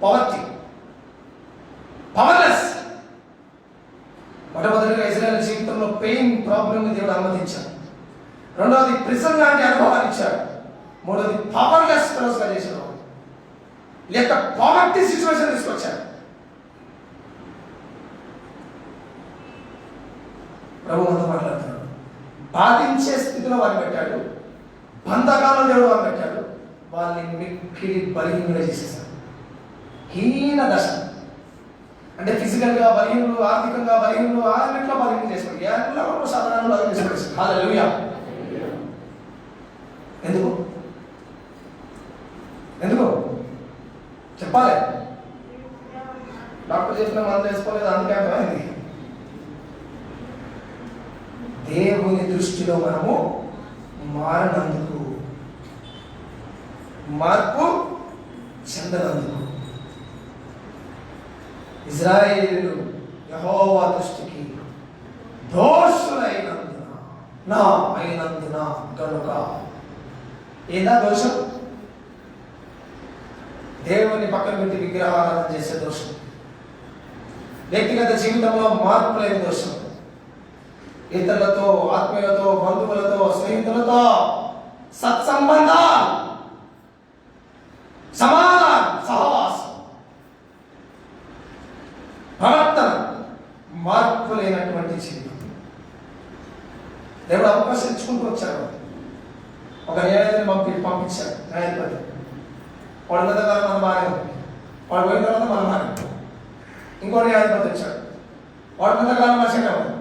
పవర్టీ, పవర్లెస్. మొట్టమొదటిగా ఇజ్రాయెల్ జీవితంలో పెయిన్ ప్రాబ్లమ్ దేవుడు అనుమతించాడు. రెండవది ప్రిజన్ లాంటి అనుభవాన్ని ఇచ్చాడు. మూడవది పవర్లెస్ గా చేశాడు, లేక పావర్టీ సిచ్యువేషన్ తీసుకొచ్చాడు. ప్రభు మనతో మాట్లాడుతున్నాడు. బాధించే స్థితిలో వారిని పెట్టాడు, బంధకాలను దేవుడు వారిని పెట్టాడు, వాళ్ళని మిక్కిలి బలహీనంగా చేసేసాడు. హీన దశ అంటే ఫిజికల్గా బలహీనులు, ఆర్థికంగా బలహీనులు, అన్నింటిలో బలహీనం చేస్తాడు. ఎన్నో సాధారణ బలహీన చేస్తాడు. హల్లెలూయా. ఎందుకు ఎందుకు చెప్పాలి? డాక్టర్ చెప్పిన మందు వేసుకోలేదు, అందుకే అర్థమైంది. దేవుని దృష్టిలో మనము మారనందుకు, మార్పు చెందనందుకు. ఇజ్రాయేలు యెహోవా దృష్టికి దోషులైనందున కనుక. ఏదా దోషం? దేవుని పక్కన పెట్టి విగ్రహారాధన చేసే దోషం, వ్యక్తిగత జీవితంలో మార్పు లేని దోషం, ఇతరులతో, ఆత్మీయులతో, బంధువులతో, స్నేహితులతో సత్సంబంధాలు, సమాధానం, సహవాసం, ప్రవర్తన, మార్పు లేనటువంటి జీవితం. దేవుడు అవకాశం ఇచ్చుకుంటూ వచ్చాడు. ఒక న్యాయాధిపతిని పంపించాడు. న్యాయాధిపతి వాడి మీద కాలం మన బాగానే ఉంది, వాడు పోయిన తర్వాత మన బాగానే ఉంది. ఇంకో న్యాయాధిపతి వచ్చాడు, వాడి మీద కాలం మంచిగా ఉంది,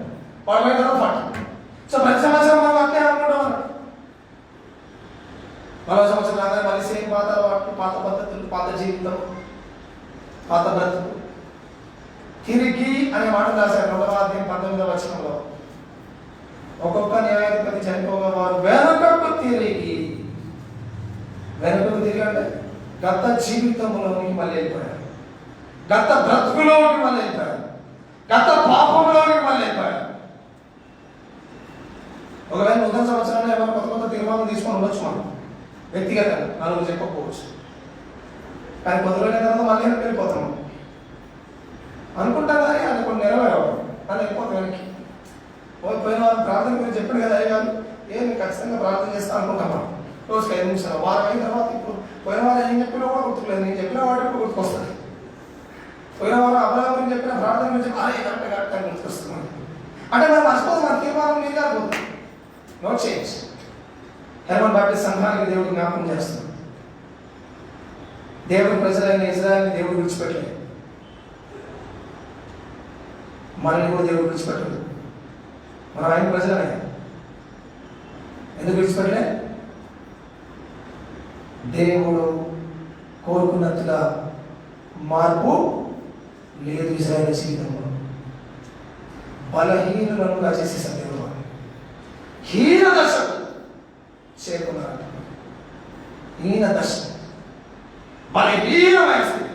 వాడు పోయిన తర్వాత పాట. సో ప్రతి సంవత్సరం మనం అట్లే అనుకుంటాం. మరో సంవత్సరం రాగానే మళ్ళీ సేమ్ పాత వాటి, పాత పద్ధతులు, పాత జీవితం, పాత బ్రతుకు. తిరిగి అనే మాట రాశారు 2వ అధ్యాయం 19వ వచనంలో. ఒక్కొక్క న్యాయాధిపతి చనిపోగా వారు వెనకకు తిరిగి అంటే గత జీవితంలోనికి మళ్ళీ వెళ్ళిపోయారు, గత బ్రతుకులోకి మళ్ళీ వెళ్ళిపోయారు, గత పాపంలోకి మళ్ళీ వెళ్ళిపోయారు. ఒకవేళ నూతన సంవత్సరంలో ఎవరు కొత్త తీర్మానం తీసుకొని ఉండొచ్చు, మనం వ్యక్తిగతంగా నలుగురు చెప్పకపోవచ్చు. కానీ 10 రోజుల తర్వాత మళ్ళీ వెళ్ళిపోతాం అనుకుంటాం. కానీ అది కొన్ని నెరవేరవు, అని వెళ్ళిపోతాం వెనక్కి. పోయిన వారు ప్రార్థన గురించి చెప్పాడు కదా అయ్యారు, ఏమి ఖచ్చితంగా ప్రార్థన చేస్తా అనుకుంటాం మనం. రోజుకి 5 నిమిషాలు, వారం అయిన తర్వాత ఇప్పుడు పోయిన వారు ఏం చెప్పినా కూడా గుర్తులేదు. నేను చెప్పిన వాటి కూడా గుర్తుకొస్తుంది. పోయిన వారు అబ్రహాం గురించి చెప్పిన ప్రార్థన గురించి కరెక్ట్గా గుర్తుకొస్తుంది. అంటే మనం మర్చిపోతాం, మన తీర్మానం మీరు కాకపోతుంది. No change. హెర్మన్ బాప్టిస్ట్ సంఘానికి దేవుడు జ్ఞాపకం చేస్తున్నాడు. దేవుడి ప్రజలైన ఇజ్రాయెల్ని దేవుడు విడిచిపెట్టలేదు, మనల్ని కూడా దేవుడు విడిచిపెట్టలేదు. మనం ఆయన ప్రజలమే. ఎందుకు విడిచిపెట్టలే? దేవుడు కోరుకున్నట్టుగా మార్పు లేదు ఇజ్రాయేల్ జీవితంలో. బలహీనులుగా చేసేసారు దేవుడు. హీన దశకు చేరుకున్నారంట. హీన దశ, బలహీనమైన స్థితి.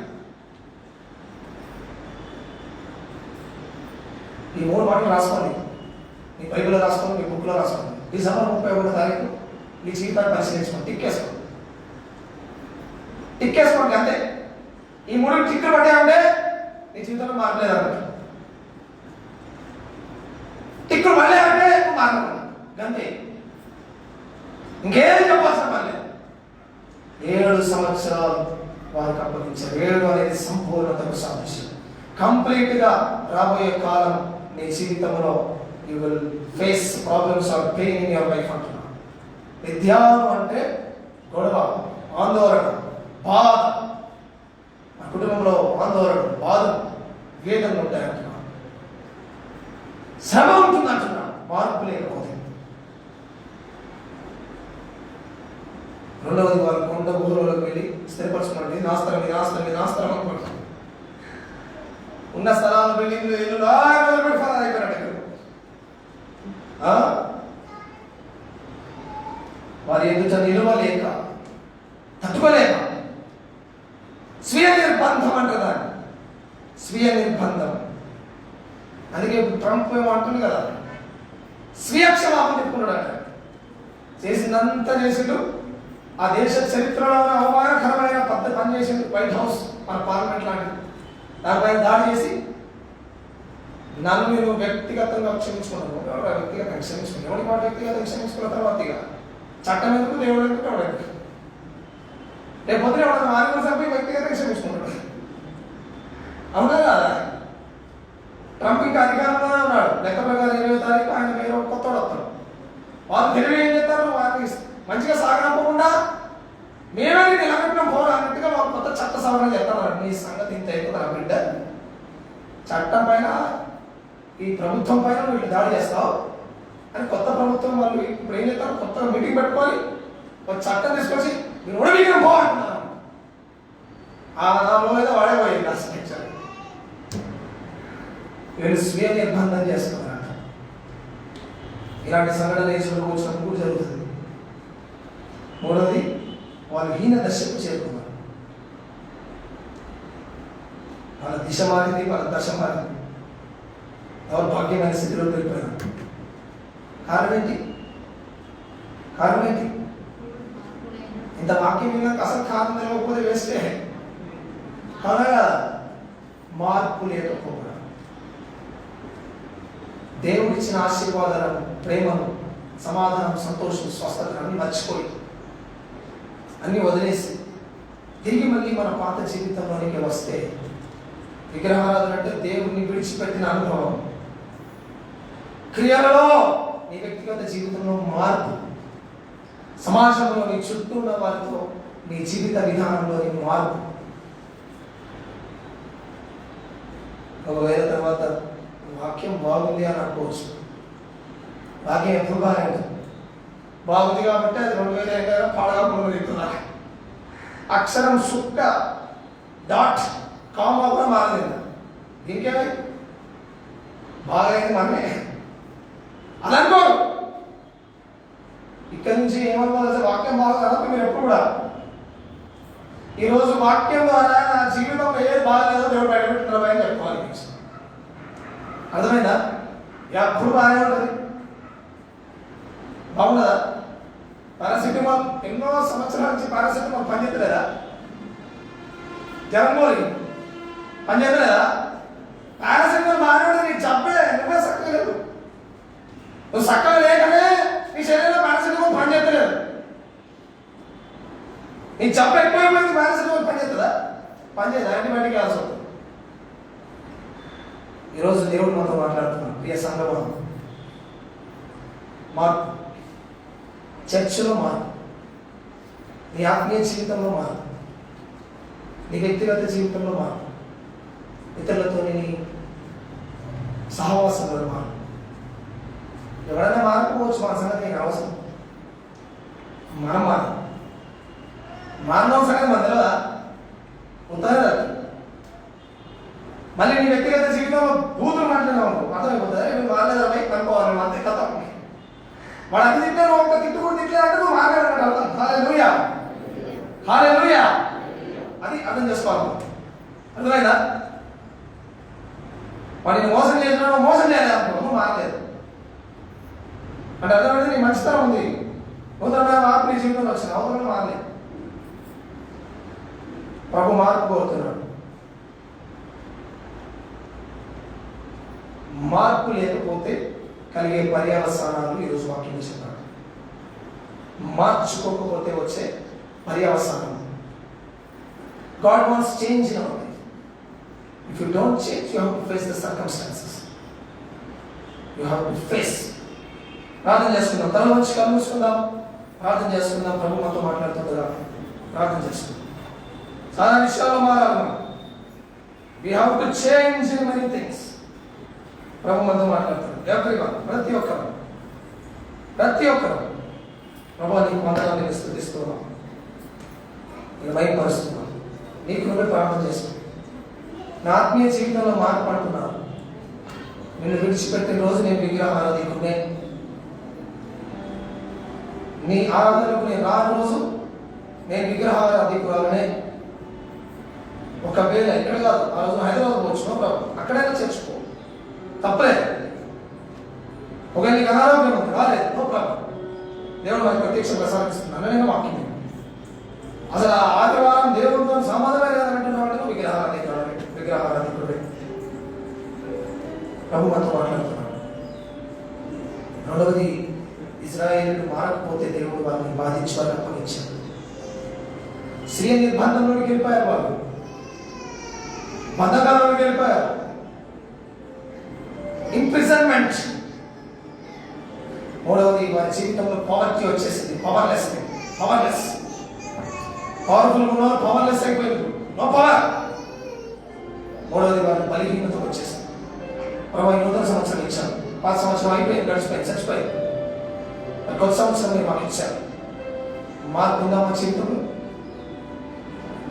ఈ 3 మాటలు రాసుకోండి, మీ బైబిల్లో రాసుకోండి, మీ బుక్లో రాసుకోండి. డిసెంబర్ 31వ తారీఖు మీ జీవితాన్ని పరిశీలించుకోండి. టిక్కేసుకోండి అంతే. ఈ 3 టిక్కులు పడ్డాయంటే నీ జీవితంలో మారలేదన్నమాట. టిక్కులు పడలేదంటే మారలేదు అంతే. ఇంకేం చెప్పాల్సిన పని లేదు. 7 సంవత్సరాలు వారికి అప్పగించారు. 7 అనేది సంపూర్ణతకు సాదృశ్యం. కంప్లీట్గా రాబోయే కాలం నీ జీవితంలో you will face problems are pain in your life అంటున్నాను. విద్యానం అంటే గొడవ, ఆందోళన, బాధ. నా కుటుంబంలో ఆందోళన, బాధ, వేదనలు ఉంటాయంటున్నాను. శ్రమ ఉంటుంది అంటున్నాను. మార్పు లేకపోతే. రెండవది వారు కొండ గుహలోకి వెళ్ళి స్థిరపరచుకోండి. నాస్త్రం అనుకుంటారు. ఉన్న స్థలాలు, బిల్డింగ్లు, ఇల్లు అయిపోయినట్టు వారి ఎదుట నిలవలేక, తట్టుకోలేక, స్వీయ నిర్బంధం అంటారు దాన్ని. స్వీయ నిర్బంధం. అందుకే ట్రంప్ ఏమంటుంది కదా, స్వీయ క్షమాపణ చెప్పుకున్నాడు. చేసిందంతా చేసిండు. ఆ దేశ చరిత్రలో అవమానకరమైన పని చేసిండు. వైట్ హౌస్, మన పార్లమెంట్ లాంటిది, దానిపైన దాడి చేసి నన్ను మీరు వ్యక్తిగతంగా క్షమించుకున్నాను. వ్యక్తిగతంగా క్షమించుకున్నాను. ఎవరికి మాట వ్యక్తిగతంగా క్షమించుకున్న తర్వాత ఇక చట్టం ఎందుకు, దేవుడు ఎందుకు, ఎవడు ఎందుకు? రేపు పొద్దున ఎవరైనా మారిన సభ్యులు వ్యక్తిగతంగా క్షమించుకుంటాడు. అవునా కదా? ట్రంప్ ఇంకా అధికారంలోనే ఉన్నాడు. లెక్క ప్రకారం 20వ తారీఖు ఆయన వేరే కొత్తవాడు వస్తాడు. వాళ్ళు తెలివి ఏం చేస్తారు, వారికి మంచిగా సాగకపోకుండా మేమే నిలబెట్టిన పోరు అన్నట్టుగా వాళ్ళు కొత్త చట్ట సవరణ చేస్తారు. నీ సంగతి ఇంత అయిపోతారు బిడ్డ. చట్టం పైన, ఈ ప్రభుత్వం పైన వీళ్ళు దాడి చేస్తావు అని కొత్త ప్రభుత్వం వాళ్ళు ఇప్పుడు ఏం చేస్తారు, కొత్తగా మీటింగ్ పెట్టుకొని ఒక చట్టం తీసుకొచ్చి మీరు ఉడవిగిన పోవాలంటున్నారు. ఆ నాలో ఏదో వాడేపోయింది అసలు. వీళ్ళు స్వీయ నిర్బంధం చేస్తున్నారంట. ఇలాంటి సంఘటన దేశంలో వచ్చినప్పుడు కూడా జరుగుతుంది. మూడవది, వాళ్ళు హీన దశకు చేరుకున్నారు. వాళ్ళ దిశ మారింది, వాళ్ళ దశ మారింది. దౌర్భాగ్యమైన స్థితిలో వెళ్ళిపోయారు. కారణం ఏంటి? ఇంత వాక్యం విన్నాక అసలు కారణం తెలియకపోతే వేస్తే అలాగా మార్పు లేకపోవడం. దేవుడిచ్చిన ఆశీర్వాదాలను, ప్రేమను, సమాధానం, సంతోషం, స్వస్థతను మర్చిపోయి అన్నీ వదిలేసి తిరిగి మళ్ళీ మన పాత జీవితంలోనికి వస్తే, విగ్రహారాధన అంటే దేవుణ్ణి విడిచిపెట్టిన అనుభవం, క్రియలలో నీ వ్యక్తిగత జీవితంలో మార్పు, సమాజంలో నీ చుట్టూ ఉన్న వారితో నీ జీవిత విధానంలోని మార్పు. ఒకవేళ తర్వాత వాక్యం బాగుంది అని అనుకోవచ్చు. వాక్యం ఎప్పుడు బాగుంది కాబట్టి అది 2005 పాడగా అక్షరం సుక్క డాట్ కామా కూడా మారలేదు. ఇంకేమై బాగైంది మనమే అలా అనుకోరు. ఇక్కడి నుంచి ఏమనుకోవాలి, వాక్యం బాగుంది మీరు ఎప్పుడు కూడా ఈరోజు వాక్యం ద్వారా నా జీవితంలో ఏది బాగాలేదో దేవుడు బయటపెట్టుకున్నారా అని చెప్పుకోవాలి. అర్థమైందా? ఎప్పుడు బాగానే ఉంటుంది. బాగుండదా? పారాసిటమాల్ ఎన్నో సంవత్సరాల నుంచి పారాసిటమాల్ పనిచేయలేదా? జరంగోలి పనిచేయలేదా? పారాసిటమాల్ బాగానే ఉంటుంది. నీ జబ్బే నువ్వే చక్కగా లేదు. నువ్వు చక్కగా లేకనే నీ శరీరంలో పారాసిటమాల్ పనిచేయలేదు. నీ జబ్బు ఎక్కువైపోయింది, పారాసిటమాల్ పనిచేస్తుందా? పనిచేయదు. యాంటీబయాటిక్ కావాల్సి ఉంటుంది. ఈరోజు దేవుడు మనతో మాట్లాడుతున్నాడు. ప్రియ సంఘమా, మార్పు, చర్చలో మార్పు, నీ ఆత్మీయ జీవితంలో మార్పు, నీ వ్యక్తిగత జీవితంలో మార్పు, ఇతరులతో నీ సహవాసంలో మార్పు. ఎవరైనా మారకపోవచ్చు, మన సంగతి నీకు అవసరం. మనం మానవ సంగతి మన తెలియదా? ఉత్తరా మళ్ళీ నీ వ్యక్తిగత జీవితంలో బూతులు మాట్లాడినావు అర్థమైపోతుంది. నువ్వు మారలేదా కనుక్కోవాలి. అంతే కథ. వాడు అన్ని తింటే నువ్వు ఒక తిట్టు కూడా తిట్లేదంటే నువ్వు మాట్లాడమంటే అర్థం. హల్లెలూయా, హల్లెలూయా. అది అర్థం చేసుకోవాలి. అర్థమైందా? వాడిని మోసం చేసినా నువ్వు మోసం చేయలేదు అనుకో, నువ్వు మారలేదు అంటే అర్థమైంది. నీ మంచితనం ఉంది, నూతనమైన మార్పు నీ జీవితంలో వచ్చింది, అవతల మారలేదు. ప్రభు మార్పు కోరుతున్నాడు. మార్పు లేకపోతే కలిగే పర్యవసానాలు ఈరోజు వాక్యం చెప్పాడు. మార్చుకోకపోతే వచ్చే పర్యవసానం. God wants change in our life. If you don't change, you have to face the circumstances. You have to face. ప్రార్థన చేసుకుందాం. తల వచ్చి కళ్ళు మూసుకుందాం. ప్రార్థన చేసుకుందాం. ప్రభు మనతో మాట్లాడుతుండగా ప్రార్థన చేసుకుందాం. చాలా విషయాల్లో మారాలి. We have to change in many things. ప్రభు మనతో మాట్లాడుతాడు. ఎవరివన్, ప్రతి ఒక్కరు ప్రభు నీకు వందనాలు స్తుతిస్తున్నాం, నేను భయపరుస్తున్నాను. నీకు నువ్వే ప్రార్థన చేస్తున్నాను. నా ఆత్మీయ జీవితంలో మార్పు అంటున్నాను. నిన్ను విడిచిపెట్టిన రోజు నేను విగ్రహారాధికునే. నీ ఆరాధనకు నేను రాని రోజు నేను విగ్రహారాధికురాలనే. ఒకవేళ ఇక్కడ కాదు, ఆ రోజు హైదరాబాద్ పోవచ్చు, అక్కడైనా చర్చుకో, తప్పలేదు. ఒకవేళ నీకు అనారోగ్యం ఉంది, రాలేదు, నో ప్రాబ్లం. దేవుడు మనకి ప్రత్యక్ష ప్రసాదిస్తున్నాను. నేను వాక్యం అసలు ఆ ఆదివారం దేవుడితో సంబంధమే లేదంటున్నాడు. విగ్రహారాధికుడే. ప్రభు మనతో మాట్లాడుతున్నాడు. రెండవది, ఇజ్రాయేలు మారకపోతే దేవుడు వాళ్ళని బాధించి వాళ్ళని అప్పగించాడు. స్త్రీ నిర్బంధంలోకి వెళ్ళిపోయారు, వాళ్ళు బంధకాలంలోకి వెళ్ళిపోయారు. ఇంప్రిజన్మెంట్. మూడవది, వారి జీవితంలో పవర్టీ వచ్చేసింది. పవర్లెస్. పవర్ఫుల్ ఉన్నవారు పవర్లెస్ అయిపోయారు, నో పవర్. మూడవది, వారి బలహీనత వచ్చేసింది. ప్రభు నూతన సంవత్సరం ఇచ్చారు. పాత సంవత్సరం అయిపోయింది, గడిచిపోయింది, చచ్చిపోయింది. కొత్త సంవత్సరం మీరు మాకు ఇచ్చారు. మార్పు ఉందా మా జీవితంలో?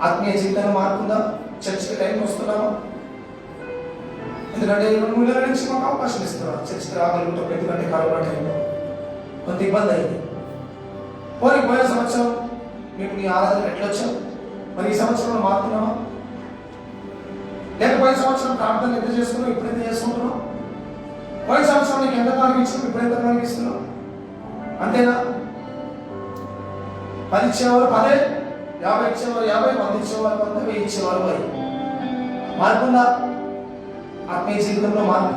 ఆత్మీయ జీవితంలో మార్పు ఉందా? చర్చికి టైంకి వస్తున్నామా? ఎందుకంటే 2 నెలల నుంచి మాకు అవకాశం ఇస్తున్నారు. చర్చికి రాగలుగుతాం, ఎందుకంటే కరోనా టైంలో కొంత ఇబ్బంది అయింది. పోయిన సంవత్సరం మేము నీ ఆరాధన ఎట్లా వచ్చాం? మరి ఈ సంవత్సరంలో మారుతున్నామా? లేక పోయిన సంవత్సరం ప్రార్థన ఎంత చేసుకున్నాం, ఇప్పుడు ఎంత చేసుకుంటున్నాం? పోయిన సంవత్సరం నీకు ఎంత కనిపించినాం, ఇప్పుడు ఎంత కనిపిస్తున్నాం? అంతేనా? 10 ఇచ్చేవారు 10, 50 ఇచ్చేవారు 50, 100 ఇచ్చేవారు 100, 1000 ఇచ్చేవారు 1000. మార్పుందా? ఆత్మీయ జీవితంలో మార్పు.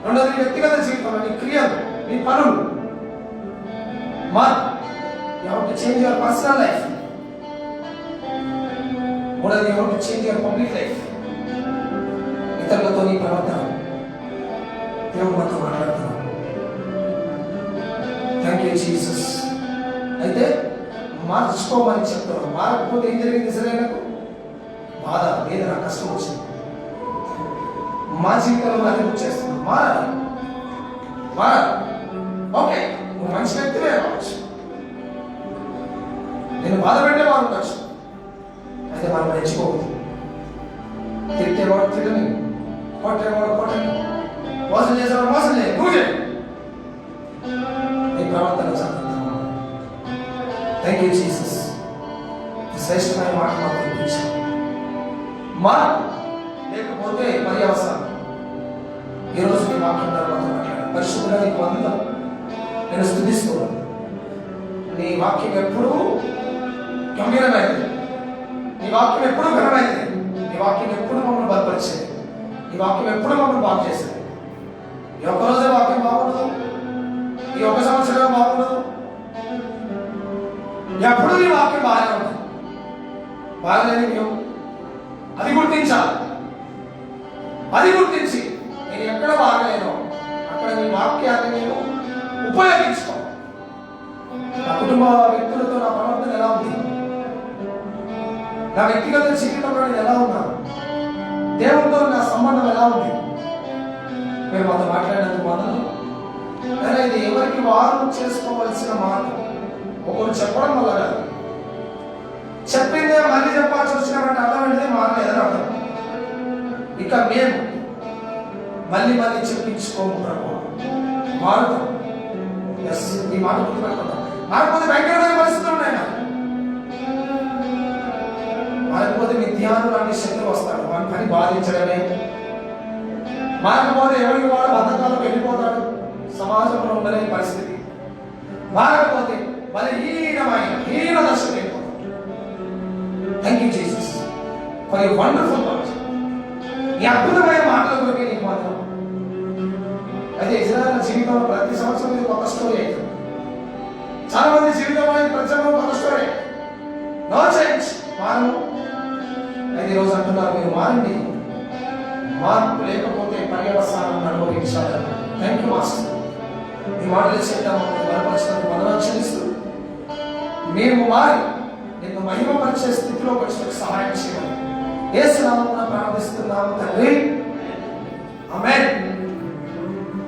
రెండోది, వ్యక్తిగత జీవితంలో నీ క్రియలు, నీ పనులు మార్పు. You have to change your personal life. మూడవది, you have to change your public life. ఇతరులతో నీ ప్రవర్తన. దేవుడు మనతో మాట్లాడుతున్నాడు. Thank you Jesus. అయితే మార్చుకోమని చెప్తున్నాను. మారకపోతే ఏం జరిగింది? ఇశ్రాయేలుకు బాధ, వేదన, కష్టం వచ్చింది. మా జీవితంలో అది వచ్చేస్తుంది. మారాలి. ఓకే, నువ్వు మంచి వ్యక్తివే కావచ్చు, నేను బాధ పెట్టేవాడు ఉండొచ్చు, అయితే మనం మెచ్చుకోవద్దు. తిట్టేవాడు తిట్టని, కొట్టేవాడు కొట్టని, మోసం చేసేవాడు మోసం చేయ, నువ్వు చేయి. నీ ప్రవర్తన సంబంధం. Thank you Jesus. శ్రేష్టమైన మాట మాకు వినిపించాం. లేకపోతే పర్యవసానం. ఈరోజు నీ వాక్యం తర్వాత మాట్లాడాలి. పరిశుద్ధుడా నీకు వందనాలు. నేను స్తుతిస్తున్నాను. నీ వాక్యం ఎప్పుడూ గంభీరమైనది. నీ వాక్యం ఎప్పుడూ ఘనమైనది. నీ వాక్యం ఎప్పుడు మమ్మల్ని బలపరిచేది. నీ వాక్యం ఎప్పుడు మమ్మల్ని బాగు చేసేది. ఈ ఒక్కరోజే వాక్యం బాగుండదు, ఈ ఒక్క సంవత్సరం బాగుండదు, ఎప్పుడు నీ వాక్యం బాగానే ఉంటుంది. బాగలేని మేము అది గుర్తించాలి. అది గుర్తించి నేను ఎక్కడ బాగలేనో అక్కడ నీ వాక్యాన్ని నేను ఉపయోగించుకోవాలి. నా కుటుంబ వ్యక్తులతో నా ప్రవర్తన ఎలా ఉంది, నా వ్యక్తిగత జీవితంలో నేను ఎలా ఉన్నాను, దేవునితో నా సంబంధం ఎలా ఉంది. మీరు మాతో మాట్లాడినందుకు వందలు. కానీ ఇది ఎవరికి వారు చేసుకోవలసిన మాట. ఒకరు చెప్పడం వల్ల కాదు, చెప్పిందే మళ్ళీ చెప్పాల్సి వచ్చినటువంటి అర్థం ఏంటిది? మారలేదని అర్థం. ఇక మేము మళ్ళీ చెప్పించుకోము ప్రభు, మారుతాం. ఎస్, ఈ మాట గుర్తుపెట్టుకుంటాం. మారకపోతే భయంకరమైన పరిస్థితులు ఉన్నాయి. మారకపోతే విద్యాను లాంటి శక్తులు వస్తాడు, వాని పని బాధించడమే. మారకపోతే ఎవరికి వాడు బద్ధకాలకు వెళ్ళిపోతాడు, సమాజంలో ఉండలేని పరిస్థితి. మారకపోతే హీన దర్శనం వెళ్ళిపోతాడు. Thank you Jesus for your wonderful word. ఈ అద్భుతమైన మాటల కొరకే నీకు మాత్రం. అయితే ఇజ్రాయెల్ జీవితంలో ప్రతి సంవత్సరం ఇది ఒక స్టోరీ అవుతుంది. చాలా మంది జీవితంలో ప్రతి సంవత్సరం ఒక స్టోరీ. నో చేంజ్, మారు. అయితే ఈరోజు అంటున్నారు మీరు మారండి. మార్పు లేకపోతే పర్యవసానం అనుభవించాలి. Thank you master. ఈ మాటలు చేద్దాం బలపరచడానికి వందనాలు చెల్లిస్తూ మేము మారి నిన్ను మహిమపరిచే స్థితిలోకి వచ్చేందుకు సహాయం చేయాలి. యేసు నామమున ప్రార్థిస్తున్నాము తండ్రి, ఆమేన్.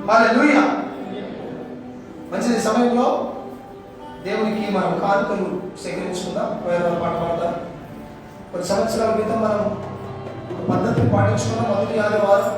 హల్లెలూయా. మంచిది. సమయంలో దేవునికి మనం కానుకలు సేకరించుకుందాం. వేరే పాట పాడదాం. కొన్ని సంవత్సరాల క్రితం మనం పద్ధతిని పాటించుకున్నాం. మొదటి ఆదివారం